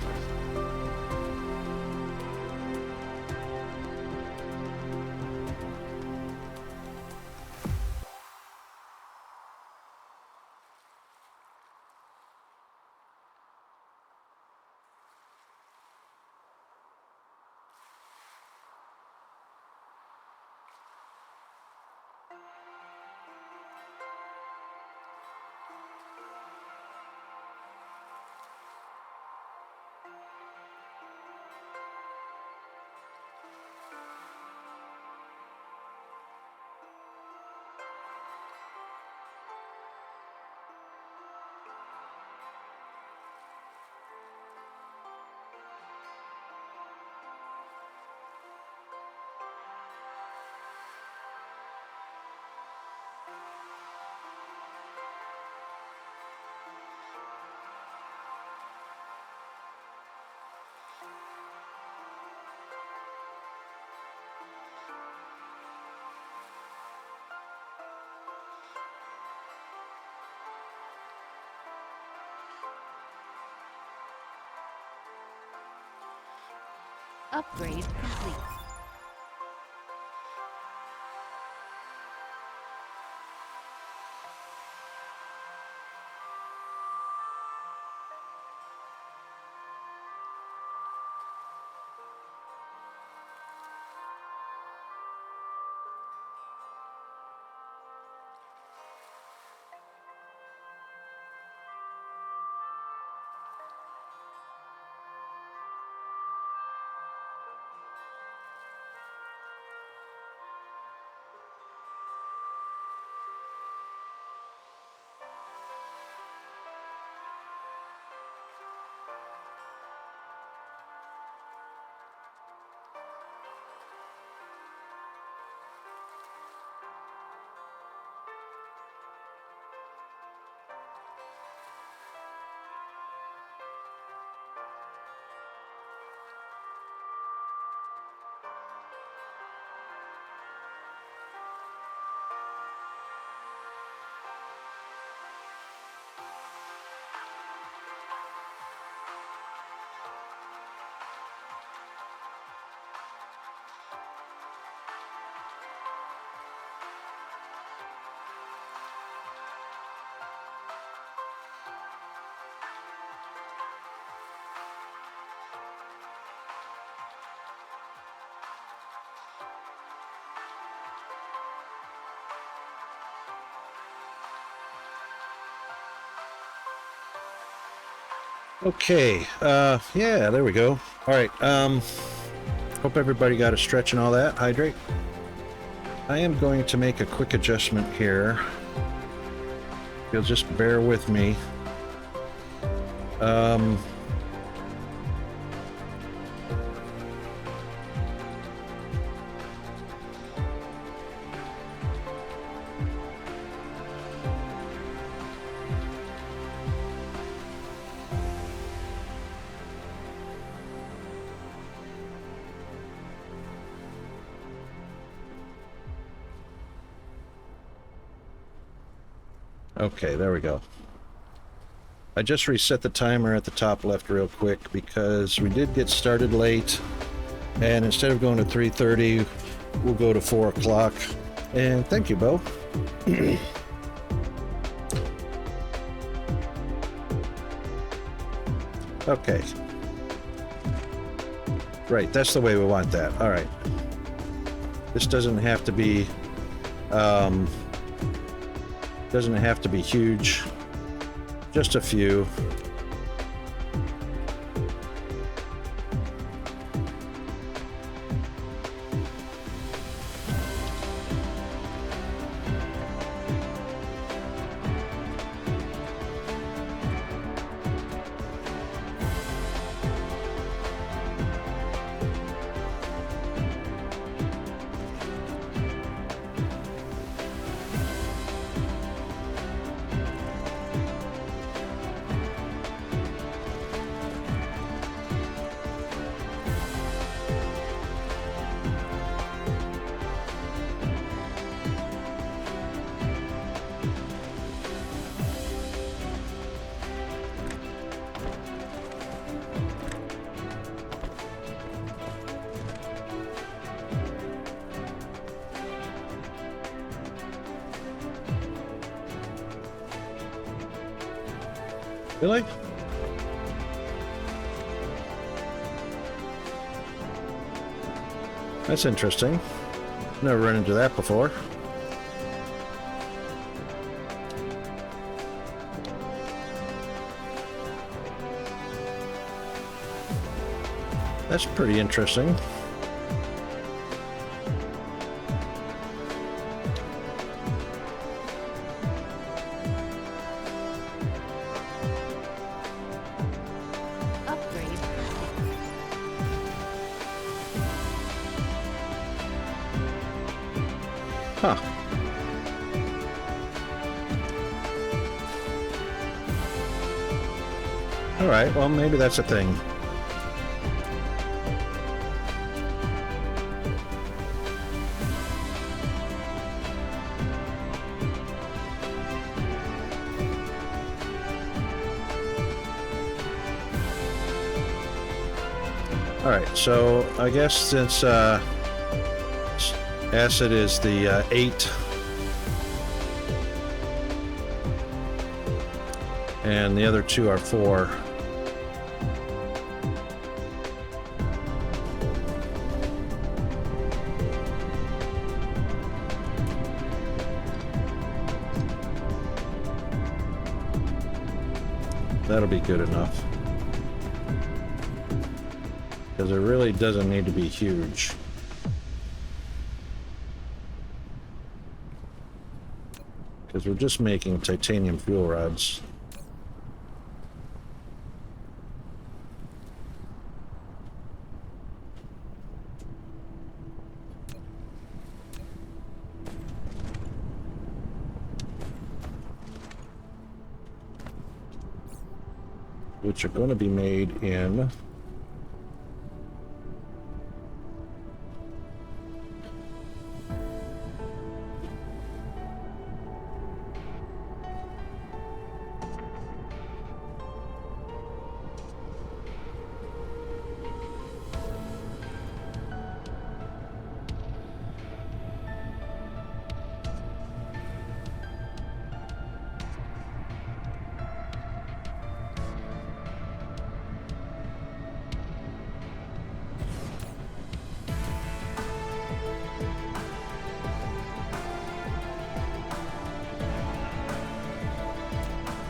Upgrade complete. Okay, yeah, there we go. All right, Hope everybody got a stretch and all that. Hydrate. I am going to make a quick adjustment here. You'll just bear with me. Okay, there we go. I just reset the timer at the top left real quick because we did get started late, and instead of going to 3:30, we'll go to 4 o'clock. And thank you, Bo. Okay. Right, that's the way we want that. All right. This doesn't have to be huge, just a few. Really? That's interesting. Never run into that before. That's pretty interesting. Upgrade. Huh. All right, well, maybe that's a thing. All right, so I guess since acid is the 8 and the other two are 4. That'll be good enough. Because it really doesn't need to be huge. Because we're just making titanium fuel rods. Which are going to be made in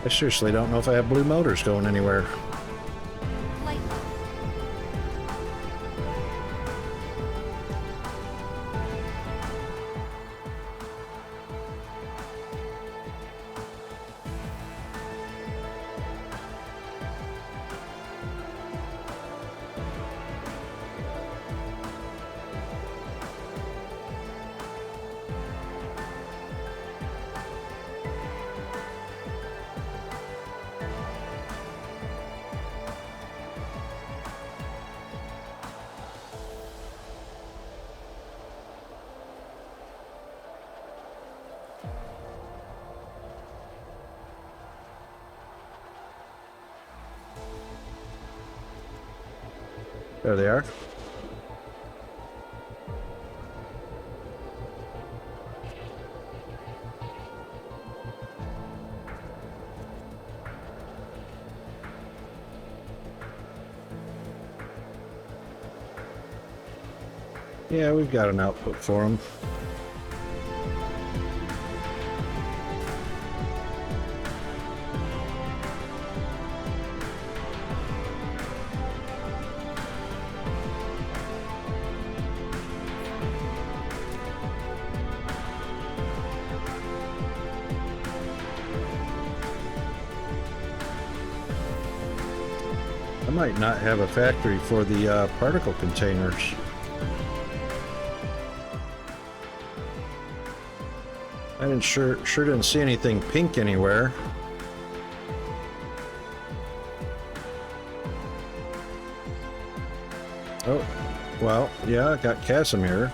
I seriously don't know if I have blue motors going anywhere. Light. There they are. Yeah, we've got an output for them. I might not have a factory for the particle containers. I didn't sure didn't see anything pink anywhere. Oh, well, yeah, I got Casimir.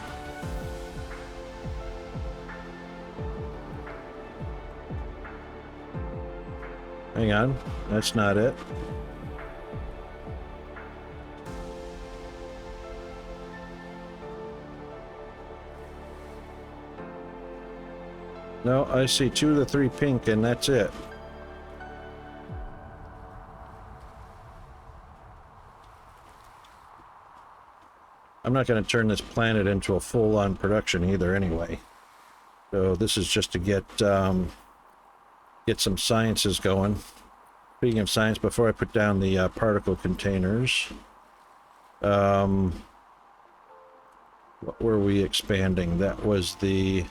Hang on, that's not it. No, I see 2 of the 3 pink, and that's it. I'm not going to turn this planet into a full-on production either anyway. So this is just to get some sciences going. Speaking of science, before I put down the particle containers, what were we expanding? That was the...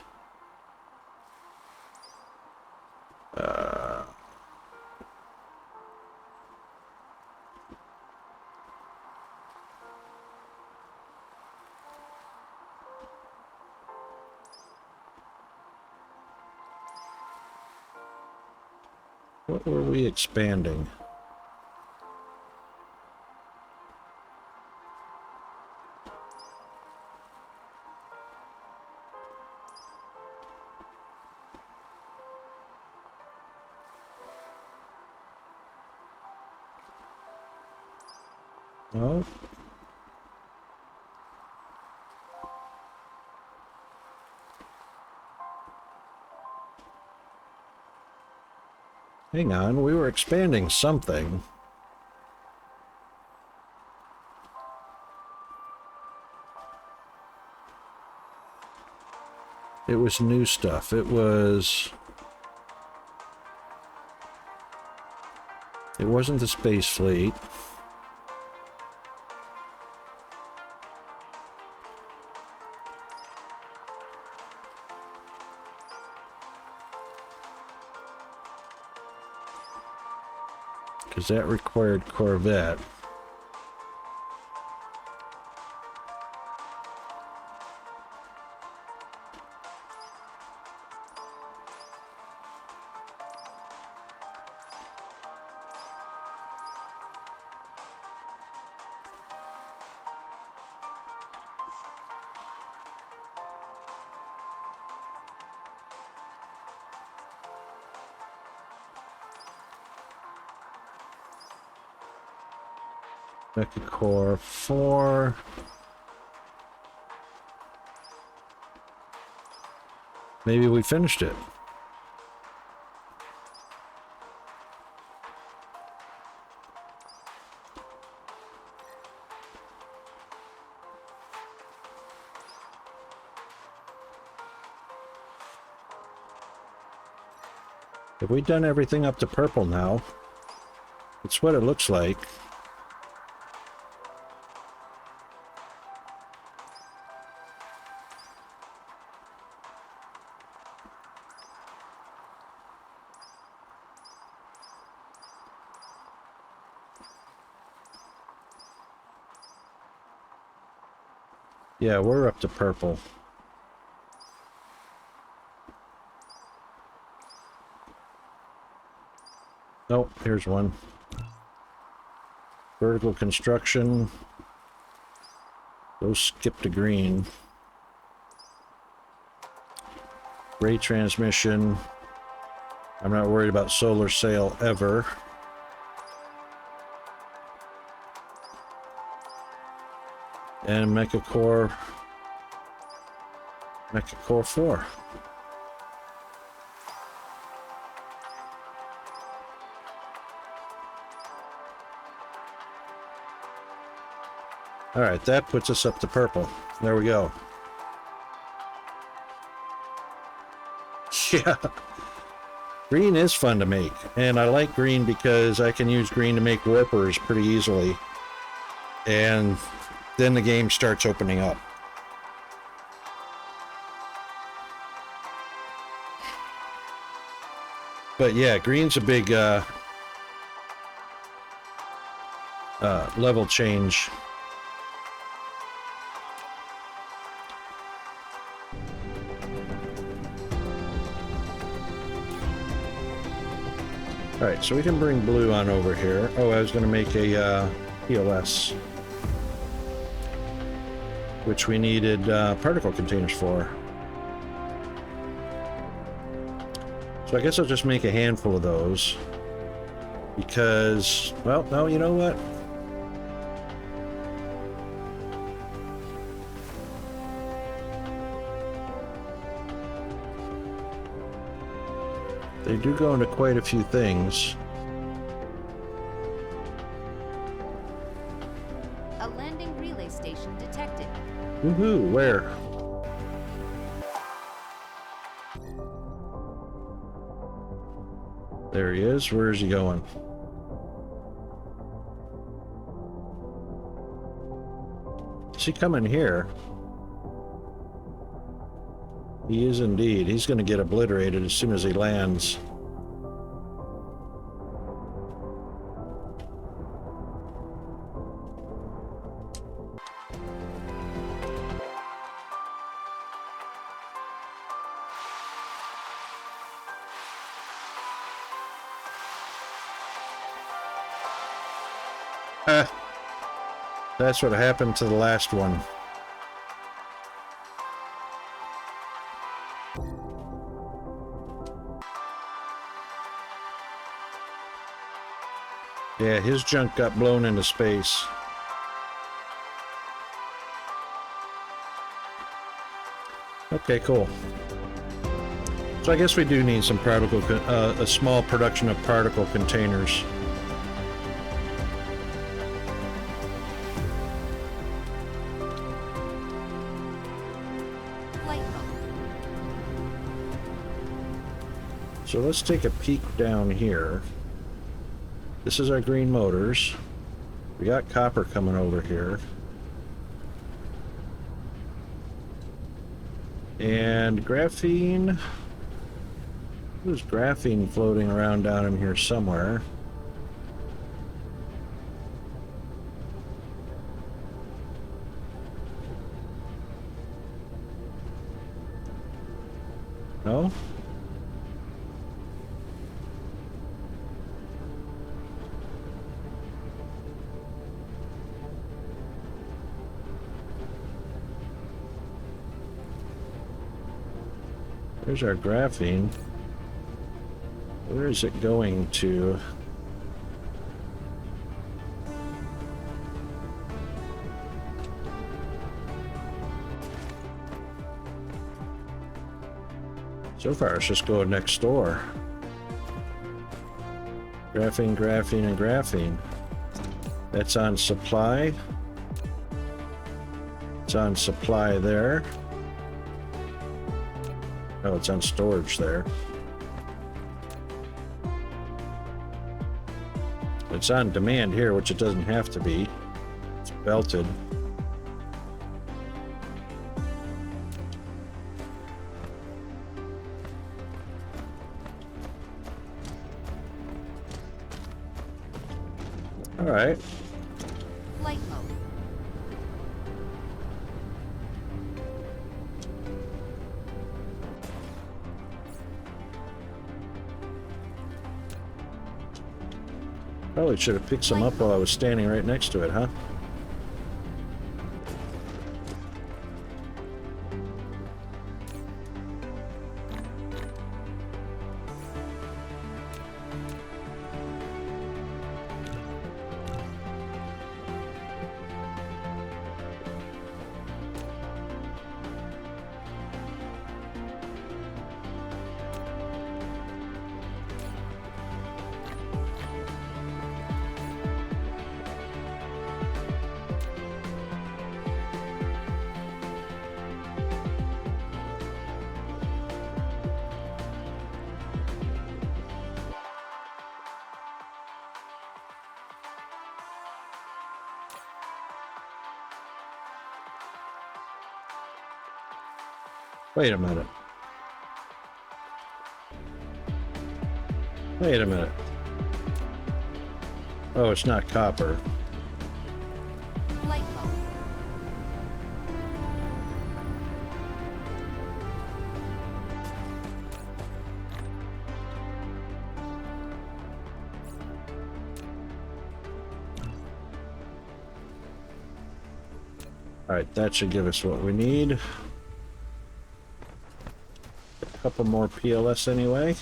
what were we expanding? No. Hang on, we were expanding something. It was new stuff. It wasn't the space fleet. Because that required Corvette. Mecha Core 4. Maybe we finished it. Have we done everything up to purple now? It's what it looks like. Yeah, we're up to purple. Oh, here's one. Vertical construction. Go skip to green. Ray transmission. I'm not worried about solar sail ever. And Mecha Core 4. Alright, that puts us up to purple. There we go. Yeah. Green is fun to make. And I like green because I can use green to make warpers pretty easily. And then the game starts opening up. But yeah, green's a big level change. Alright, so we can bring blue on over here. Oh, I was going to make a PLS, which we needed particle containers for. So I guess I'll just make a handful of those. Because, well, no, you know what? They do go into quite a few things. A landing relay station detected. Woohoo, where? There he is. Where is he going? Is he coming here? He is indeed. He's going to get obliterated as soon as he lands. That's what happened to the last one. Yeah, his junk got blown into space. Okay, cool. So I guess we do need some particle, a small production of particle containers. Flight mode. So let's take a peek down here. This is our green motors. We got copper coming over here. And graphene. There's graphene floating around down in here somewhere. No? There's our graphene. Where is it going to? So far, it's just going next door. Graphene, graphene, and graphene. That's on supply. It's on supply there. Oh, it's on storage there. It's on demand here, which it doesn't have to be. It's belted. All right. Flight mode. Probably should have picked some up while I was standing right next to it, huh? Wait a minute. Wait a minute. Oh, it's not copper. Light bulb. All right, that should give us what we need. A couple more PLS anyway.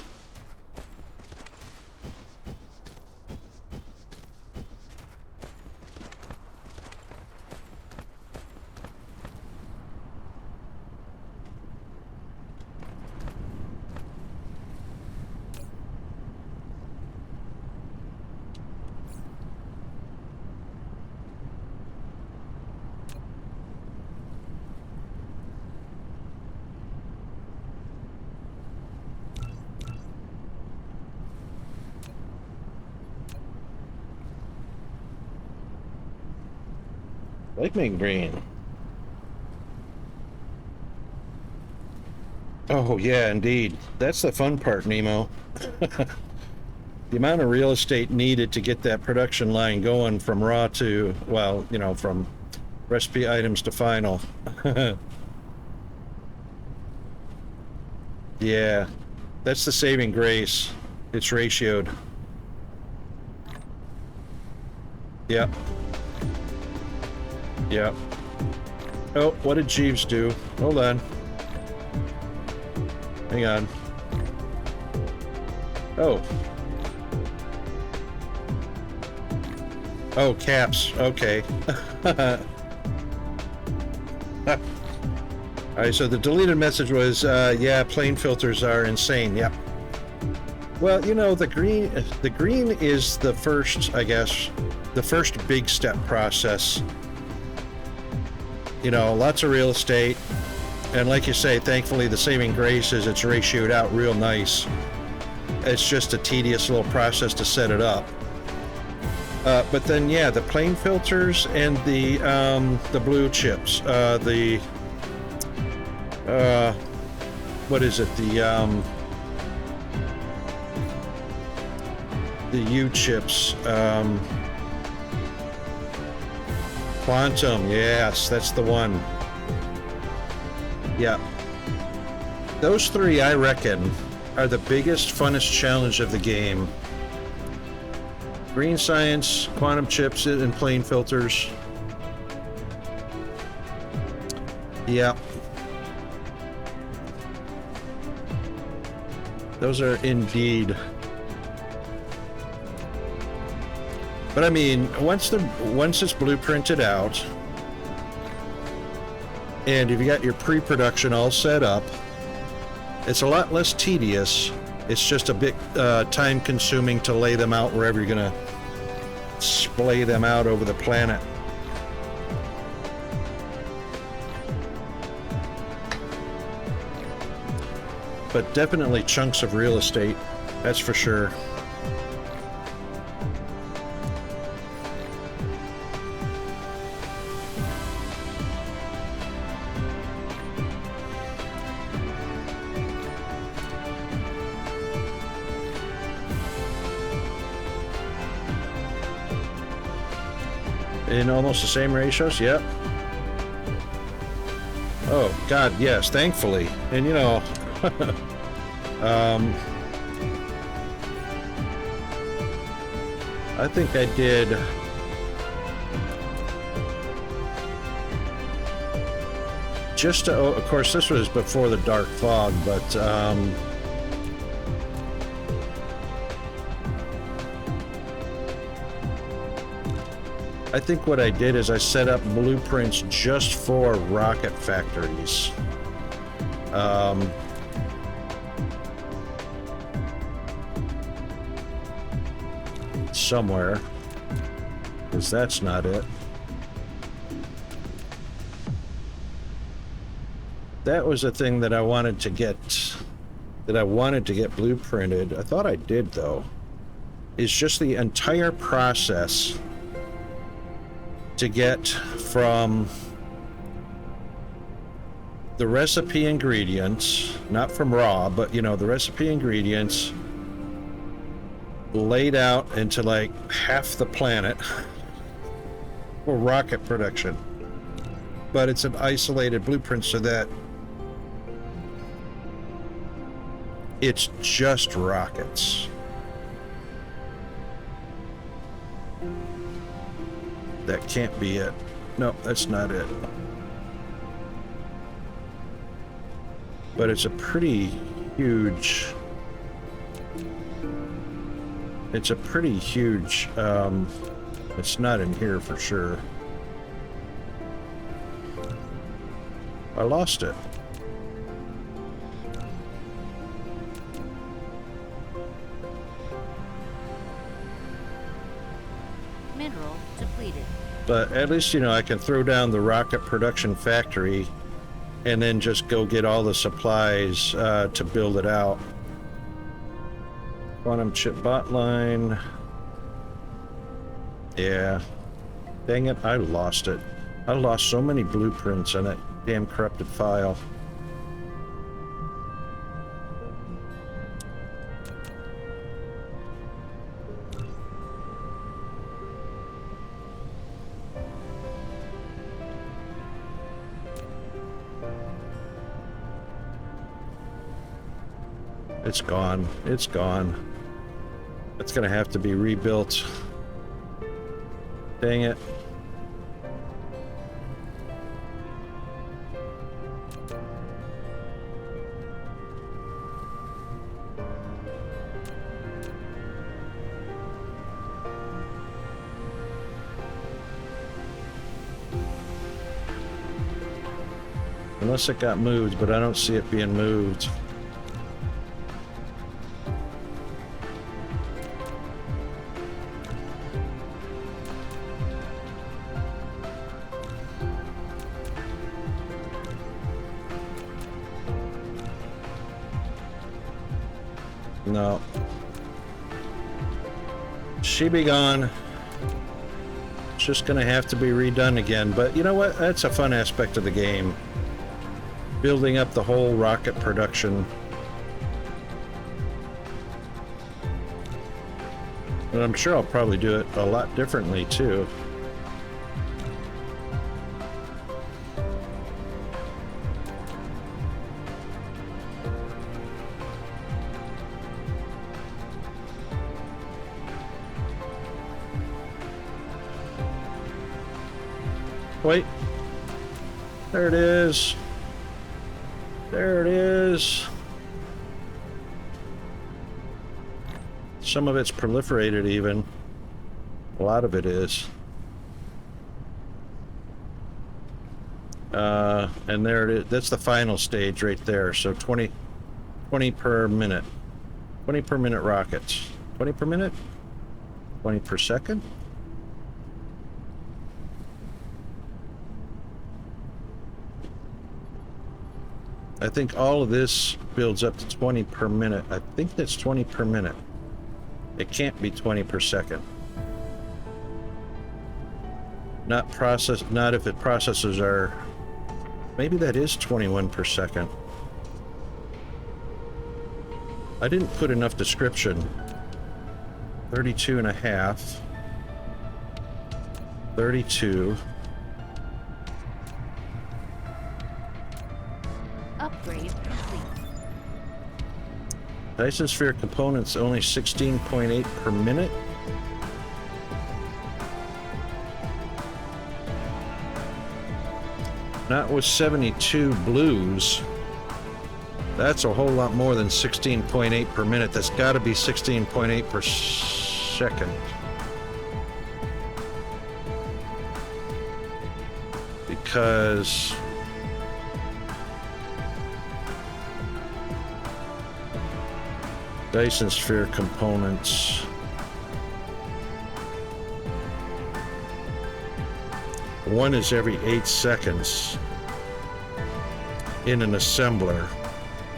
Lightning green. Oh, yeah, indeed. That's the fun part, Nemo. The amount of real estate needed to get that production line going from raw to, well, you know, from recipe items to final. Yeah, that's the saving grace. It's ratioed. Yep. Yep. Oh, what did Jeeves do? Hold on. Hang on. Oh. Oh, caps. Okay. Alright, so the deleted message was, yeah, plane filters are insane. Yep. Well, you know, the green is the first, I guess, the first big step process. You know, lots of real estate. And like you say, thankfully the saving grace is it's ratioed out real nice. It's just a tedious little process to set it up. But then, yeah, the plane filters and the blue chips, what is it? The U chips, Quantum, yes, that's the one. Yeah. Those three, I reckon, are the biggest, funnest challenge of the game. Green science, quantum chips, and plane filters. Yeah. Those are indeed. But I mean, once it's blueprinted out, and if you got your pre-production all set up, it's a lot less tedious. It's just a bit time-consuming to lay them out wherever you're gonna splay them out over the planet. But definitely chunks of real estate, that's for sure. In almost the same ratios, yep. Oh, God, yes, thankfully. And, you know, I think I did just to, oh, of course, this was before the dark fog, but, I think what I did is I set up blueprints just for rocket factories. Somewhere, because that's not it. That was a thing that I wanted to get, blueprinted. I thought I did, though. Is just the entire process to get from the recipe ingredients, not from raw, but you know, the recipe ingredients laid out into like half the planet for rocket production. But it's an isolated blueprint so that it's just rockets. That can't be it. No, that's not it. But it's a pretty huge... It's a pretty huge... it's not in here for sure. I lost it. Mineral depleted. But at least, you know, I can throw down the rocket production factory and then just go get all the supplies to build it out. Quantum chip bot line. Yeah. Dang it, I lost it. I lost so many blueprints in that damn corrupted file. It's gone. It's gone. It's gonna have to be rebuilt. Dang it. Unless it got moved, but I don't see it being moved. No. She be gone. It's just gonna have to be redone again. But you know what? That's a fun aspect of the game. Building up the whole rocket production. And I'm sure I'll probably do it a lot differently too. Wait. There it is. There it is. Some of it's proliferated even. A lot of it is. And there it is. That's the final stage right there. So 20 per minute. 20 per minute rockets. 20 per minute? 20 per second? I think all of this builds up to 20 per minute. I think that's 20 per minute. It can't be 20 per second. Not if it processes our... Maybe that is 21 per second. I didn't put enough description. 32 and a half. 32. Upgrade complete. Dyson sphere components only 16.8 per minute. Not with 72 blues. That's a whole lot more than 16.8 per minute. That's got to be 16.8 per second. Because Dyson sphere components. One is every 8 seconds in an assembler.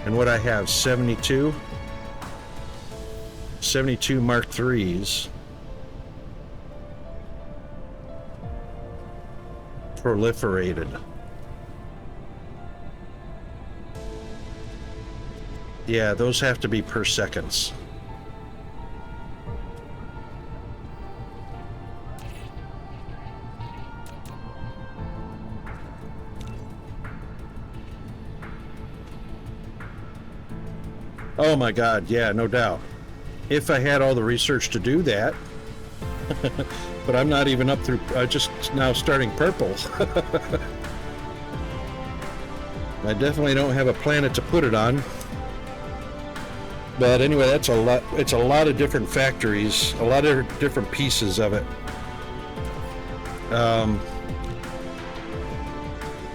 And what I have, 72 Mark IIIs proliferated. Yeah, those have to be per seconds. Oh my god, yeah, no doubt. If I had all the research to do that. But I'm not even up through, just now starting purple. I definitely don't have a planet to put it on. But anyway, that's a lot. It's a lot of different factories, a lot of different pieces of it.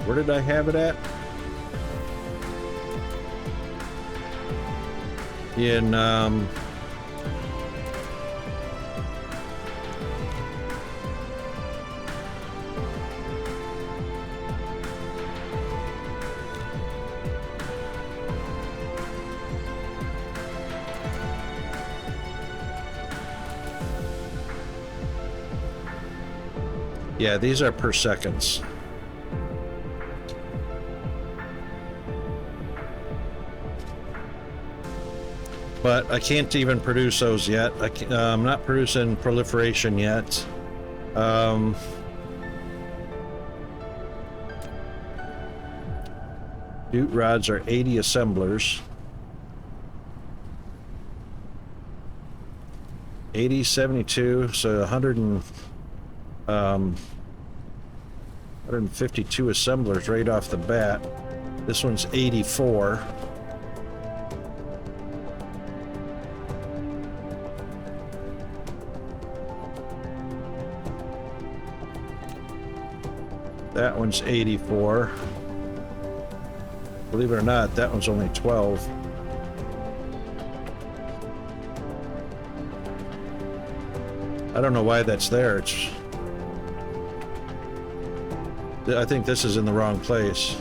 Where did I have it at? In yeah, these are per seconds. But I can't even produce those yet. I'm not producing proliferation yet. Jute rods are 80 assemblers. 80, 72, so 152 assemblers right off the bat. This one's 84. That one's 84. Believe it or not, that one's only 12. I don't know why that's there. I think this is in the wrong place.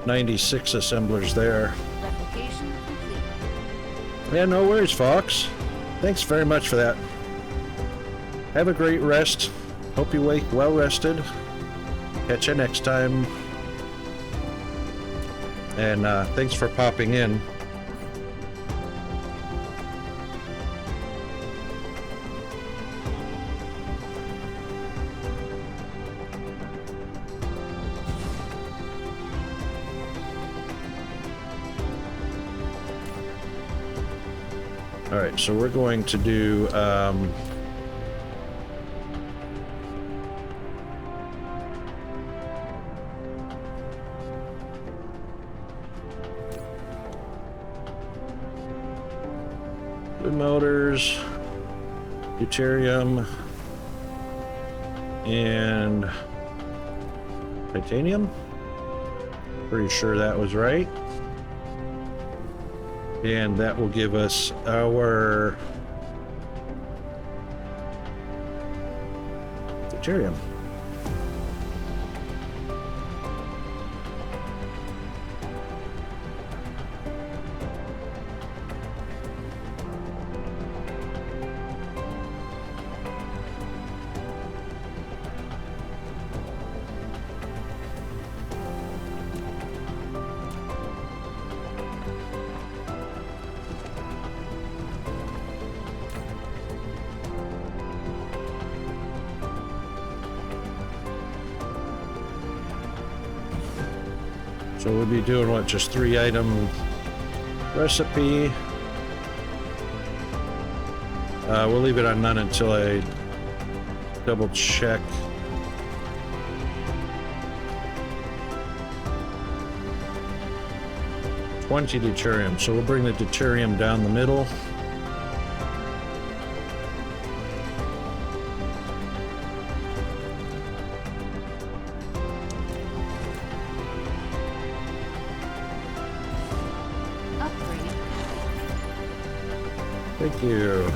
96 assemblers there. Replication complete. Yeah, no worries, Fox. Thanks very much for that. Have a great rest. Hope you wake well rested. Catch you next time. And thanks for popping in. All right, so we're going to do motors, deuterium, and titanium. Pretty sure that was right. And that will give us our deuterium. So we'll be doing what, just 3-item recipe. We'll leave it on none until I double check. $20 deuterium, so we'll bring the deuterium down the middle. Thank you.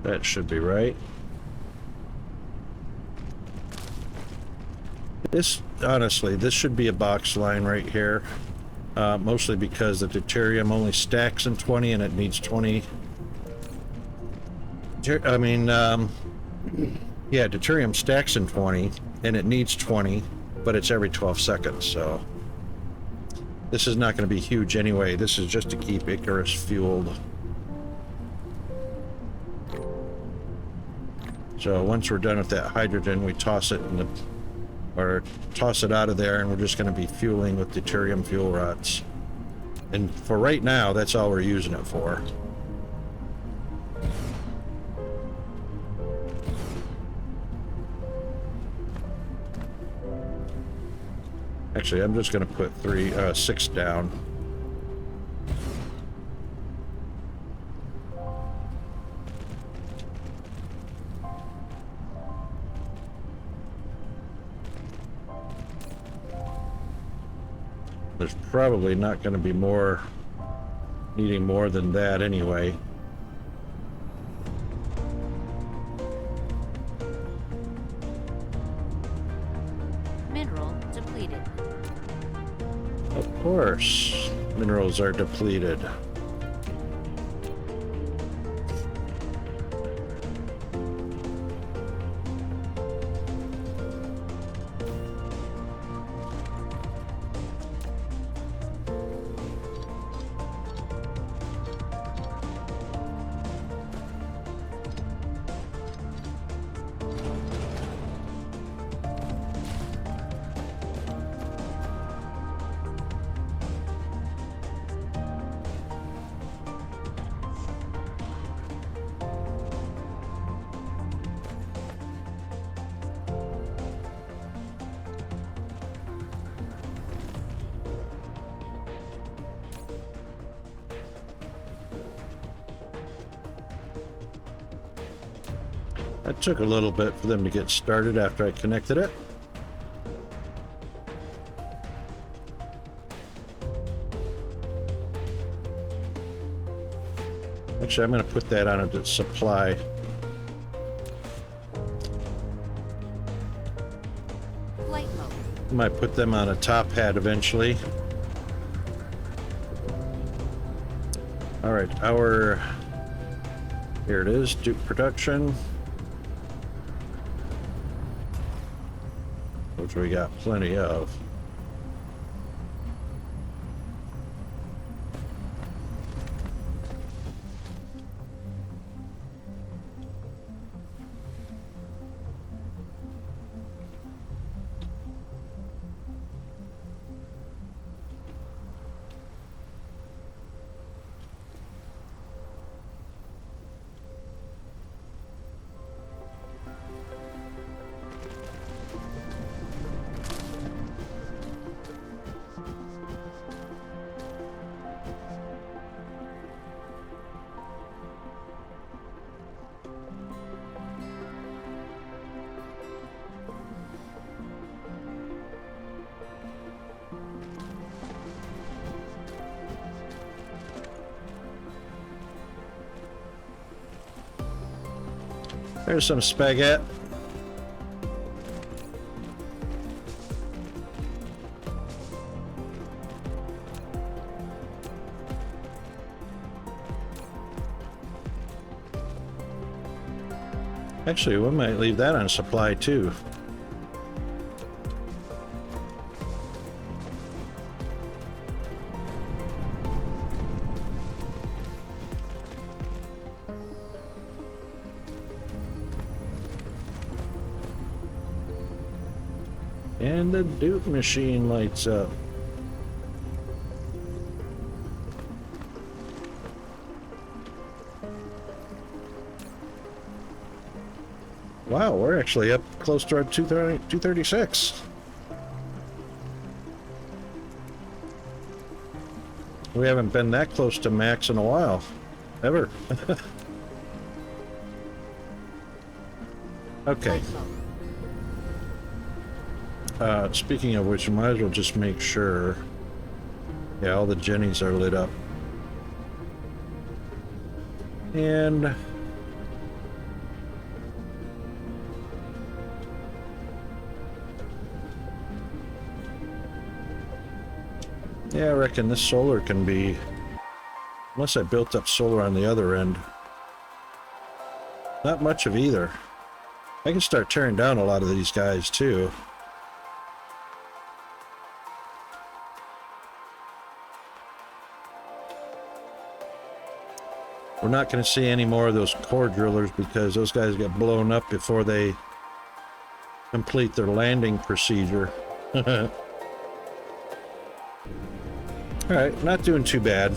That should be right. This, honestly, this should be a box line right here. Mostly because the deuterium only stacks in 20 and it needs 20. I mean, yeah, deuterium stacks in 20 and it needs 20, but it's every 12 seconds, so this is not going to be huge anyway. This is just to keep Icarus fueled. So once we're done with that hydrogen, we toss it in the, or toss it out of there, and we're just going to be fueling with deuterium fuel rods. And for right now, that's all we're using it for. Actually, I'm just going to put 6 down. There's probably not going to be needing more than that anyway. Mineral depleted. Of course, minerals are depleted. It took a little bit for them to get started after I connected it. Actually, I'm going to put that on a supply. Flight mode. I might put them on a top hat eventually. All right, here it is, Duke production. Which we got plenty of. There's some spaghetti. Actually, we might leave that on supply too. And the Duke machine lights up. Wow, we're actually up close to our 236. We haven't been that close to max in a while. Ever. Okay. Flight mode. Speaking of which, we might as well just make sure. Yeah, all the Jennies are lit up. And Yeah, I reckon this solar can be... Unless I built up solar on the other end. Not much of either. I can start tearing down a lot of these guys, too. We're not going to see any more of those core drillers because those guys get blown up before they complete their landing procedure. Alright, not doing too bad.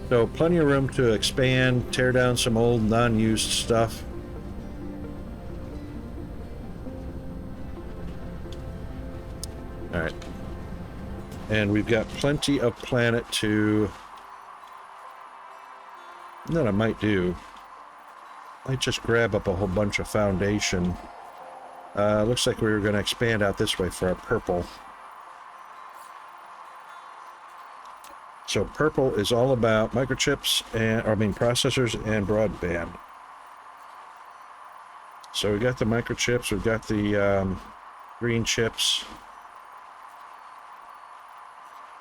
So plenty of room to expand, tear down some old non-used stuff. Alright. And we've got plenty of planet to... That I might do. I might just grab up a whole bunch of foundation. Looks like we were going to expand out this way for our purple. So purple is all about microchips and, processors and broadband. So we got the microchips, we've got the green chips,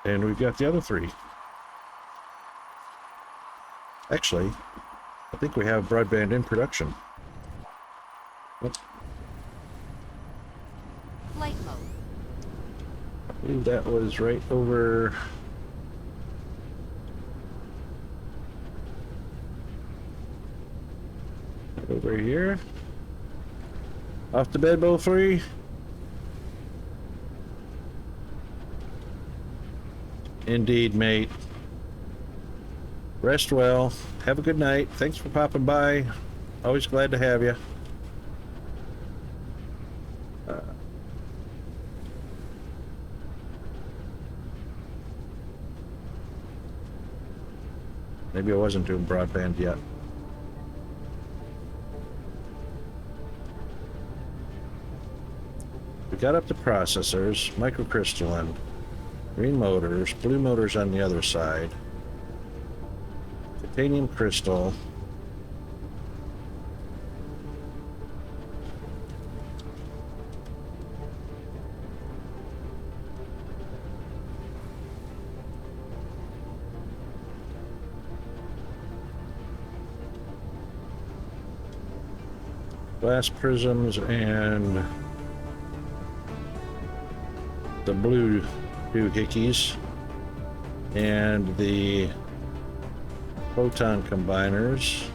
and we've got the other three. Actually, I think we have broadband in production. What? Flight mode. I believe that was right over... Over here. Off the bed, bowl 3. Indeed, mate. Rest well. Have a good night. Thanks for popping by. Always glad to have you. Maybe I wasn't doing broadband yet. We got up the processors, microcrystalline, green motors, blue motors on the other side, titanium crystal, glass prisms, and the blue doohickeys, and the photon combiners.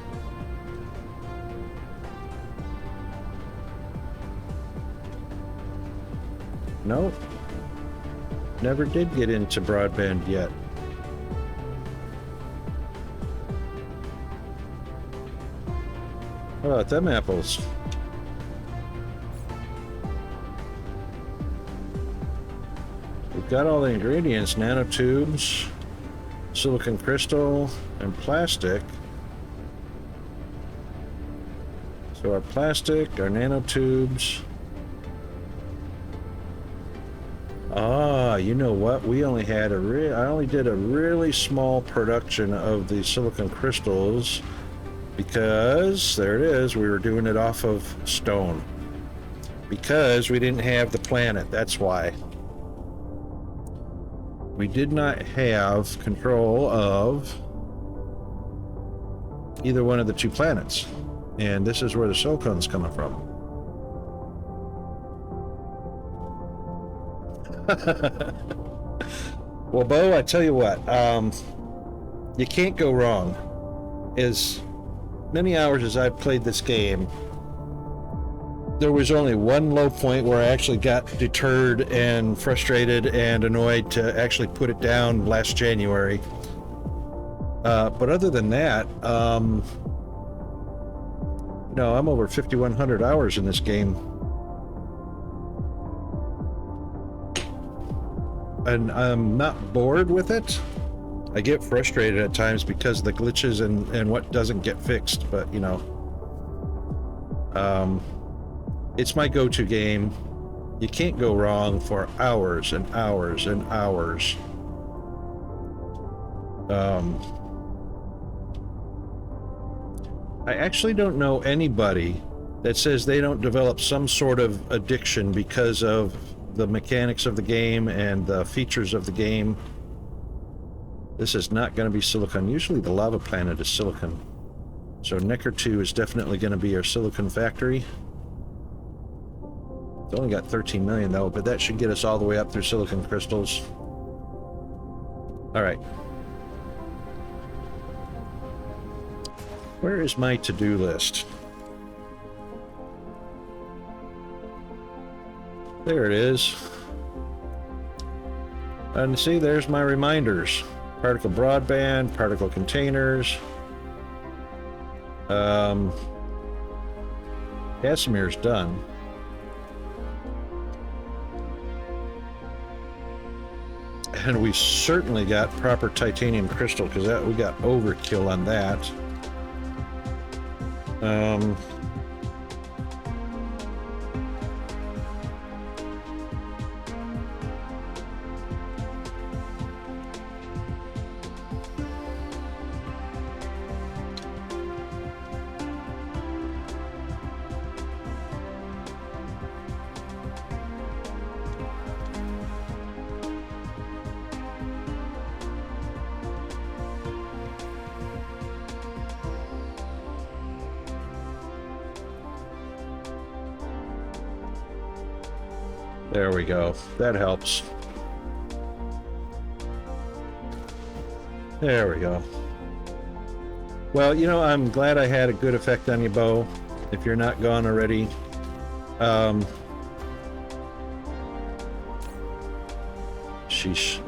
Nope. Never did get into broadband yet. How about them apples? We've got all the ingredients: nanotubes, silicon crystal, and plastic. So our plastic, our nanotubes. Ah, you know what? We only had I only did a really small production of the silicon crystals because, there it is, we were doing it off of stone. Because we didn't have the planet, that's why. We did not have control of either one of the two planets. And this is where the silicon's coming from. Well, Bo, I tell you what, you can't go wrong. As many hours as I've played this game, there was only one low point where I actually got deterred and frustrated and annoyed to actually put it down last January. But other than that, no, I'm over 5,100 hours in this game. And I'm not bored with it. I get frustrated at times because of the glitches and what doesn't get fixed, but you know. It's my go-to game. You can't go wrong for hours and hours and hours. I actually don't know anybody that says they don't develop some sort of addiction because of the mechanics of the game and the features of the game. This is not going to be silicon. Usually the lava planet is silicon. So Necker 2 is definitely going to be our silicon factory. It's only got 13 million though, but that should get us all the way up through silicon crystals. All right. Where is my to-do list? There it is. And see, there's my reminders. Particle broadband, particle containers. Casimir's done. And we certainly got proper titanium crystal, because that we got overkill on that. There we go. That helps. There we go. Well, you know, I'm glad I had a good effect on you, Bo. If you're not gone already. Sheesh.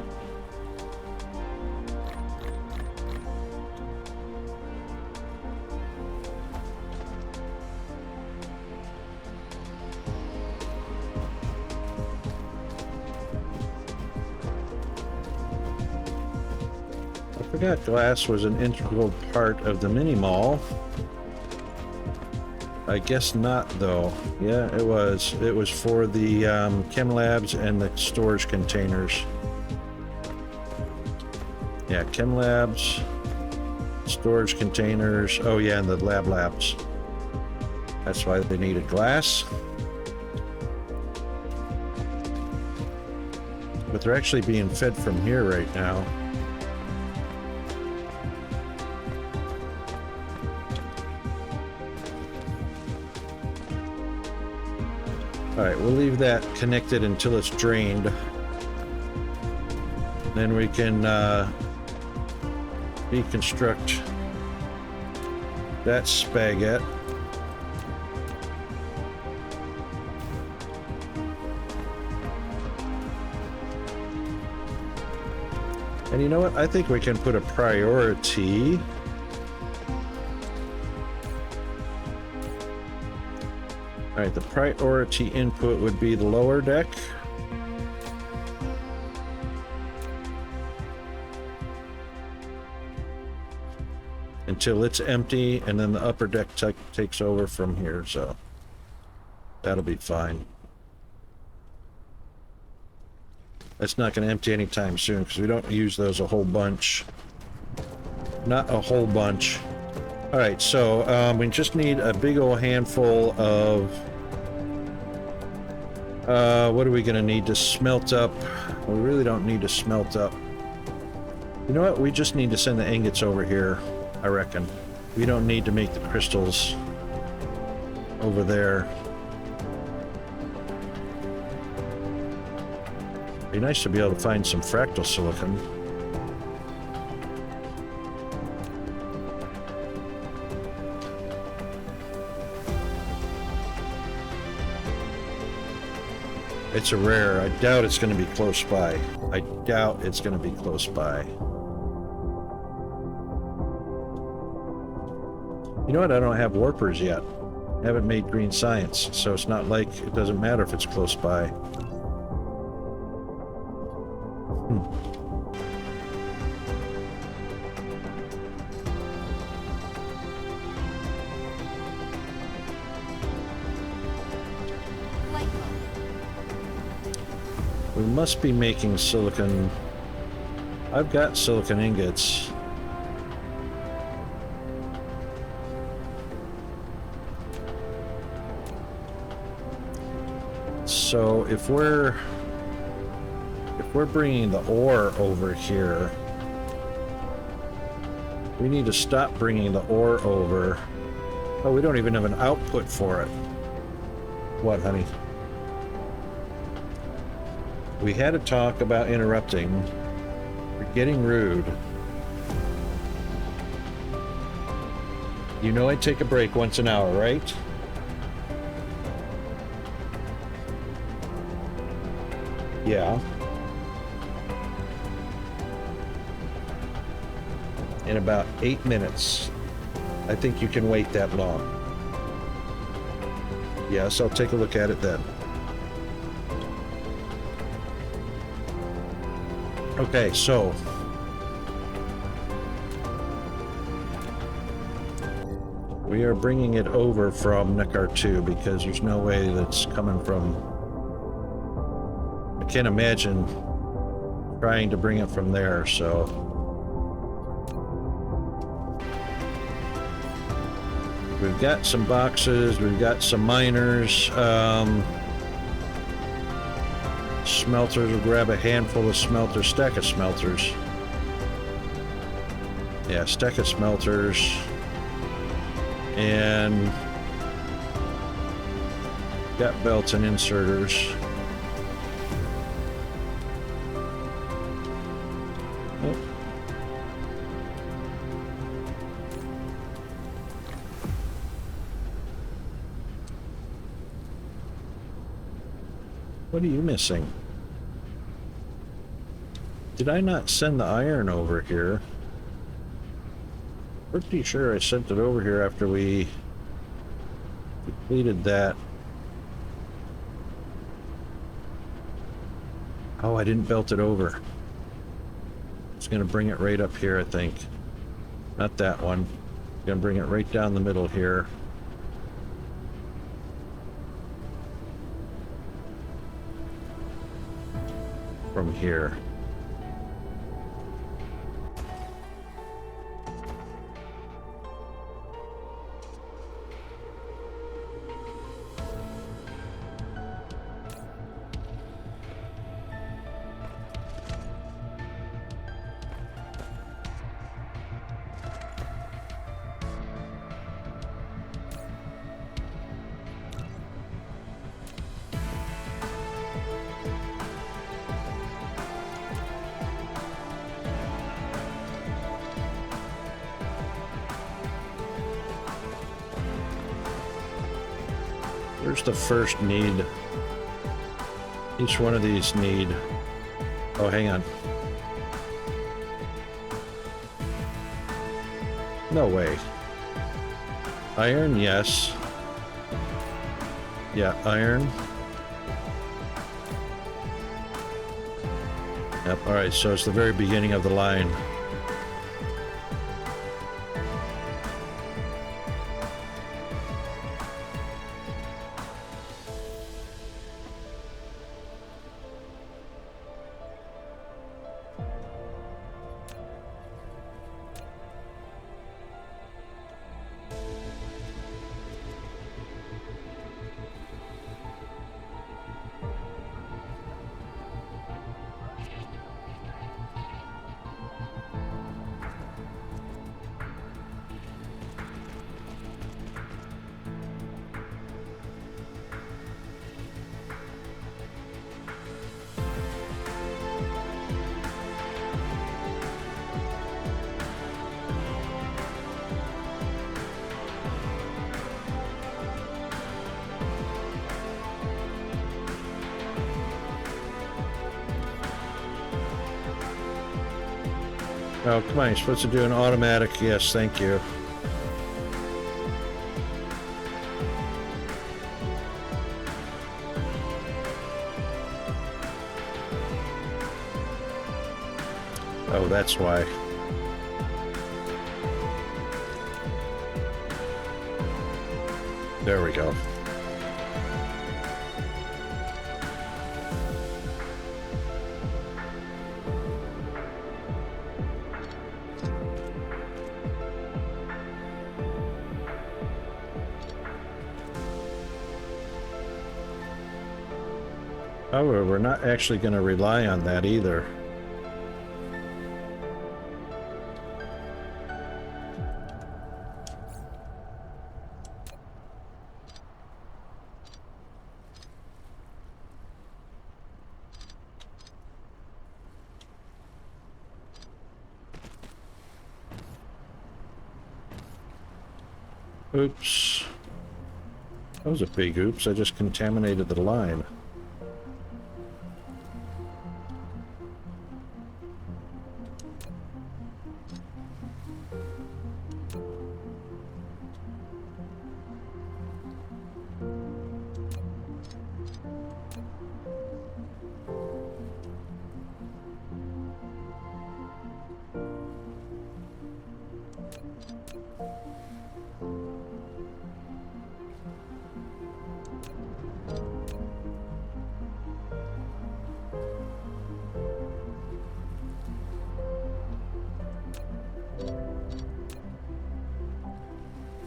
I forgot glass was an integral part of the mini mall. I guess not, though. Yeah, it was. It was for the chem labs and the storage containers. Yeah, chem labs, storage containers. Oh yeah, and the labs. That's why they needed glass. But they're actually being fed from here right now. Alright, we'll leave that connected until it's drained. Then we can deconstruct that spaghetti. And you know what? I think we can put a priority. Alright, the priority input would be the lower deck. Until it's empty, and then the upper deck takes over from here, so that'll be fine. That's not going to empty anytime soon, because we don't use those a whole bunch. Not a whole bunch. Alright, so we just need a big old handful of... what are we going to need to smelt up? We really don't need to smelt up. You know what? We just need to send the ingots over here, I reckon. We don't need to make the crystals over there. Be nice to be able to find some fractal silicon. It's a rare. I doubt it's going to be close by. I doubt it's going to be close by. You know what? I don't have warpers yet. I haven't made green science, so it's not like it doesn't matter if it's close by. We must be making silicon. I've got silicon ingots. So if we're bringing the ore over here, We need to stop bringing the ore over. Oh, we don't even have an output for it. What, honey? We had a talk about interrupting. You're getting rude. You know I take a break once an hour, right? Yeah. In about 8 minutes. I think you can wait that long. Yes, I'll take a look at it then. Okay, so we are bringing it over from Nekar 2 because there's no way that's coming from... I can't imagine trying to bring it from there, so... We've got some boxes, we've got some miners, smelters. We'll grab a handful of smelters, stack of smelters. Yeah, stack of smelters. And got belts and inserters. Oh. What are you missing? Did I not send the iron over here? Pretty sure I sent it over here after we completed that. Oh, I didn't belt it over. It's gonna bring it right up here, I think. Not that one. Gonna bring it right down the middle here. From here. Where's the first need? Each one of these need... Oh, hang on. No way. Iron, yes. Yeah, iron. Yep, alright, so it's the very beginning of the line. Oh, come on, you're supposed to do an automatic. Yes, thank you. Oh, that's why. There we go. However, we're not actually going to rely on that either. Oops. That was a big oops. I just contaminated the line.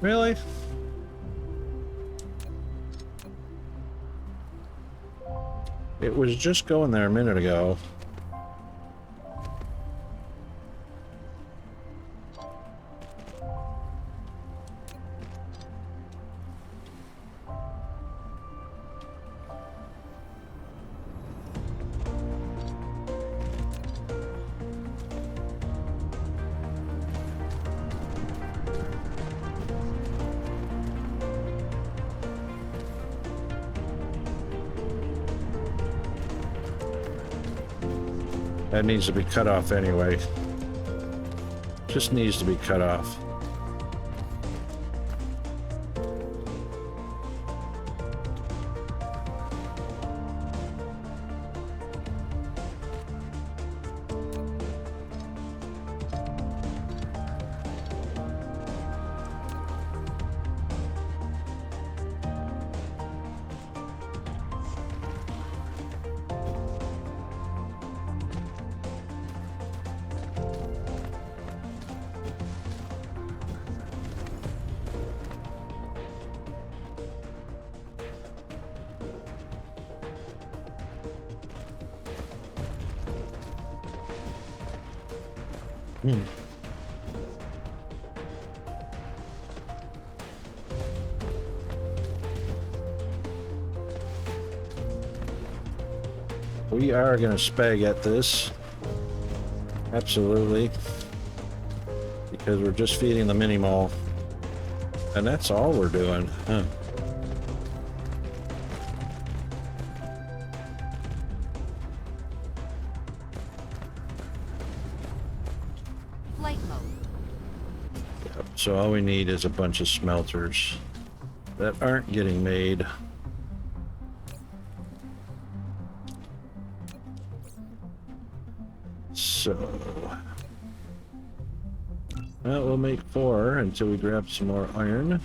Really? It was just going there a minute ago. That needs to be cut off anyway. Just needs to be cut off. We are going to spag at this. Absolutely. Because we're just feeding the mini mall. And that's all we're doing. Huh. Flight mode. Yep. So all we need is a bunch of smelters that aren't getting made. So, well, we'll make 4 until we grab some more iron.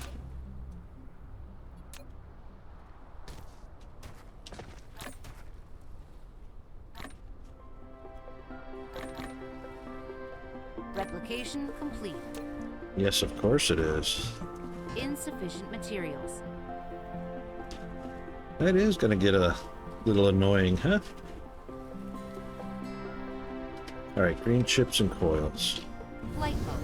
Replication complete. Yes, of course it is. Insufficient materials. That is going to get a little annoying, huh? All right, green chips and coils. Flight mode.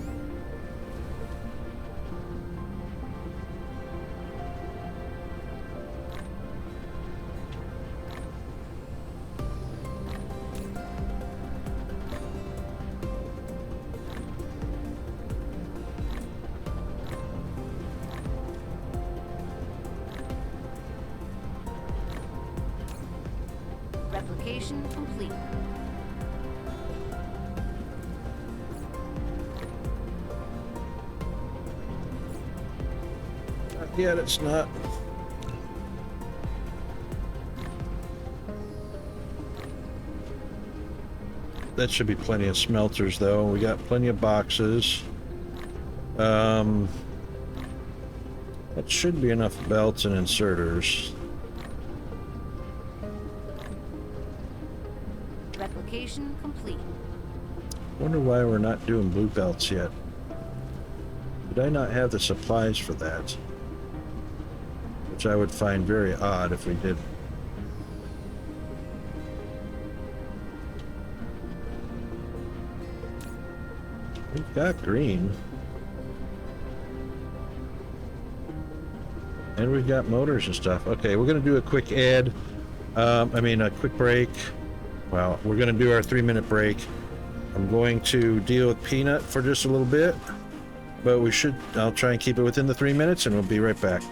Replication complete. Yet it's not. That should be plenty of smelters, though. We got plenty of boxes. That should be enough belts and inserters. Replication complete. Wonder why we're not doing blue belts yet. Did I not have the supplies for that? Which I would find very odd if we did. We've got green. And we've got motors and stuff. Okay, we're going to do a quick ad. A quick break. Well, we're going to do our 3-minute break. I'm going to deal with Peanut for just a little bit. But we should, I'll try and keep it within the 3 minutes and we'll be right back.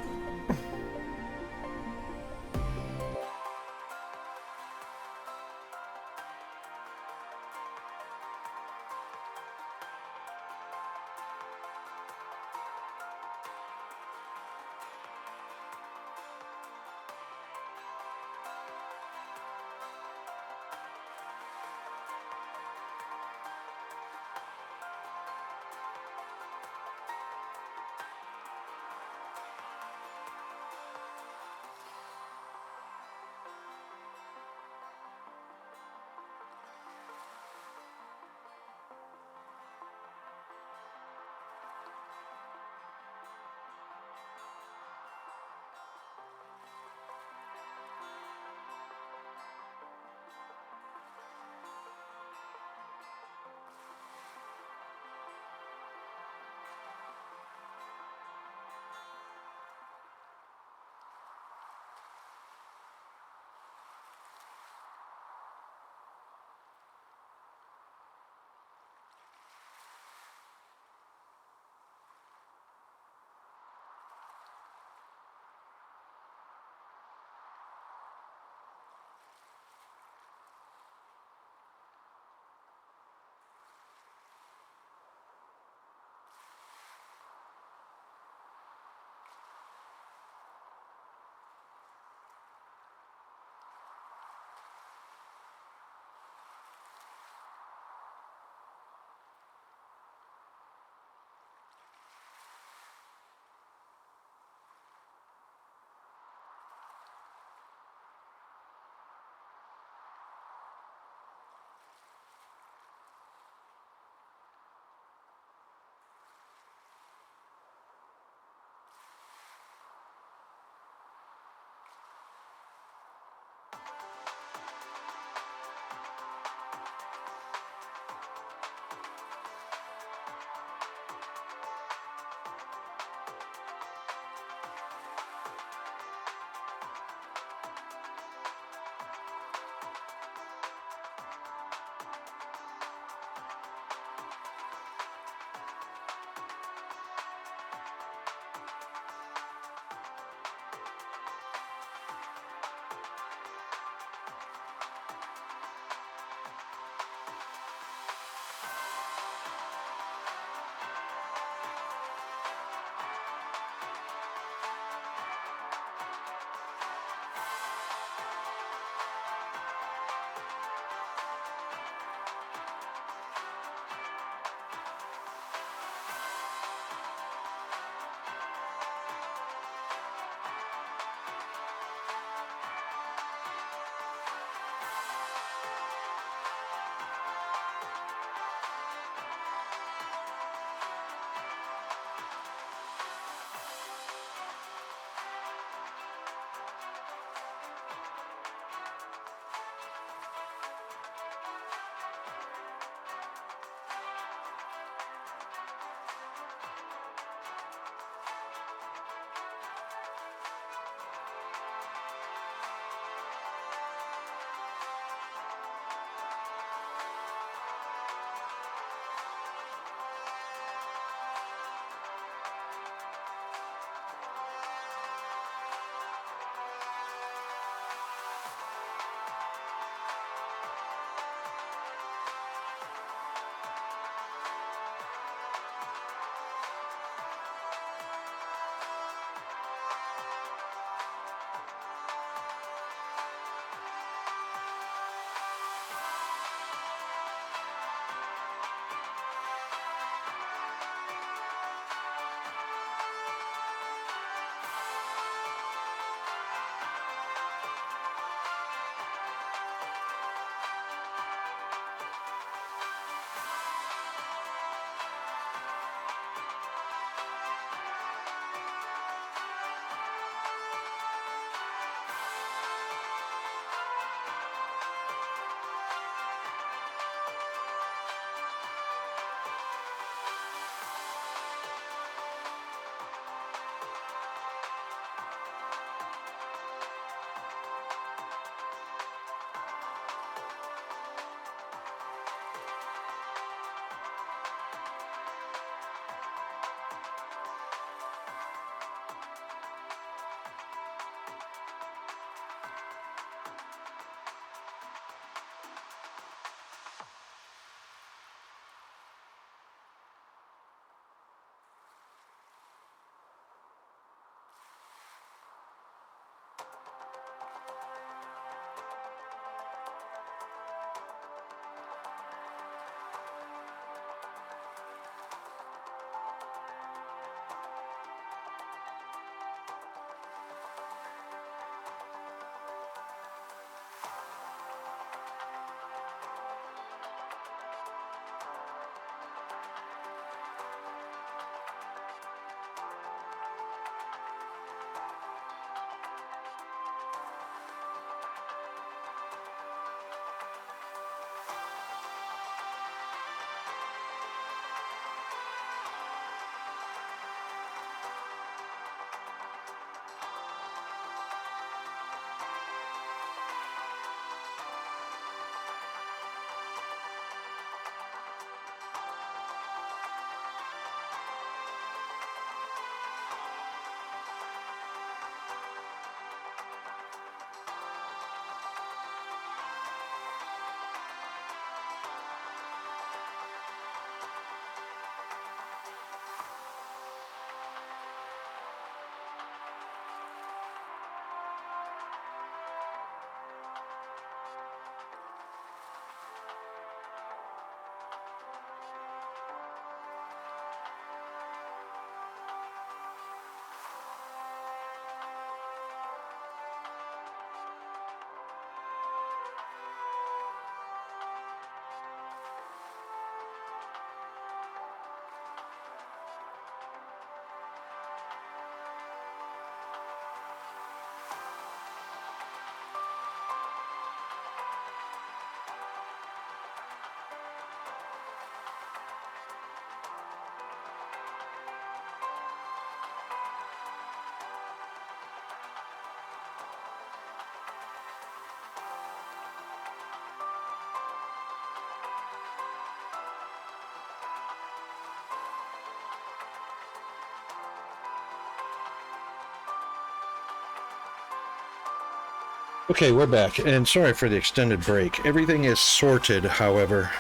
Okay, we're back, and sorry for the extended break. Everything is sorted, however,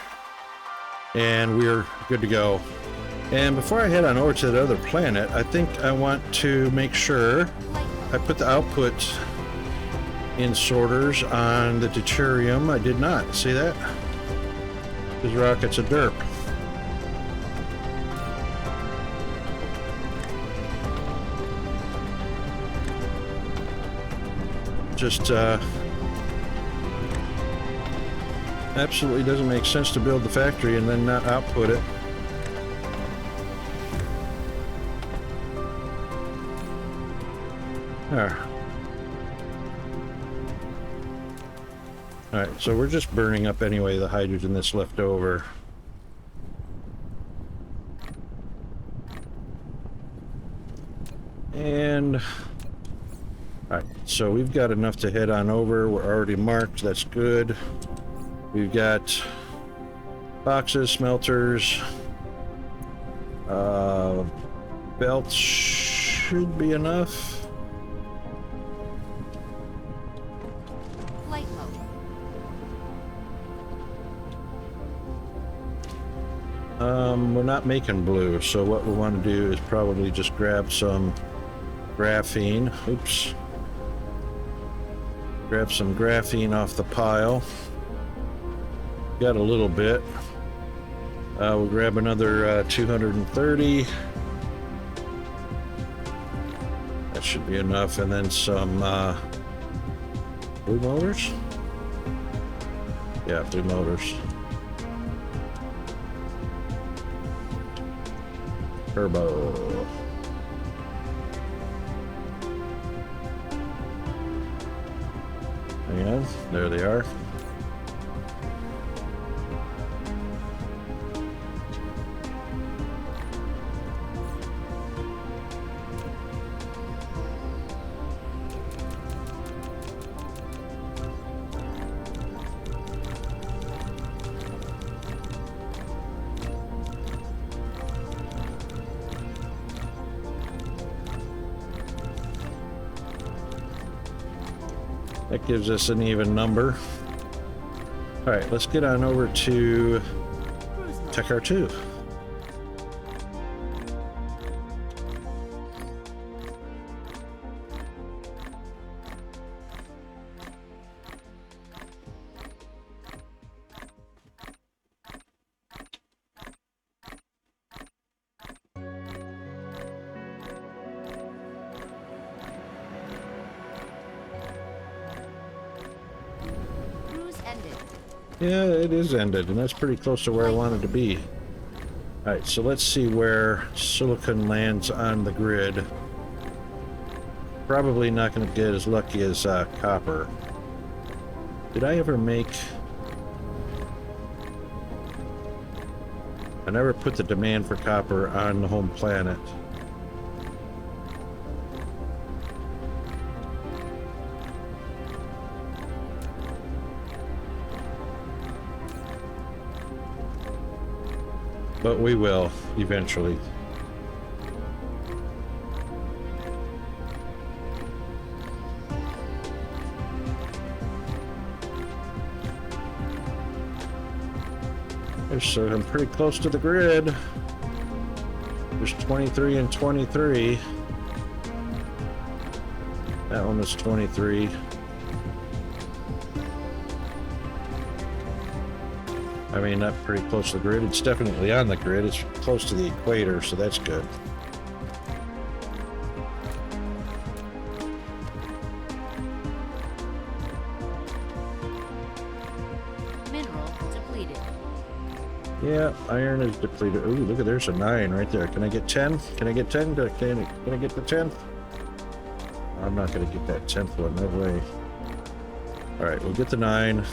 and we're good to go. And before I head on over to the other planet, I think I want to make sure I put the output in sorters on the deuterium. I did not. See that? This rocket's a derp. Just absolutely doesn't make sense to build the factory and then not output it. There. Alright, so we're just burning up anyway the hydrogen that's left over. And alright, so we've got enough to head on over. We're already marked, that's good. We've got boxes, smelters, belts should be enough. Flight mode. We're not making blue, so what we want to do is probably just grab some graphene. Oops. Grab some graphene off the pile. Got a little bit. We'll grab another 230. That should be enough, and then some blue motors. Yeah, blue motors. Turbo. Hang on, there they are. That gives us an even number. All right, let's get on over to Tech R2. Yeah, it is ended, and that's pretty close to where I wanted to be. Alright, so let's see where silicon lands on the grid. Probably not going to get as lucky as copper. Did I ever make... I never put the demand for copper on the home planet. But we will, eventually. So I'm pretty close to the grid. There's 23 and 23. That one was 23. I mean, not pretty close to the grid. It's definitely on the grid. It's close to the equator, so that's good. Mineral depleted. Yeah, iron is depleted. Ooh, look at there's a 9 right there. Can I get 10? Can I get 10? Can I get the 10th? I'm not going to get that 10th one. No way. All right, we'll get the 9.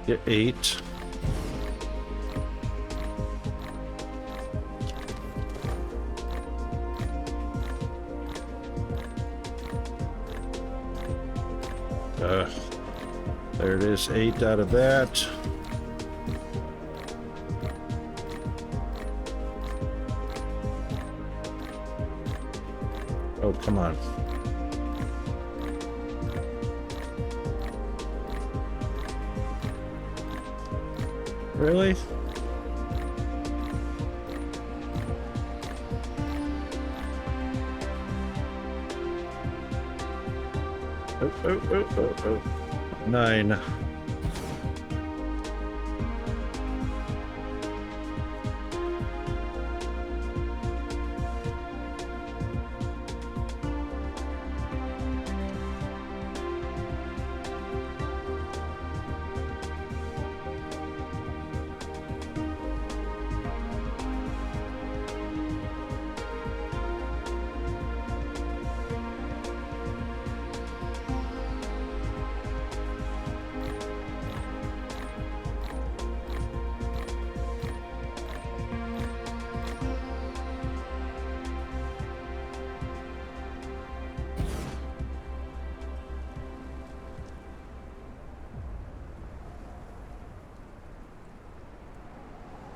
Get 8. There it is, 8 out of that. Oh, come on. Really? Oh. 9.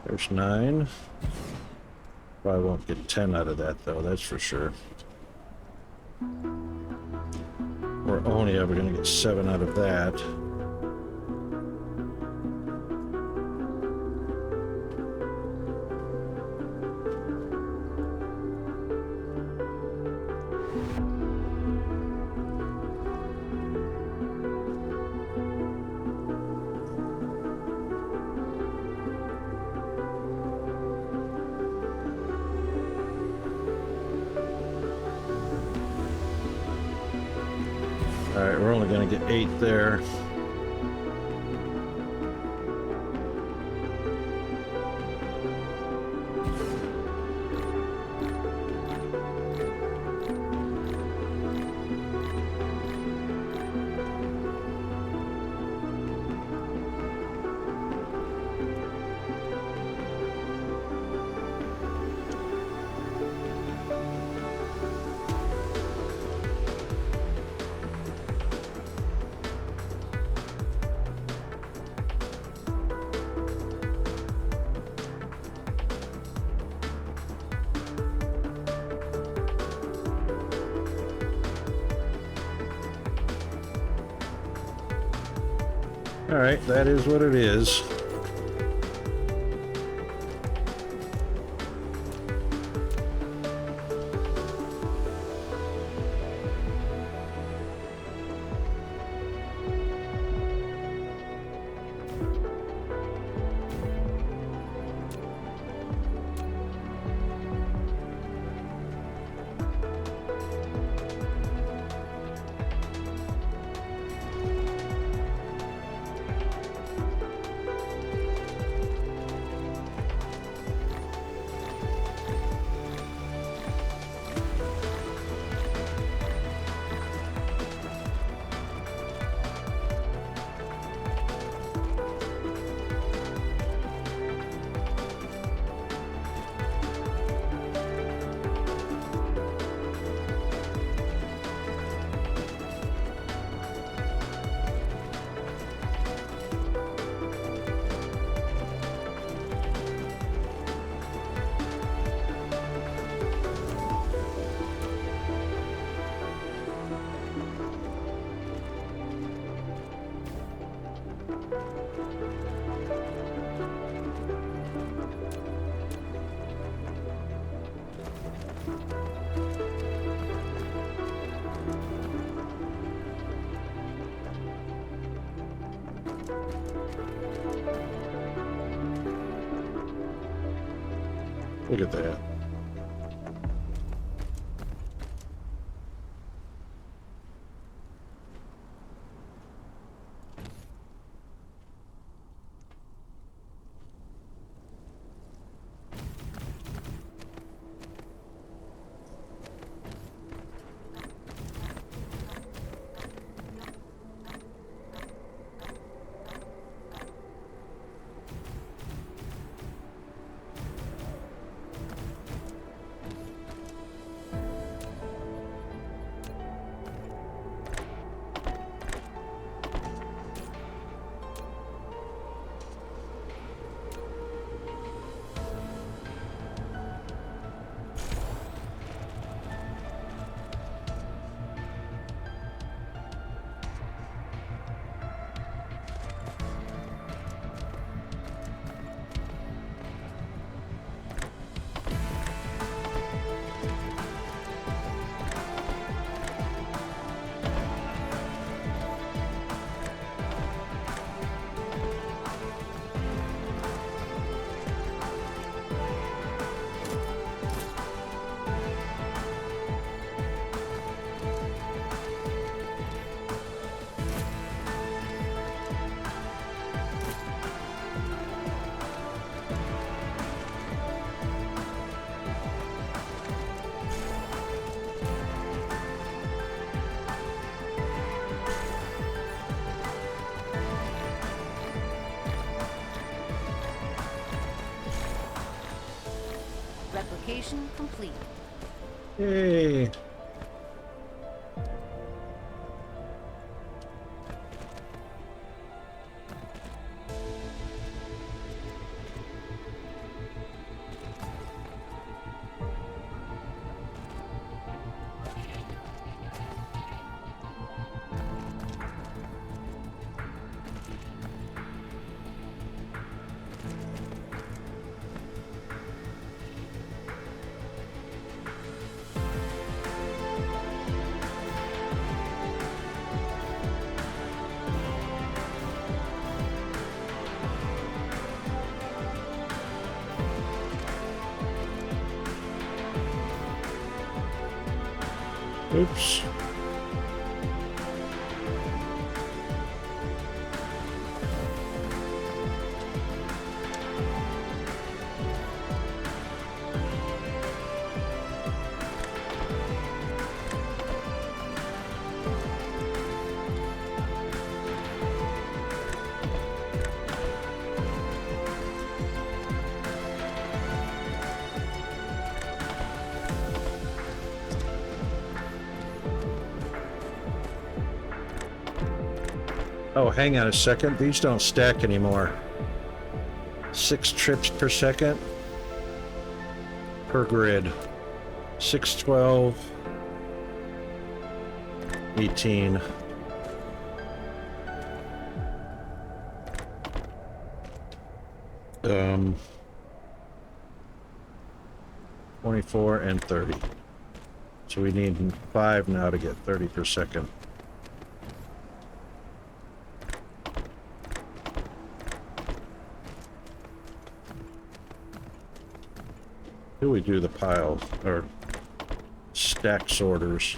There's 9. Probably won't get 10 out of that, though, that's for sure. We're only ever going to get 7 out of that. Alright, we're only going to get 8 there. Alright, that is what it is. Look at that. station complete. Yay. Oops. Oh, hang on a second. These don't stack anymore. 6 trips per second per grid. 6, 12, 18. Um, 24 and 30. So we need 5 now to get 30 per second. Here we do the piles, or stack sorters.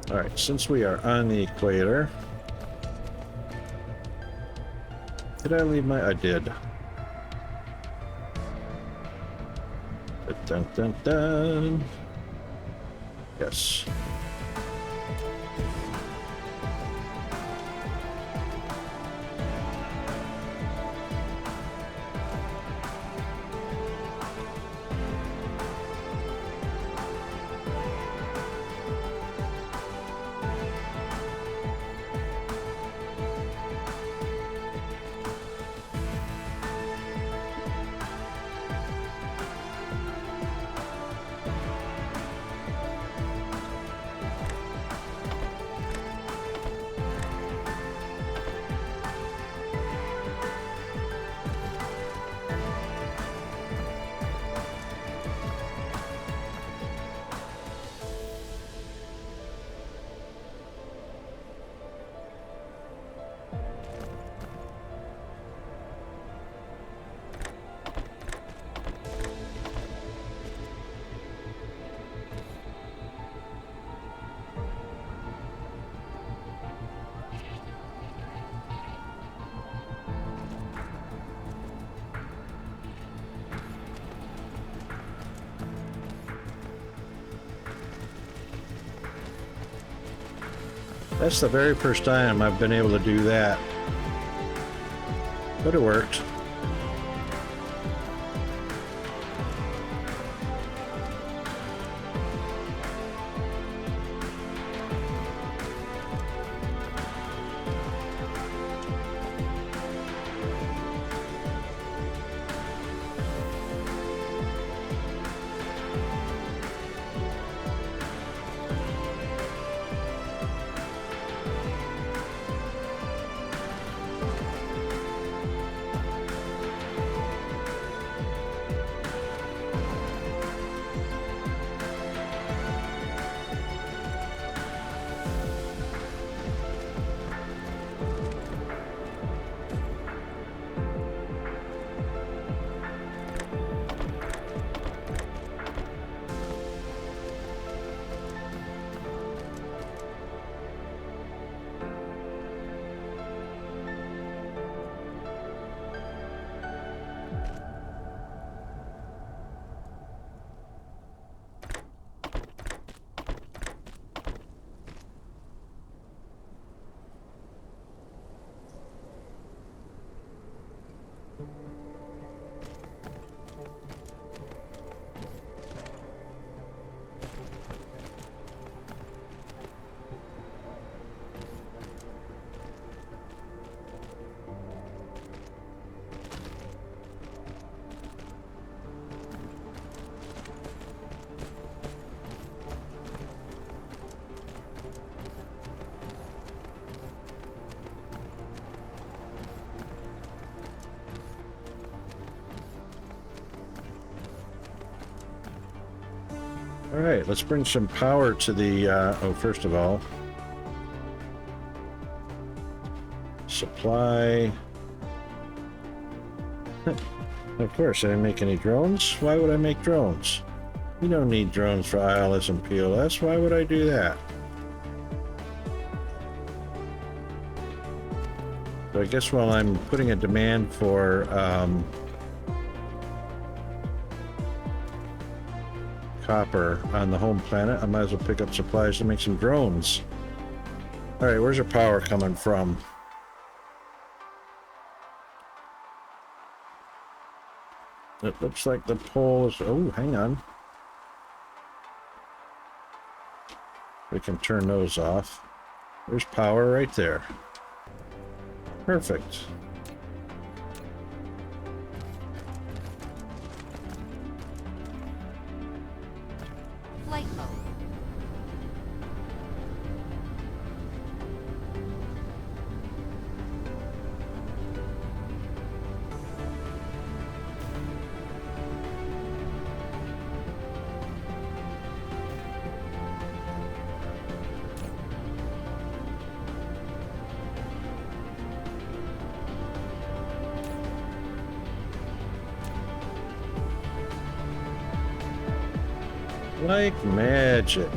All right, since we are on the equator, did I leave my? I did. Dun, dun, dun. Yes. That's the very first time I've been able to do that. But it worked. All right, let's bring some power to the, oh, first of all, supply. Of course, I didn't make any drones. Why would I make drones? You don't need drones for ILS and PLS. Why would I do that? So I guess while I'm putting a demand for copper on the home planet, I might as well pick up supplies to make some drones. All right, where's our power coming from? It looks like the pole is... Oh, hang on. We can turn those off. There's power right there. Perfect. Flight mode. Like magic.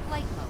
Flight mode.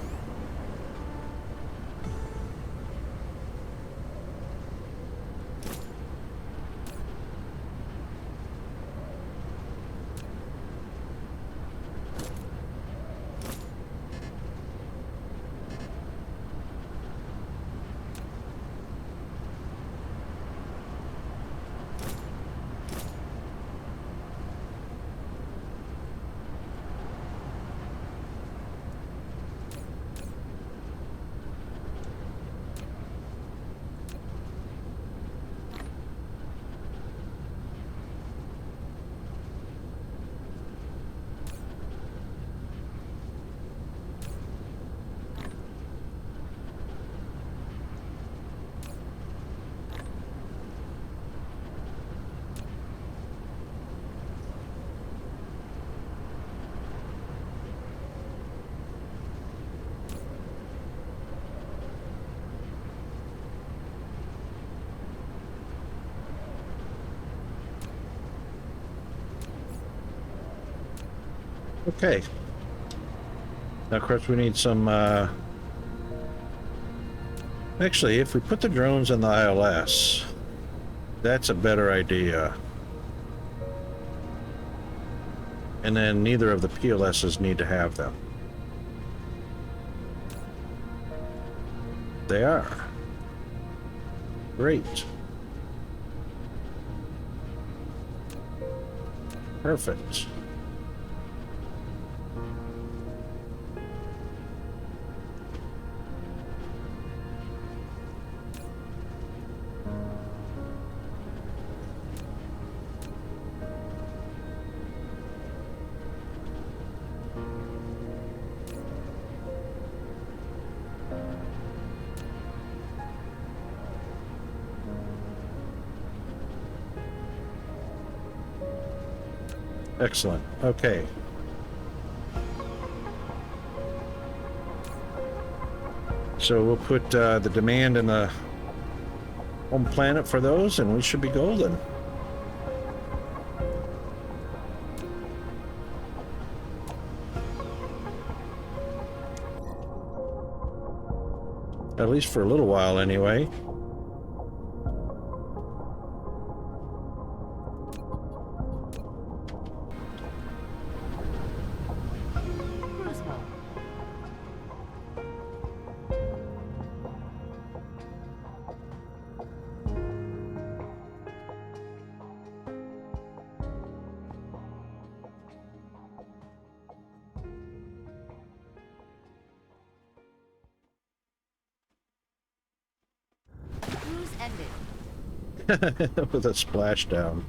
Okay. Now, of course, we need some, actually, if we put the drones on the ILS, that's a better idea. And then neither of the PLSs need to have them. They are. Great. Perfect. Excellent. Okay. So we'll put the demand in the home planet for those, and we should be golden. At least for a little while, anyway. ended. With a splashdown.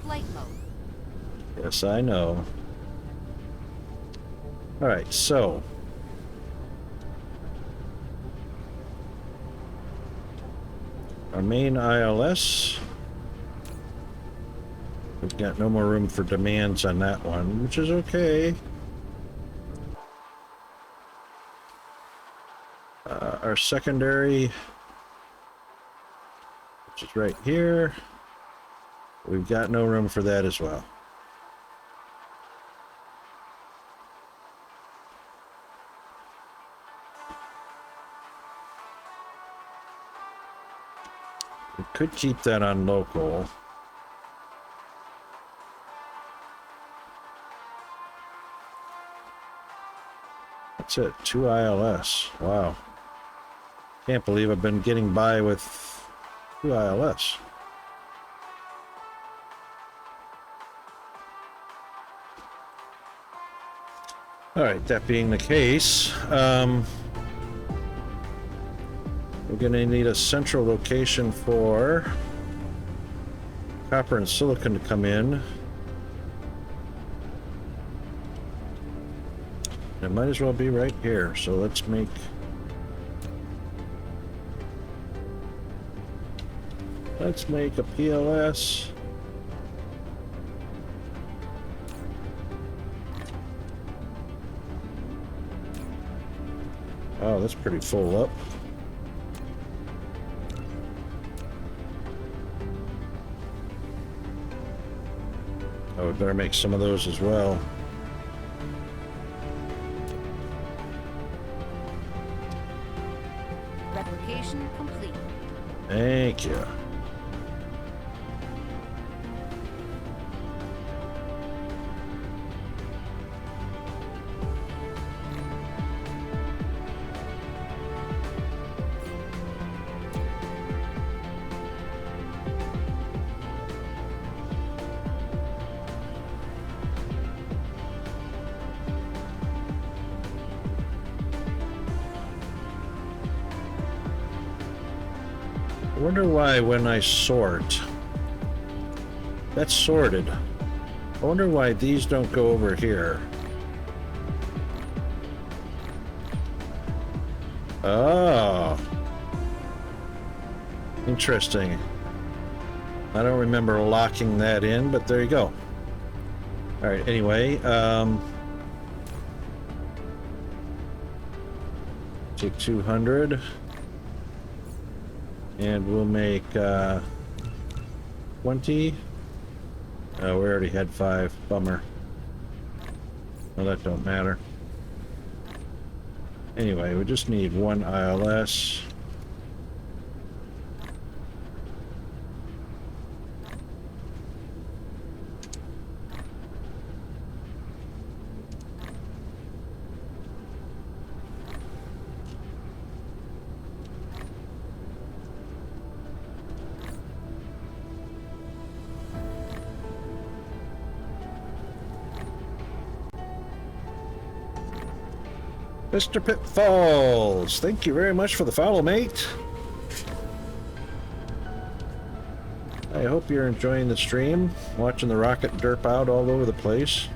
Flight mode. Yes, I know. Alright, so. Our main ILS. We've got no more room for demands on that one, which is okay. Our secondary, which is right here, we've got no room for that as well. We could keep that on local. That's it, 2 ILS. Wow. Can't believe I've been getting by with 2 ILS. Alright, that being the case, we're gonna need a central location for copper and silicon to come in. It might as well be right here, so let's make... Let's make a PLS. Oh, that's pretty full up. Oh, we better make some of those as well. Replication complete. Thank you. I wonder why when I sort, that's sorted. I wonder why these don't go over here. Oh. Interesting. I don't remember locking that in, but there you go. All right, anyway, take 200. And we'll make 20. Oh, we already had 5. Bummer. Well, that don't matter. Anyway, we just need 1 ILS. Mr. Pitfalls, thank you very much for the follow, mate. I hope you're enjoying the stream, watching the rocket derp out all over the place.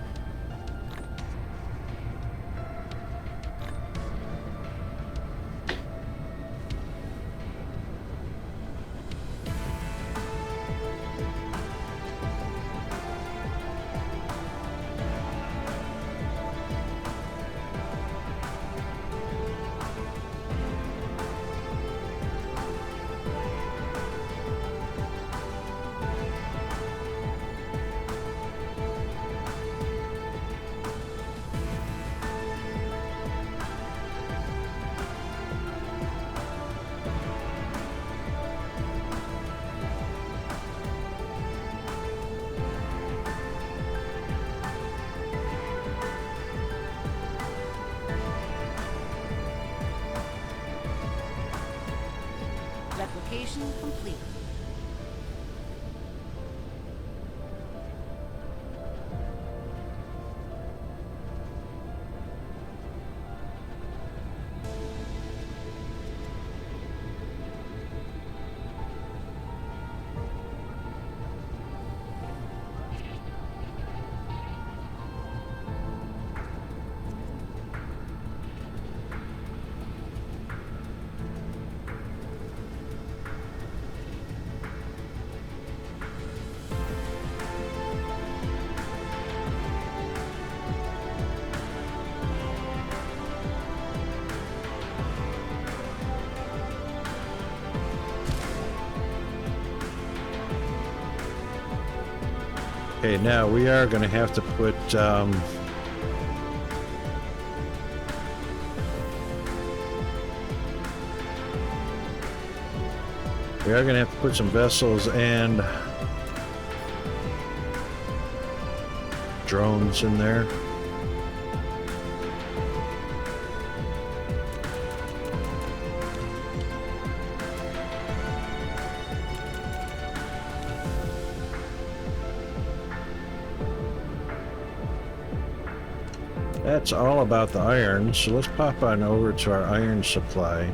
Replication complete. Okay, now we are going to have to put we are going to have to put some vessels and drones in there. That's all about the iron, so let's pop on over to our iron supply.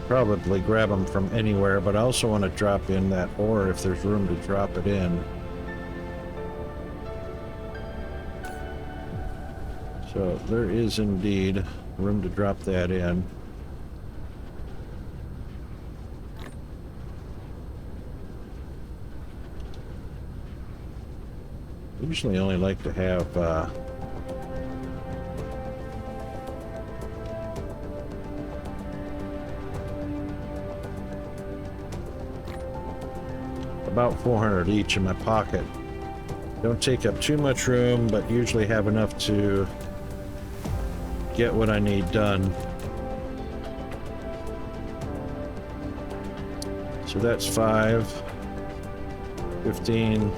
Probably grab them from anywhere, but I also want to drop in that ore if there's room to drop it in. So there is indeed room to drop that in. Usually only like to have about 400 each in my pocket. Don't take up too much room, but usually have enough to get what I need done. So that's 5, 15,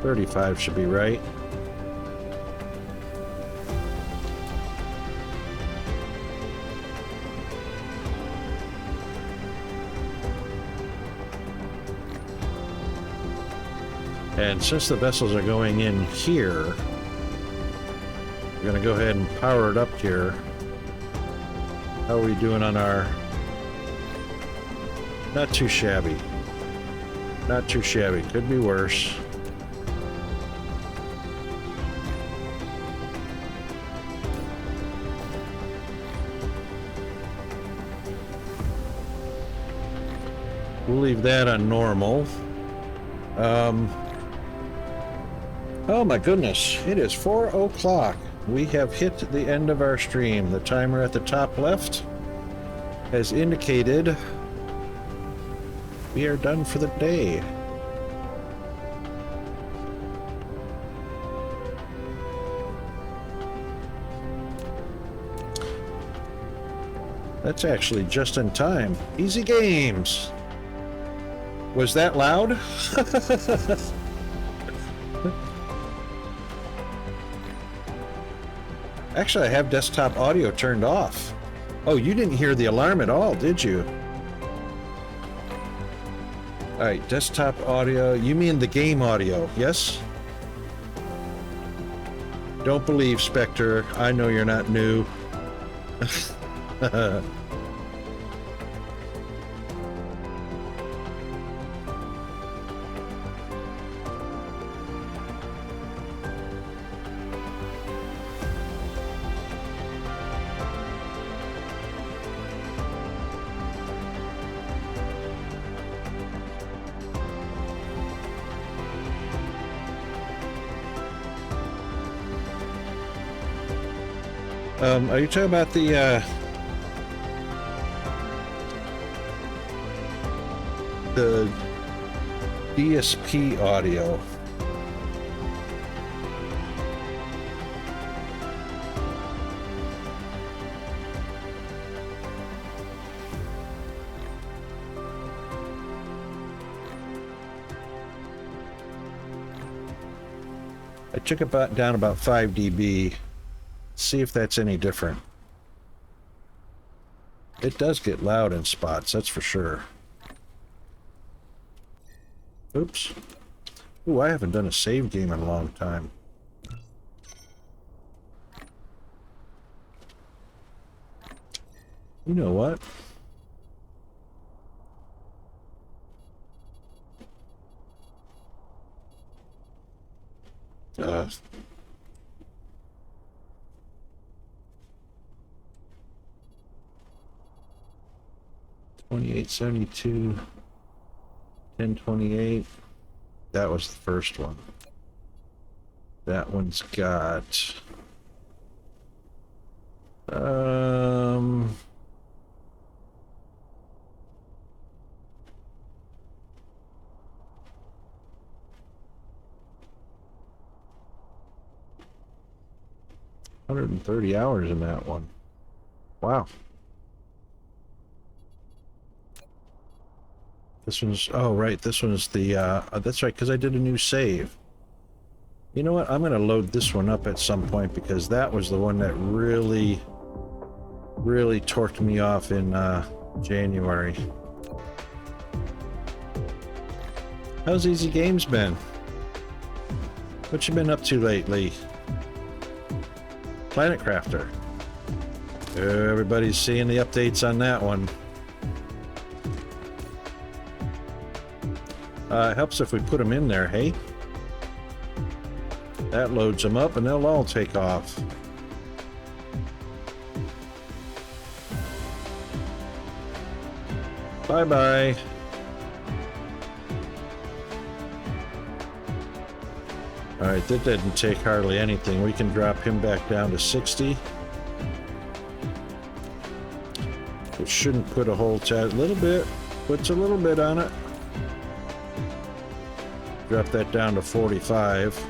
35 should be right. And since the vessels are going in here, we're going to go ahead and power it up here. How are we doing on our... Not too shabby. Not too shabby. Could be worse. We'll leave that on normal. Oh my goodness, it is 4 o'clock. We have hit the end of our stream. The timer at the top left has indicated we are done for the day. That's actually just in time. Easy games. Was that loud? Actually, I have desktop audio turned off. Oh, you didn't hear the alarm at all, did you? All right, desktop audio. You mean the game audio, yes? Don't believe, Spectre. I know you're not new. Are you talking about the DSP audio? I took it down about 5 dB. See if that's any different. It does get loud in spots, that's for sure. Oops. Ooh, I haven't done a save game in a long time. You know what? Uh... 2872, 1028. That was the first one. That one's got 130 hours in that one. Wow. This one's, oh right, this one's the, that's right, because I did a new save. You know what, I'm going to load this one up at some point because that was the one that really torqued me off in January. How's Easy Games been? What you been up to lately? Planet Crafter. Everybody's seeing the updates on that one. It helps if we put them in there, hey? That loads them up and they'll all take off. Bye-bye. Alright, that didn't take hardly anything. We can drop him back down to 60. It shouldn't put a whole little bit. Puts a little bit on it. Drop that down to 45.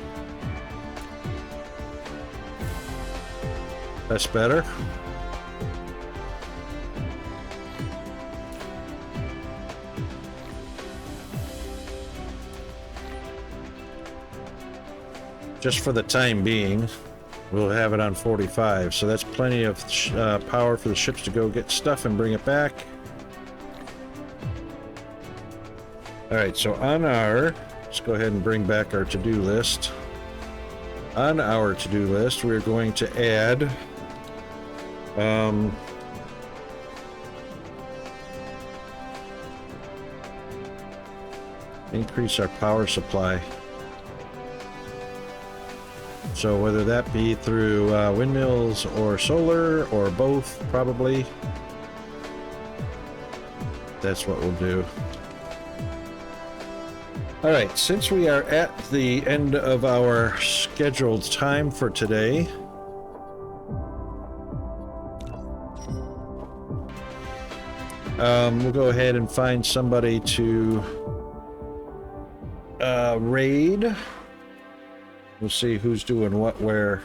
That's better. Just for the time being, we'll have it on 45. So that's plenty of power for the ships to go get stuff and bring it back. All right, so on our, let's go ahead and bring back our to-do list. On our to-do list, we're going to add increase our power supply. So whether that be through windmills or solar or both, probably, that's what we'll do. All right, since we are at the end of our scheduled time for today, we'll go ahead and find somebody to raid. We'll see who's doing what where.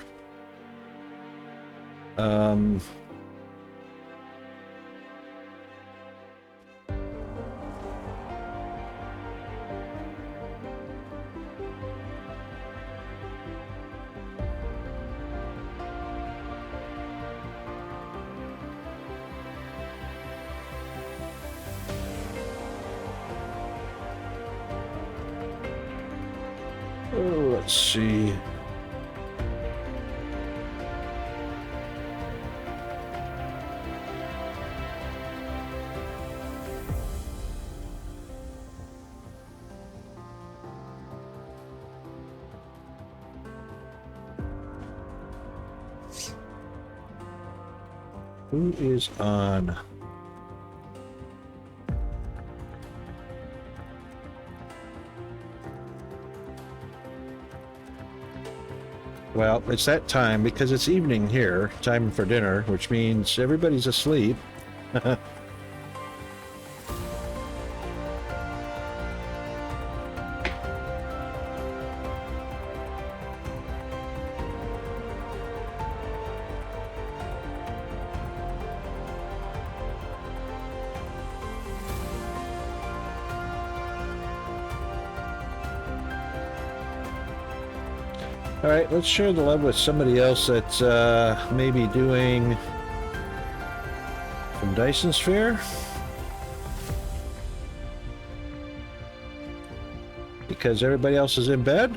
Let's see. Who is on? Well, it's that time because it's evening here, time for dinner, which means everybody's asleep. All right, let's share the love with somebody else that's maybe doing some Dyson Sphere. Because everybody else is in bed.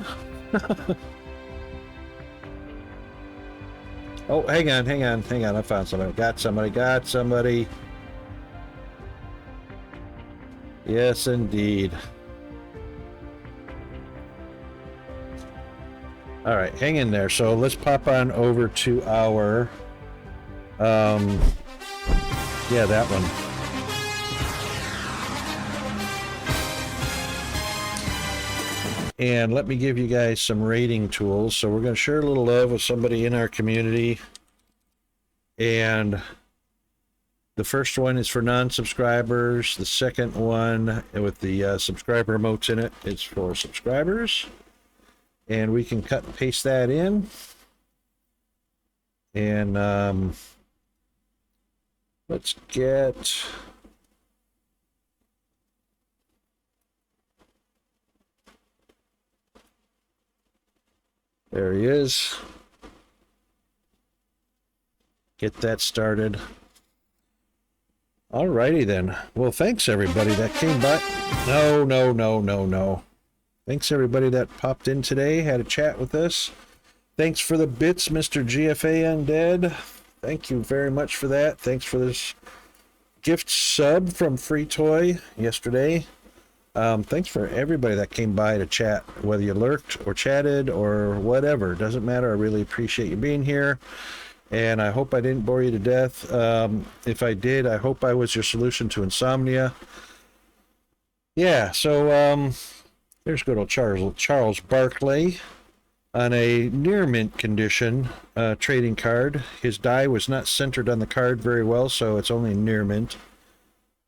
Oh, hang on. I found somebody. Got somebody. Yes, indeed. All right, hang in there. So let's pop on over to our, yeah, that one. And let me give you guys some rating tools. So we're going to share a little love with somebody in our community. And the first one is for non-subscribers. The second one with the subscriber emotes in it is for subscribers. And we can cut and paste that in. And let's get... There he is. Get that started. Alrighty then. Well, thanks everybody that came by. No. Thanks everybody that popped in today, had a chat with us. Thanks for the bits, Mr. GFA Undead. Thank you very much for that. Thanks for this gift sub from Free Toy yesterday. Thanks for everybody that came by to chat, whether you lurked or chatted or whatever. Doesn't matter. I really appreciate you being here. And I hope I didn't bore you to death. If I did, I hope I was your solution to insomnia. Yeah, so there's good old Charles Barkley on a near mint condition trading card. His die was not centered on the card very well, so it's only near mint.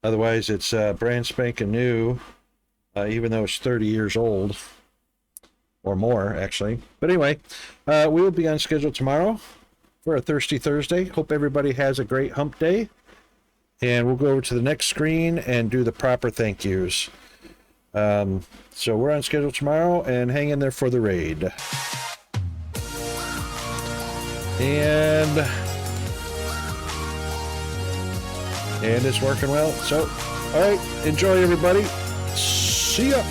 Otherwise, it's brand spanking new, even though it's 30 years old. Or more, actually. But anyway, we will be on schedule tomorrow for a Thirsty Thursday. Hope everybody has a great hump day. And we'll go over to the next screen and do the proper thank yous. So we're on schedule tomorrow, and hang in there for the raid. And it's working well. So, all right, enjoy everybody. See ya.